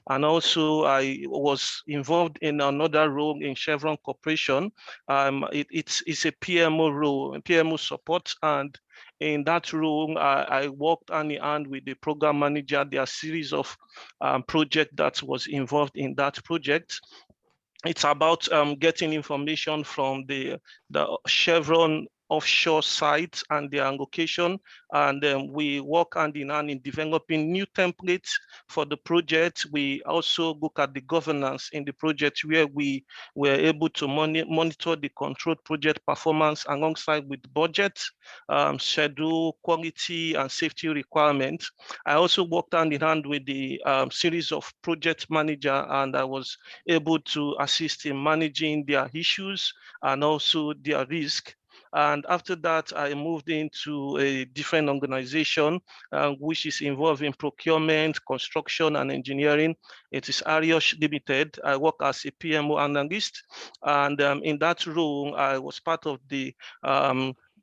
And also I was involved in another role in Chevron Corporation. It's a PMO role, PMO support. And in that role, I worked hand in hand with the program manager. There are a series of projects that was involved in that project. It's about getting information from the Chevron offshore sites and their location. And we work hand in hand in developing new templates for the project. We also look at the governance in the project, where we were able to monitor the controlled project performance alongside with budget, schedule, quality, and safety requirements. I also worked hand in hand with the series of project manager, and I was able to assist in managing their issues and also their risk. And after that, I moved into a different organization, which is involved in procurement, construction, and engineering. It is Arios Limited. I work as a PMO analyst. And in that role, I was part of the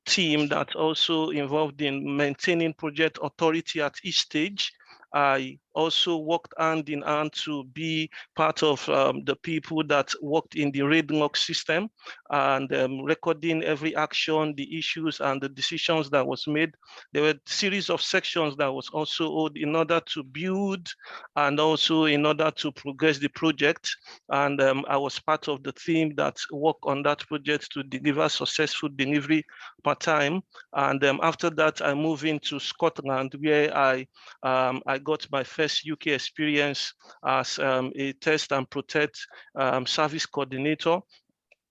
team that also involved in maintaining project authority at each stage. I also worked hand in hand to be part of the people that worked in the red log system and recording every action, the issues, and the decisions that was made. There were a series of sections that was also owed in order to build and also in order to progress the project. And I was part of the team that worked on that project to deliver successful delivery per time. And after that, I moved into Scotland, where I got my first UK experience as a test and protect service coordinator.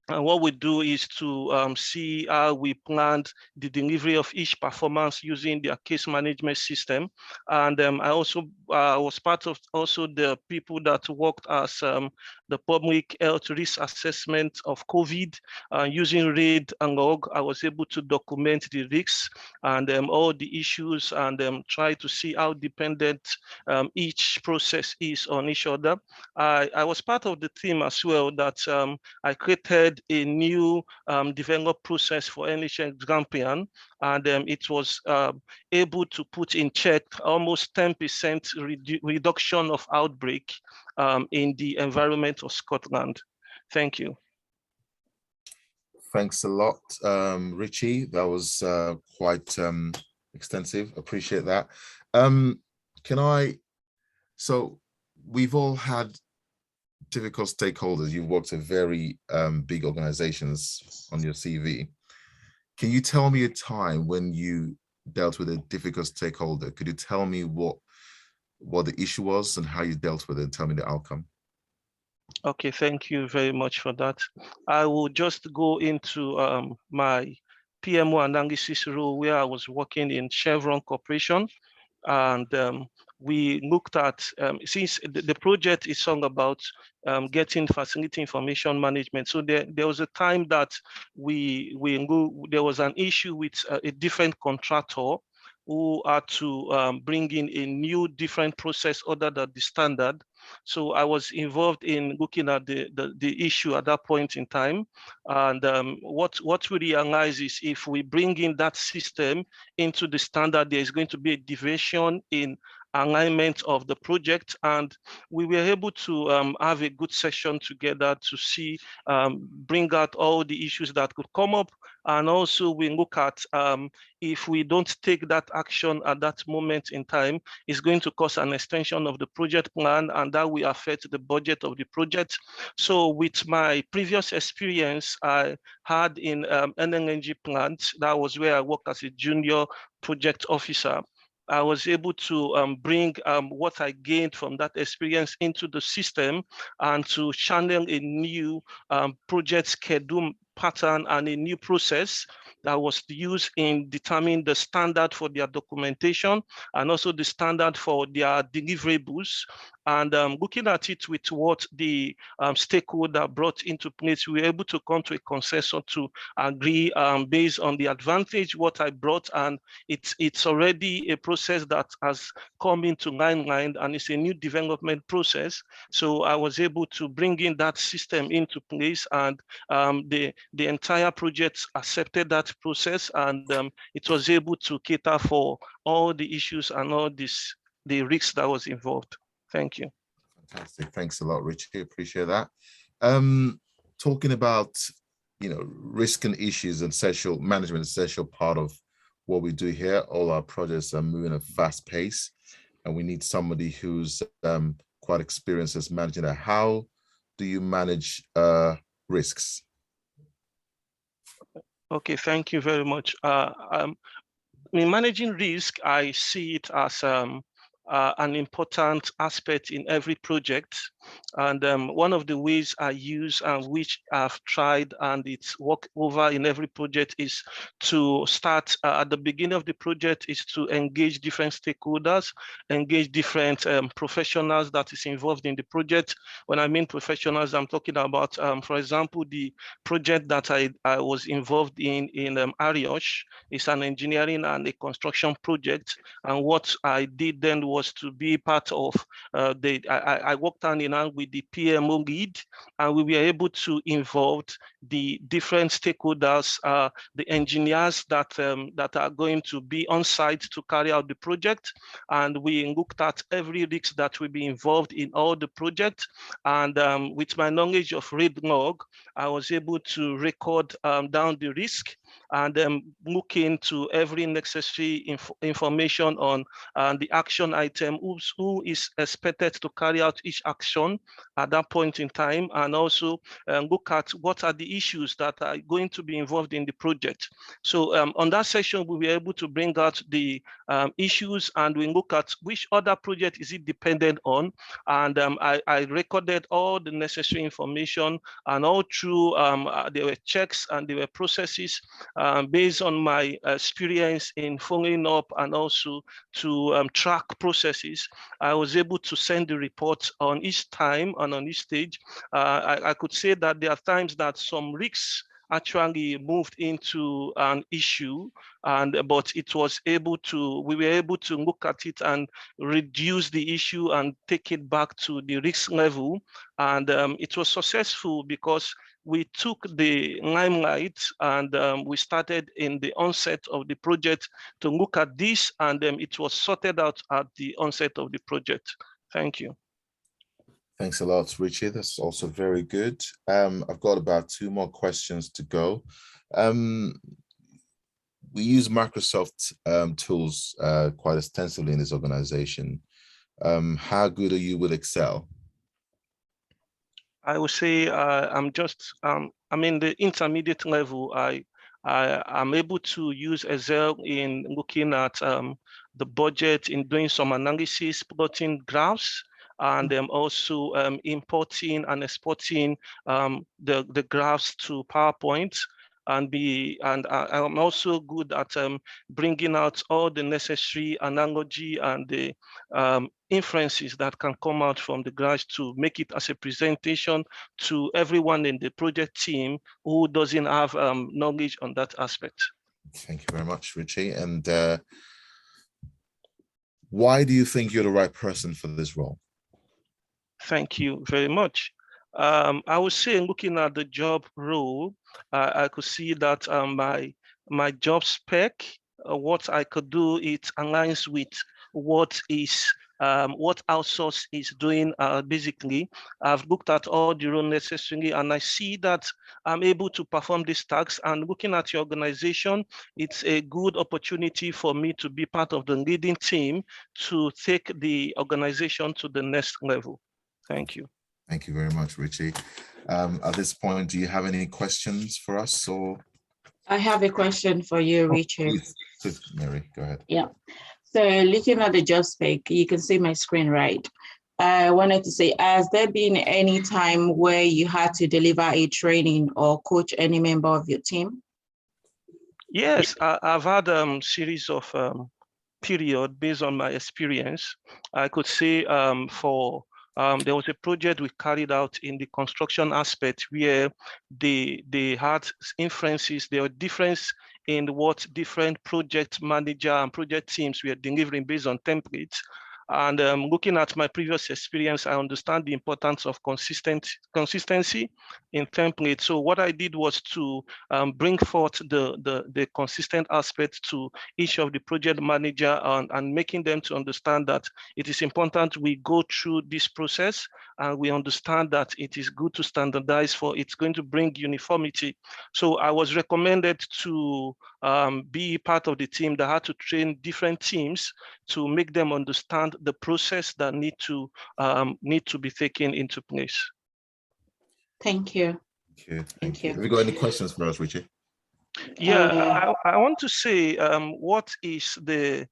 And what we do is to see how we planned the delivery of each performance using their case management system. And I also was part of also the people that worked as the public health risk assessment of COVID using RAID and log. I was able to document the risks and all the issues and try to see how dependent each process is on each other. I was part of the team as well that I created a new developed process for NHS Grampian, and it was able to put in check almost 10% reduction of outbreak in the environment of Scotland. Thank you. Thanks a lot, Richie. That was quite extensive. Appreciate that. So we've all had difficult stakeholders. You've worked at very big organizations on your CV. Can you tell me a time when you dealt with a difficult stakeholder? Could you tell me what the issue was and how you dealt with it, and tell me the outcome? Okay, thank you very much for that. I will just go into my PMO analysis role, where I was working in Chevron Corporation. And we looked at, since the project is all about getting facility information management. So there was a time that there was an issue with a different contractor who are to bring in a new different process other than the standard. So I was involved in looking at the issue at that point in time. And what we realize is if we bring in that system into the standard, there is going to be a deviation in alignment of the project, and we were able to have a good session together to see, bring out all the issues that could come up, and also we look at if we don't take that action at that moment in time, it's going to cause an extension of the project plan, and that will affect the budget of the project. So with my previous experience I had in an LNG plant, that was where I worked as a junior project officer. I was able to bring what I gained from that experience into the system and to channel a new project schedule pattern and a new process that was used in determining the standard for their documentation and also the standard for their deliverables. And looking at it with what the stakeholder brought into place, we were able to come to a consensus to agree based on the advantage what I brought, and it's already a process that has come into line, and it's a new development process. So I was able to bring in that system into place, and the entire project accepted that process, and it was able to cater for all the issues and all the risks that was involved. Thank you. Fantastic. Thanks a lot, Richie. Appreciate that. Talking about, risk and issues and essential management, essential part of what we do here. All our projects are moving at a fast pace, and we need somebody who's quite experienced as managing that. How do you manage risks? Okay, thank you very much. In managing risk, I see it as an important aspect in every project. And one of the ways I use and which I've tried and it's worked over in every project is to start at the beginning of the project is to engage different stakeholders, engage different professionals that is involved in the project. When I mean professionals, I'm talking about, for example, the project that I was involved in Ariosh is an engineering and a construction project. And what I did then was to be part of I worked hand in hand with the PMO lead, and we were able to involve the different stakeholders, the engineers that are going to be on site to carry out the project. And we looked at every risk that will be involved in all the projects. And with my knowledge of RAID log, I was able to record down the risk and look into every necessary information on the action item, who is expected to carry out each action at that point in time, and also look at what are the issues that are going to be involved in the project. So on that session, we were able to bring out the issues, and we look at which other project is it dependent on. And I recorded all the necessary information, and all through there were checks and there were processes based on my experience in following up and also to track processes. I was able to send the reports on each time and on each stage. I could say that there are times that some risks actually moved into an issue, but we were able to look at it and reduce the issue and take it back to the risk level. And it was successful because we took the limelight and we started in the onset of the project to look at this, and it was sorted out at the onset of the project. Thank you. Thanks a lot, Richie. That's also very good. I've got about 2 more questions to go. We use Microsoft tools quite extensively in this organization. How good are you with Excel? I would say I'm just, I'm in the intermediate level. I'm able to use Excel in looking at the budget, in doing some analysis, plotting graphs, and also importing and exporting the graphs to PowerPoint. And I'm also good at bringing out all the necessary analogy and the inferences that can come out from the graphs to make it as a presentation to everyone in the project team who doesn't have knowledge on that aspect. Thank you very much, Richie. And Why do you think you're the right person for this role? Thank you very much. I would say, looking at the job role, I could see that my job spec, what I could do, it aligns with what outsource is doing. Basically, I've looked at all the role necessarily, and I see that I'm able to perform these tasks. And looking at your organization, it's a good opportunity for me to be part of the leading team to take the organization to the next level. Thank you. Thank you very much, Richie. At this point, do you have any questions for us, or? I have a question for you, Richard. Please, Mary, go ahead. Yeah. So looking at the job spec, you can see my screen, right? I wanted to say, has there been any time where you had to deliver a training or coach any member of your team? Yes, I've had a series of period based on my experience. I could say there was a project we carried out in the construction aspect where they had inferences, there were difference in what different project manager and project teams were delivering based on templates. And looking at my previous experience, I understand the importance of consistency in templates. So what I did was to bring forth the consistent aspect to each of the project manager and making them to understand that it is important we go through this process and we understand that it is good to standardize, for it's going to bring uniformity. So I was recommended to be part of the team that had to train different teams to make them understand the process that need to be taken into place. Thank you. Thank you. Have you got any questions for us, Richie? Yeah, I want to say what is the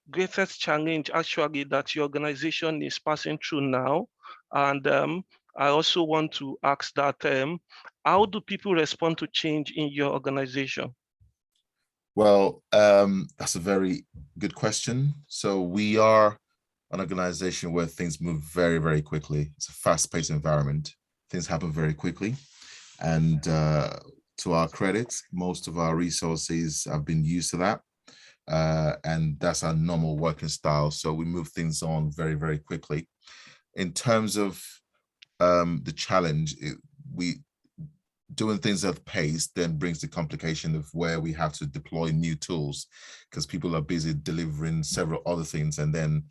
greatest challenge actually that your organization is passing through now? And I also want to ask that how do people respond to change in your organization? Well, that's a very good question. So we are an organization where things move very, very quickly. It's a fast-paced environment. Things happen very quickly. And to our credit, most of our resources have been used to that. And that's our normal working style. So we move things on very, very quickly. In terms of the challenge, doing things at pace then brings the complication of where we have to deploy new tools, because people are busy delivering several other things. And then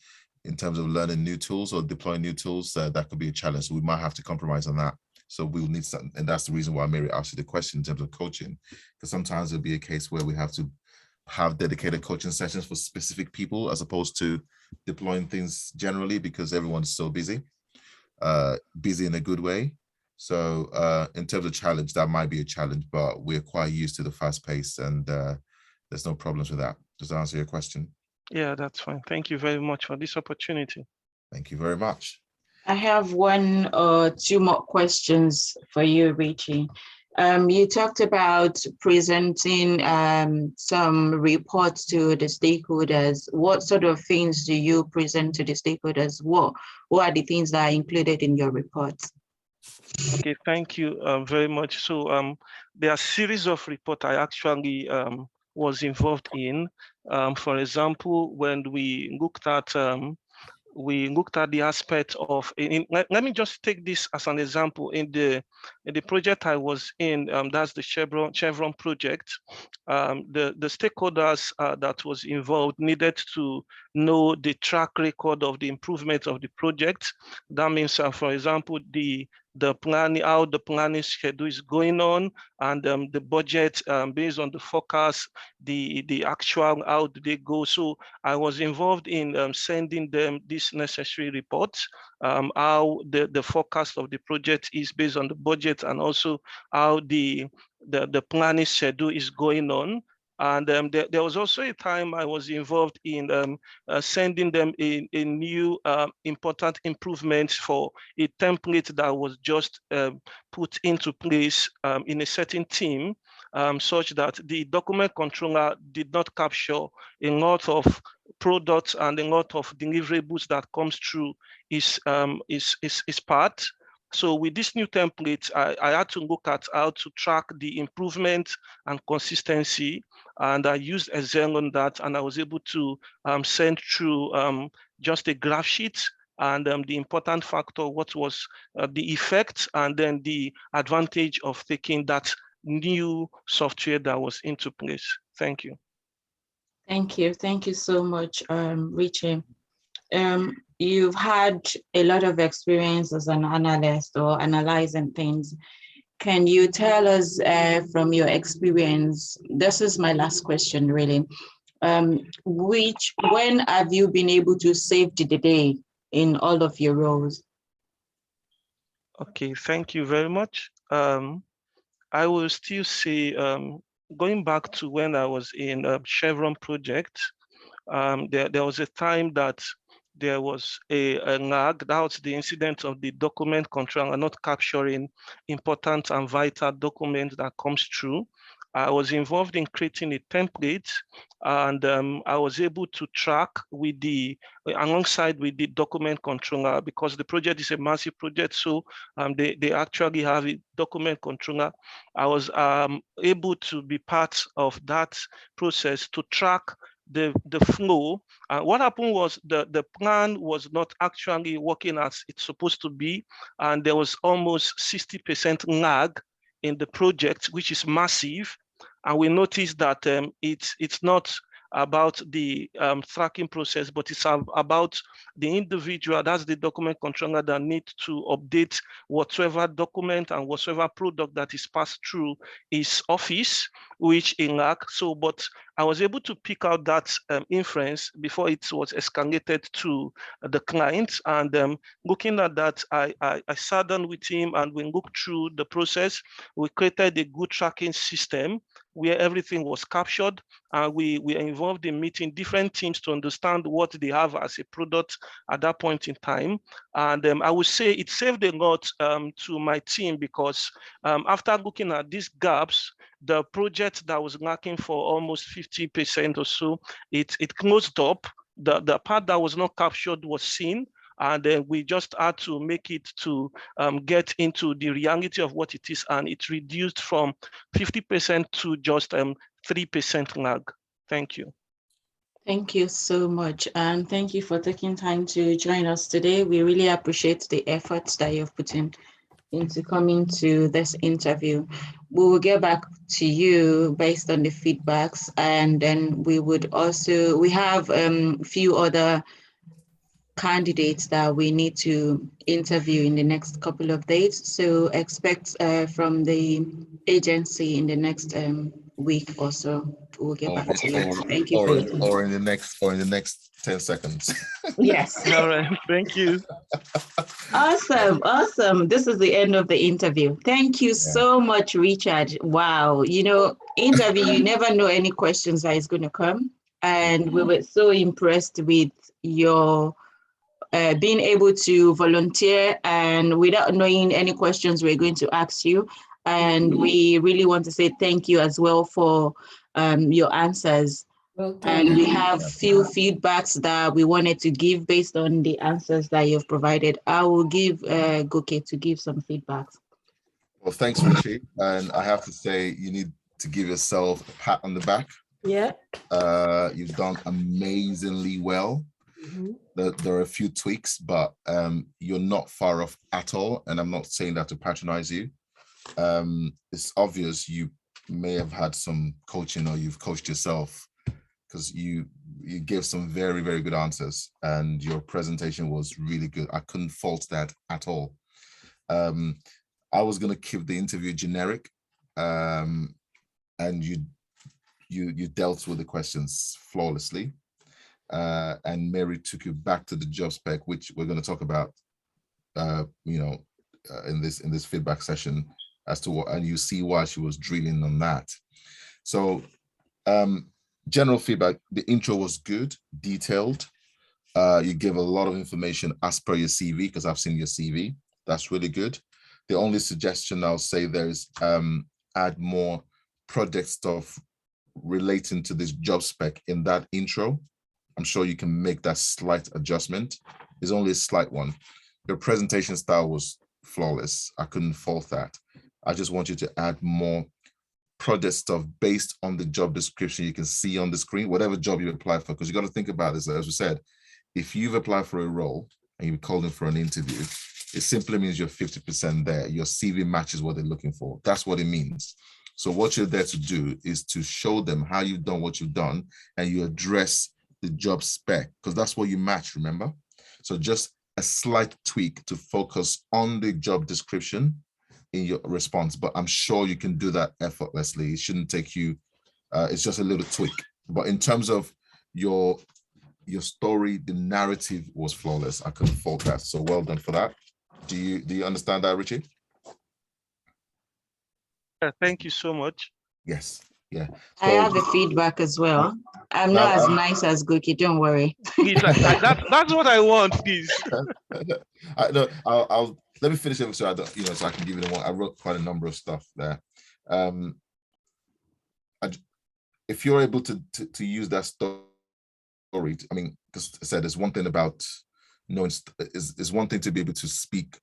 in terms of learning new tools or deploying new tools, that could be a challenge. So we might have to compromise on that. So we'll need something. And that's the reason why Mary asked you the question in terms of coaching, because sometimes there'll be a case where we have to have dedicated coaching sessions for specific people as opposed to deploying things generally, because everyone's so busy in a good way. So in terms of challenge, that might be a challenge, but we're quite used to the fast pace, and there's no problems with that. Does that answer your question? Yeah, that's fine. Thank you very much for this opportunity. Thank you very much. I have one or two more questions for you, Richie. You talked about presenting some reports to the stakeholders. What sort of things do you present to the stakeholders? What are the things that are included in your reports? Okay, thank you very much. So there are a series of reports I actually was involved in. For example, when we looked at the aspect of, let me just take this as an example. In the project I was in, that's the Chevron project, the stakeholders that was involved needed to know the track record of the improvement of the project. That means, for example, the planning, how the planning schedule is going on, and the budget based on the forecast, the actual, how do they go. So I was involved in sending them these necessary reports, how the forecast of the project is based on the budget, and also how the planning schedule is going on. And there was also a time I was involved in sending them a new important improvements for a template that was just put into place in a certain team, such that the document controller did not capture a lot of products and a lot of deliverables that comes through his part. So with this new template, I had to look at how to track the improvement and consistency. And I used Excel on that, and I was able to send through just a graph sheet and the important factor, what was the effect, and then the advantage of taking that new software that was into place. Thank you. Thank you. Thank you so much, Richie. You've had a lot of experience as an analyst or analyzing things. Can you tell us from your experience, this is my last question really, when have you been able to save the day in all of your roles? Okay, thank you very much. I will still say, going back to when I was in Chevron project, there was a time that there was a lag. That was the incident of the document controller not capturing important and vital documents that comes through. I was involved in creating a template, and I was able to track with alongside with the document controller, because the project is a massive project. So they actually have a document controller. I was able to be part of that process to track the flow. What happened was the plan was not actually working as it's supposed to be, and there was almost 60% lag in the project, which is massive. And we noticed that it's not about the tracking process, but it's about the individual, that's the document controller, that needs to update whatever document and whatever product that is passed through his office, which in lack. So, but I was able to pick out that inference before it was escalated to the client. And looking at that, I sat down with him and we looked through the process. We created a good tracking system where everything was captured. We are involved in meeting different teams to understand what they have as a product at that point in time. And I would say it saved a lot to my team, because after looking at these gaps, the project that was lacking for almost 50% or so, it closed up. The part that was not captured was seen, and then we just had to make it to get into the reality of what it is, and it reduced from 50% to just 3% lag. Thank you. Thank you so much, and thank you for taking time to join us today. We really appreciate the efforts that you've put into coming to this interview. We will get back to you based on the feedbacks, and then we have a few other candidates that we need to interview in the next couple of days. So expect from the agency in the next week or so. We'll get back to you. Thank you for your time. Or in the next 10 seconds. Yes. All right. Thank you. Awesome. This is the end of the interview. Thank you so much, Richard. Wow. Interview, you never know any questions that is going to come. And we were so impressed with your being able to volunteer and without knowing any questions we're going to ask you. And we really want to say thank you as well for your answers. And we have few feedbacks that we wanted to give based on the answers that you've provided. I will give Goke to give some feedbacks. Well, thanks, Richie. And I have to say, you need to give yourself a pat on the back. Yeah. You've done amazingly well. Mm-hmm. There are a few tweaks, but you're not far off at all. And I'm not saying that to patronize you. It's obvious you may have had some coaching, or you've coached yourself, because you gave some very, very good answers, and your presentation was really good. I couldn't fault that at all. I was going to keep the interview generic, and you dealt with the questions flawlessly. And Mary took you back to the job spec, which we're going to talk about, in this feedback session, as to what, and you see why she was drilling on that. So, general feedback: the intro was good, detailed. You gave a lot of information as per your CV, because I've seen your CV. That's really good. The only suggestion I'll say there is add more project stuff relating to this job spec in that intro. I'm sure you can make that slight adjustment. It's only a slight one. Your presentation style was flawless. I couldn't fault that. I just want you to add more project stuff based on the job description you can see on the screen, whatever job you apply for, because you got to think about this. As we said, if you've applied for a role and you're called in for an interview, it simply means you're 50% there. Your CV matches what they're looking for. That's what it means. So what you're there to do is to show them how you've done what you've done, and you address the job spec, because that's what you match, remember? So just a slight tweak to focus on the job description in your response, but I'm sure you can do that effortlessly. It shouldn't take you, it's just a little tweak. But in terms of your story, the narrative was flawless. I couldn't fault that. So well done for that. Do you understand that, Richie? Thank you so much. Yes. Yeah. I have the feedback as well. I'm not as nice as Goki, don't worry. That's what I want, please. I'll let me finish it so I don't, so I can give you the one. I wrote quite a number of stuff there. If you're able to use that story, I mean, because I said there's one thing about knowing, is one thing to be able to speak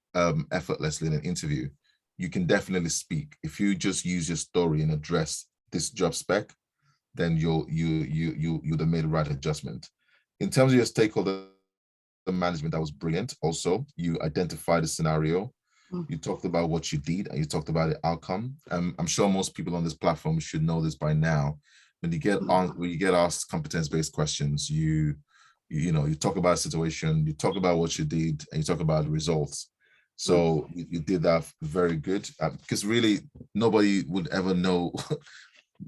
effortlessly in an interview. You can definitely speak. If you just use your story and address this job spec, then you'd have made the right adjustment. In terms of your stakeholder management, that was brilliant. Also, you identified the scenario, you talked about what you did, and you talked about the outcome. I'm sure most people on this platform should know this by now. When you get asked competence-based questions, you talk about a situation, you talk about what you did, and you talk about the results. So you did that very good, because really nobody would ever know.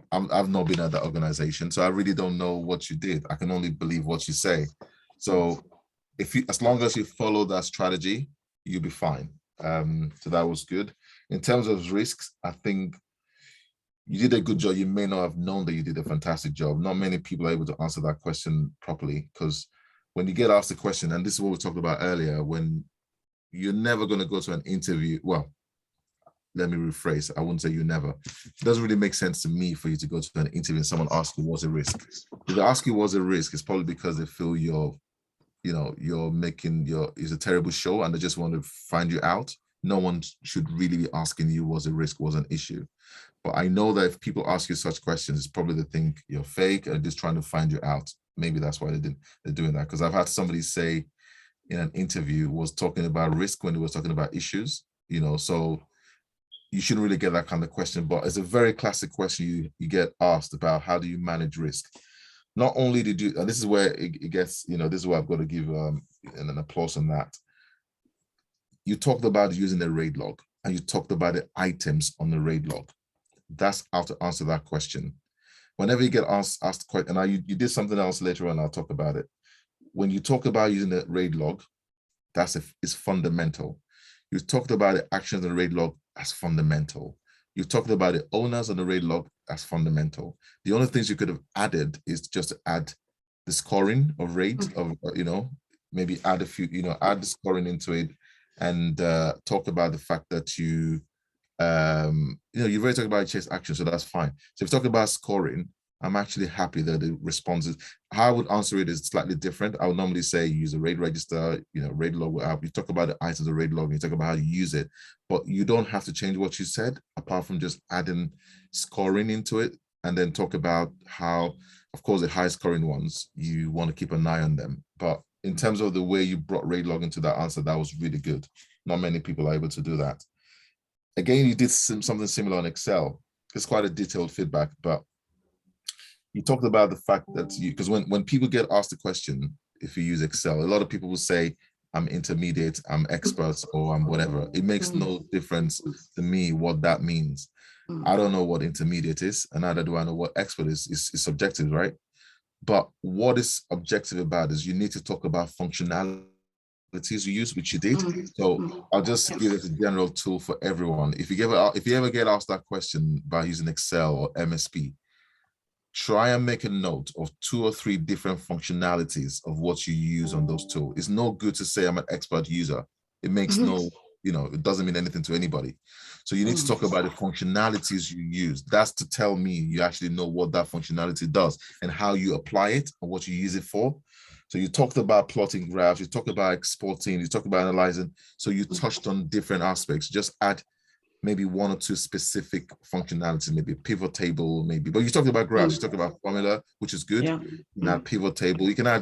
I've not been at that organization, so I really don't know what you did. I can only believe what you say. So as long as you follow that strategy, you'll be fine. So that was good. In terms of risks, I think you did a good job. You may not have known that you did a fantastic job. Not many people are able to answer that question properly, because when you get asked a question, and this is what we talked about earlier, when you're never going to go to an interview, well, let me rephrase. I wouldn't say you never. It doesn't really make sense to me for you to go to an interview and someone asks you what's a risk. If they ask you what's a risk, it's probably because they feel it's a terrible show and they just want to find you out. No one should really be asking you what's a risk, was an issue. But I know that if people ask you such questions, it's probably they think you're fake or just trying to find you out. Maybe that's why they're doing that. Because I've had somebody say in an interview was talking about risk when they were talking about issues, so you shouldn't really get that kind of question, but it's a very classic question you get asked about how do you manage risk. Not only did you, and this is where it gets, this is where I've got to give an applause on that. You talked about using the RAID log, and you talked about the items on the RAID log. That's how to answer that question. Whenever you get asked question, and you did something else later on, I'll talk about it. When you talk about using the RAID log, it's fundamental. You talked about the actions on the RAID log as fundamental. You talked about the owners on the RAID log as fundamental. The only things you could have added is just to add the scoring of RAID, maybe add a few, add the scoring into it, and talk about the fact that you've already talked about chase action, so that's fine. So if you talk about scoring, I'm actually happy that the responses, how I would answer it is slightly different. I would normally say use a RAID register, RAID log will help. You talk about the items of RAID log, and you talk about how you use it, but you don't have to change what you said apart from just adding scoring into it, and then talk about how, of course, the high scoring ones, you want to keep an eye on them. But in terms of the way you brought RAID log into that answer, that was really good. Not many people are able to do that. Again, you did something similar on Excel. It's quite a detailed feedback, but you talked about the fact that because when people get asked a question, if you use Excel, a lot of people will say, I'm intermediate, I'm expert, or I'm whatever. It makes no difference to me what that means. I don't know what intermediate is, and neither do I know what expert is. It's subjective, right? But what is objective about is you need to talk about functionalities you use, which you did. So I'll just give it a general tool for everyone. If you ever get asked that question by using Excel or MSP, try and make a note of 2 or 3 different functionalities of what you use on those tools. It's no good to say I'm an expert user. It makes it doesn't mean anything to anybody. So you need to talk about the functionalities you use. That's to tell me you actually know what that functionality does and how you apply it and what you use it for. So you talked about plotting graphs, you talked about exporting, you talked about analyzing. So you touched on different aspects. Just add maybe one or two specific functionality, maybe a pivot table, maybe. But you talked about graphs, you talked about formula, which is good. You can add pivot table. You can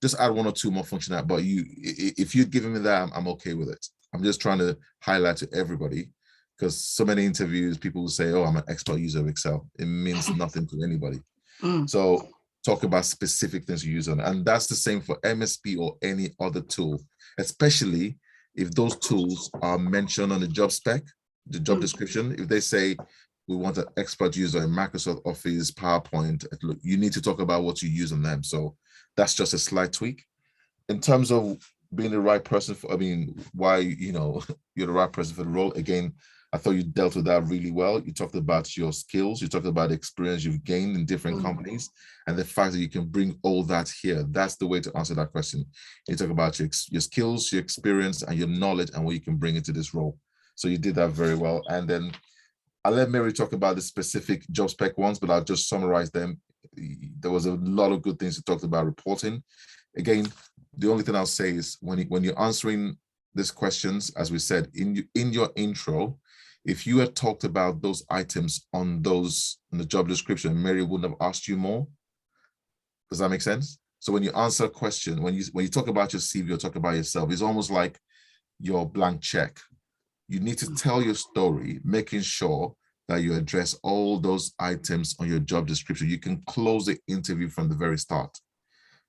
just add one or two more functionality. But if you're giving me that, I'm okay with it. I'm just trying to highlight to everybody, because so many interviews, people will say, oh, I'm an expert user of Excel. It means nothing to anybody. So talk about specific things you use on it. And that's the same for MSP or any other tool, especially if those tools are mentioned on the job spec, the job description. If they say we want an expert user in Microsoft Office, PowerPoint, look, you need to talk about what you use on them. So that's just a slight tweak. In terms of being the right person for, I mean, why, you're the right person for the role. Again, I thought you dealt with that really well. You talked about your skills. You talked about the experience you've gained in different companies and the fact that you can bring all that here. That's the way to answer that question. You talk about your skills, your experience, and your knowledge and what you can bring into this role. So you did that very well. And then I'll let Mary talk about the specific job spec ones, but I'll just summarize them. There was a lot of good things you talked about reporting. Again, the only thing I'll say is when you're answering these questions, as we said, in your intro, if you had talked about those items in the job description, Mary wouldn't have asked you more. Does that make sense? So when you answer a question, when you talk about your CV or talk about yourself, it's almost like your blank check. You need to tell your story, making sure that you address all those items on your job description. You can close the interview from the very start.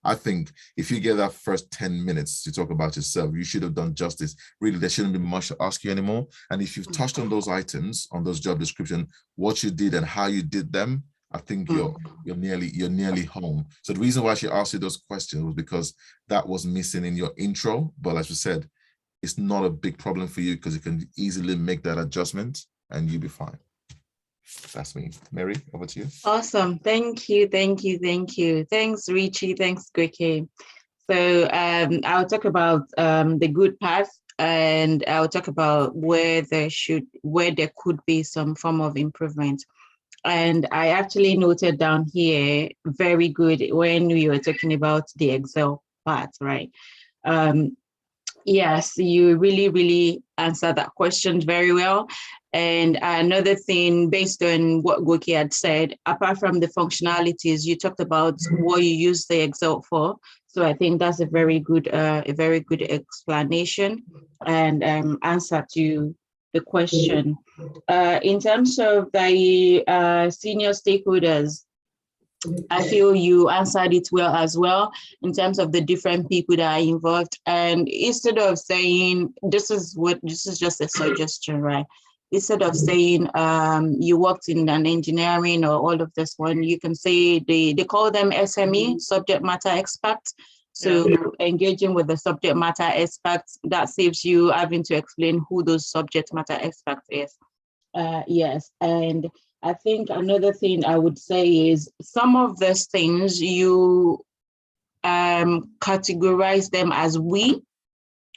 I think if you get that first 10 minutes to talk about yourself, you should have done justice. Really, there shouldn't be much to ask you anymore. And if you've touched on those items, on those job description, what you did and how you did them, I think you're nearly home. So the reason why she asked you those questions was because that was missing in your intro. But as we said, it's not a big problem for you because you can easily make that adjustment and you'll be fine. That's me. Mary, over to you. Awesome. Thank you. Thanks, Richie. Thanks, Gweke. So I'll talk about the good path, and I'll talk about where there could be some form of improvement. And I actually noted down here, very good, when we were talking about the Excel part, right? Yes, you really answered that question very well. And another thing, based on what Gweke had said, apart from the functionalities, you talked about what you use the Excel for. So I think that's a very good explanation and answer to the question. In terms of the senior stakeholders, I feel you answered it well as well in terms of the different people that are involved. And instead of saying, this is just a suggestion, right? Instead of saying you worked in an engineering or all of this one, you can say they call them SME, subject matter experts. So engaging with the subject matter experts, that saves you having to explain who those subject matter experts is. Yes, and I think another thing I would say is some of these things you categorize them as we,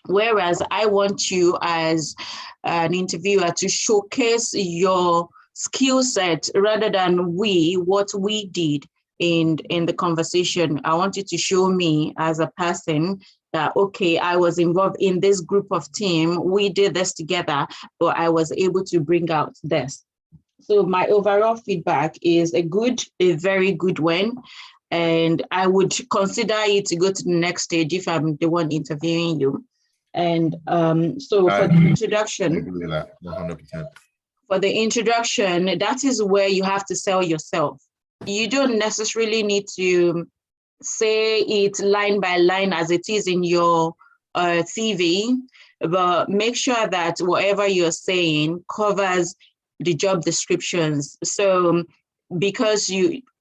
whereas I want you as an interviewer to showcase your skill set rather than what we did in the conversation. I want you to show me as a person that, okay, I was involved in this group of team, we did this together, but I was able to bring out this. So my overall feedback is a very good one. And I would consider it to go to the next stage if I'm the one interviewing you. And so for the introduction, I agree with that, 100%. For the introduction, that is where you have to sell yourself. You don't necessarily need to say it line by line as it is in your CV, but make sure that whatever you're saying covers the job descriptions. So because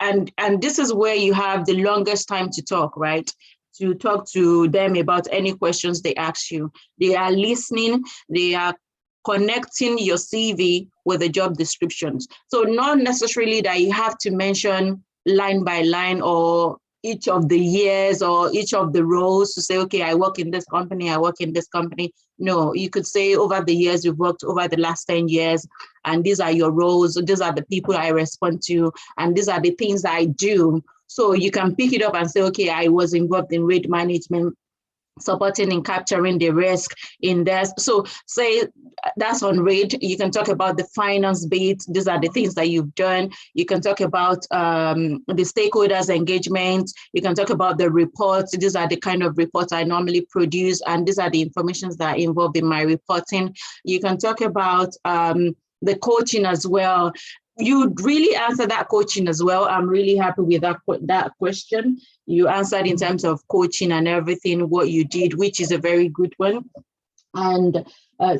and this is where you have the longest time to talk, right? To talk to them about any questions they ask you. They are listening, they are connecting your CV with the job descriptions. So not necessarily that you have to mention line by line or each of the years or each of the roles to say, okay, I work in this company, I work in this company. No, you could say over the years, you've worked over the last 10 years, and these are your roles, these are the people I respond to, and these are the things I do. So you can pick it up and say, okay, I was involved in rate management, supporting and capturing the risk in this. So say that's on rate. You can talk about the finance bit. These are the things that you've done. You can talk about the stakeholders engagement. You can talk about the reports. These are the kind of reports I normally produce, and these are the informations that are involved in my reporting. You can talk about the coaching as well. You really answer that coaching as well. I'm really happy with that question. You answered in terms of coaching and everything, what you did, which is a very good one. And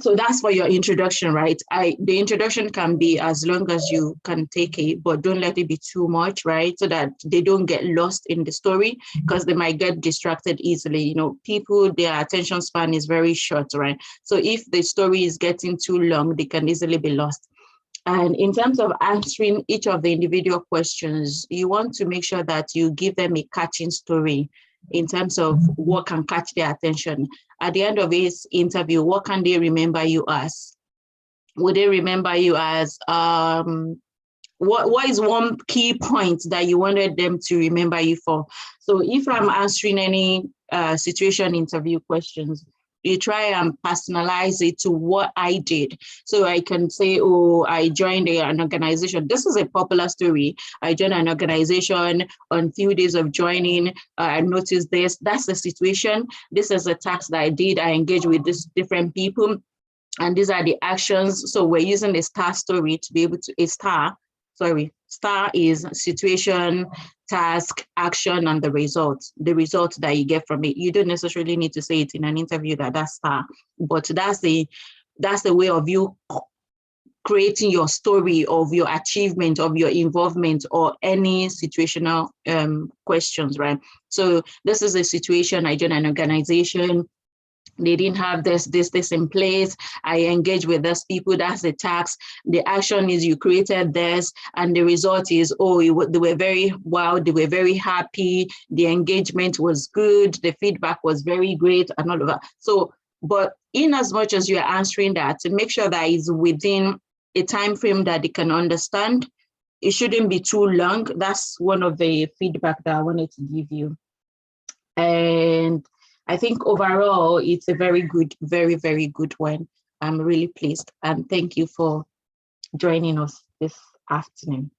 so that's for your introduction, right? The introduction can be as long as you can take it, but don't let it be too much, right? So that they don't get lost in the story, because they might get distracted easily. You know, people, their attention span is very short, right? So if the story is getting too long, they can easily be lost. And in terms of answering each of the individual questions, you want to make sure that you give them a catching story in terms of what can catch their attention. At the end of this interview, what can they remember you as? Would they remember you as, what is one key point that you wanted them to remember you for? So if I'm answering any situation interview questions, you try and personalize it to what I did. So I can say, oh, I joined an organization. This is a popular story. I joined an organization on few days of joining. I noticed this. That's the situation. This is a task that I did. I engaged with these different people. And these are the actions. So we're using the STAR story to be able to, STAR is situation, task, action, and the result that you get from it. You don't necessarily need to say it in an interview that's STAR, but that's the way of you creating your story of your achievement, of your involvement, or any situational questions, right? So this is a situation. I joined an organization. They didn't have this in place. I engage with these people. That's the task. The action is you created this, and the result is, they were very wow. They were very happy. The engagement was good. The feedback was very great, and all of that. So, but in as much as you're answering that, to make sure that it's within a time frame that they can understand, it shouldn't be too long. That's one of the feedback that I wanted to give you. And I think overall, it's a very good, very, very good one. I'm really pleased. And thank you for joining us this afternoon.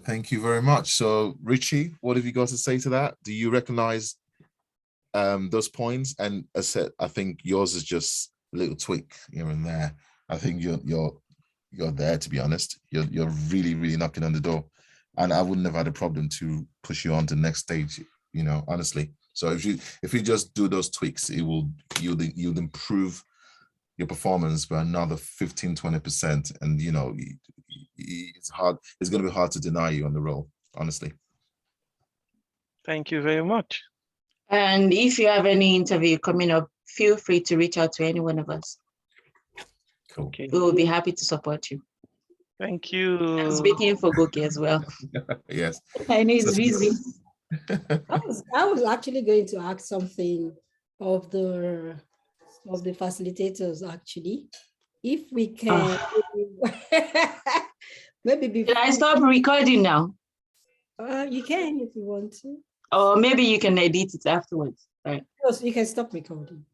Thank you very much. So Richie, what have you got to say to that? Do you recognize those points? And as I said, I think yours is just a little tweak here and there. I think you're there, to be honest. You're really, really knocking on the door. And I wouldn't have had a problem to push you on to the next stage, you know, honestly. So if you just do those tweaks, you'll improve your performance by another 15-20%. And you know, it's going to be hard to deny you on the role, honestly. Thank you very much. And if you have any interview coming up, feel free to reach out to any one of us. Cool. Okay. We will be happy to support you. Thank you. I'm speaking for Goki as well. Yes. I know it's busy. I was actually going to ask something of the facilitators, actually. If we can, maybe before. Can I stop recording now? You can if you want to. Or maybe you can edit it afterwards. All right. No, so you can stop recording.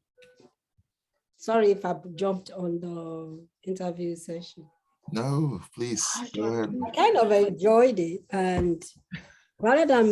Sorry if I jumped on the interview session. No, please. Go ahead. I kind of enjoyed it, and rather than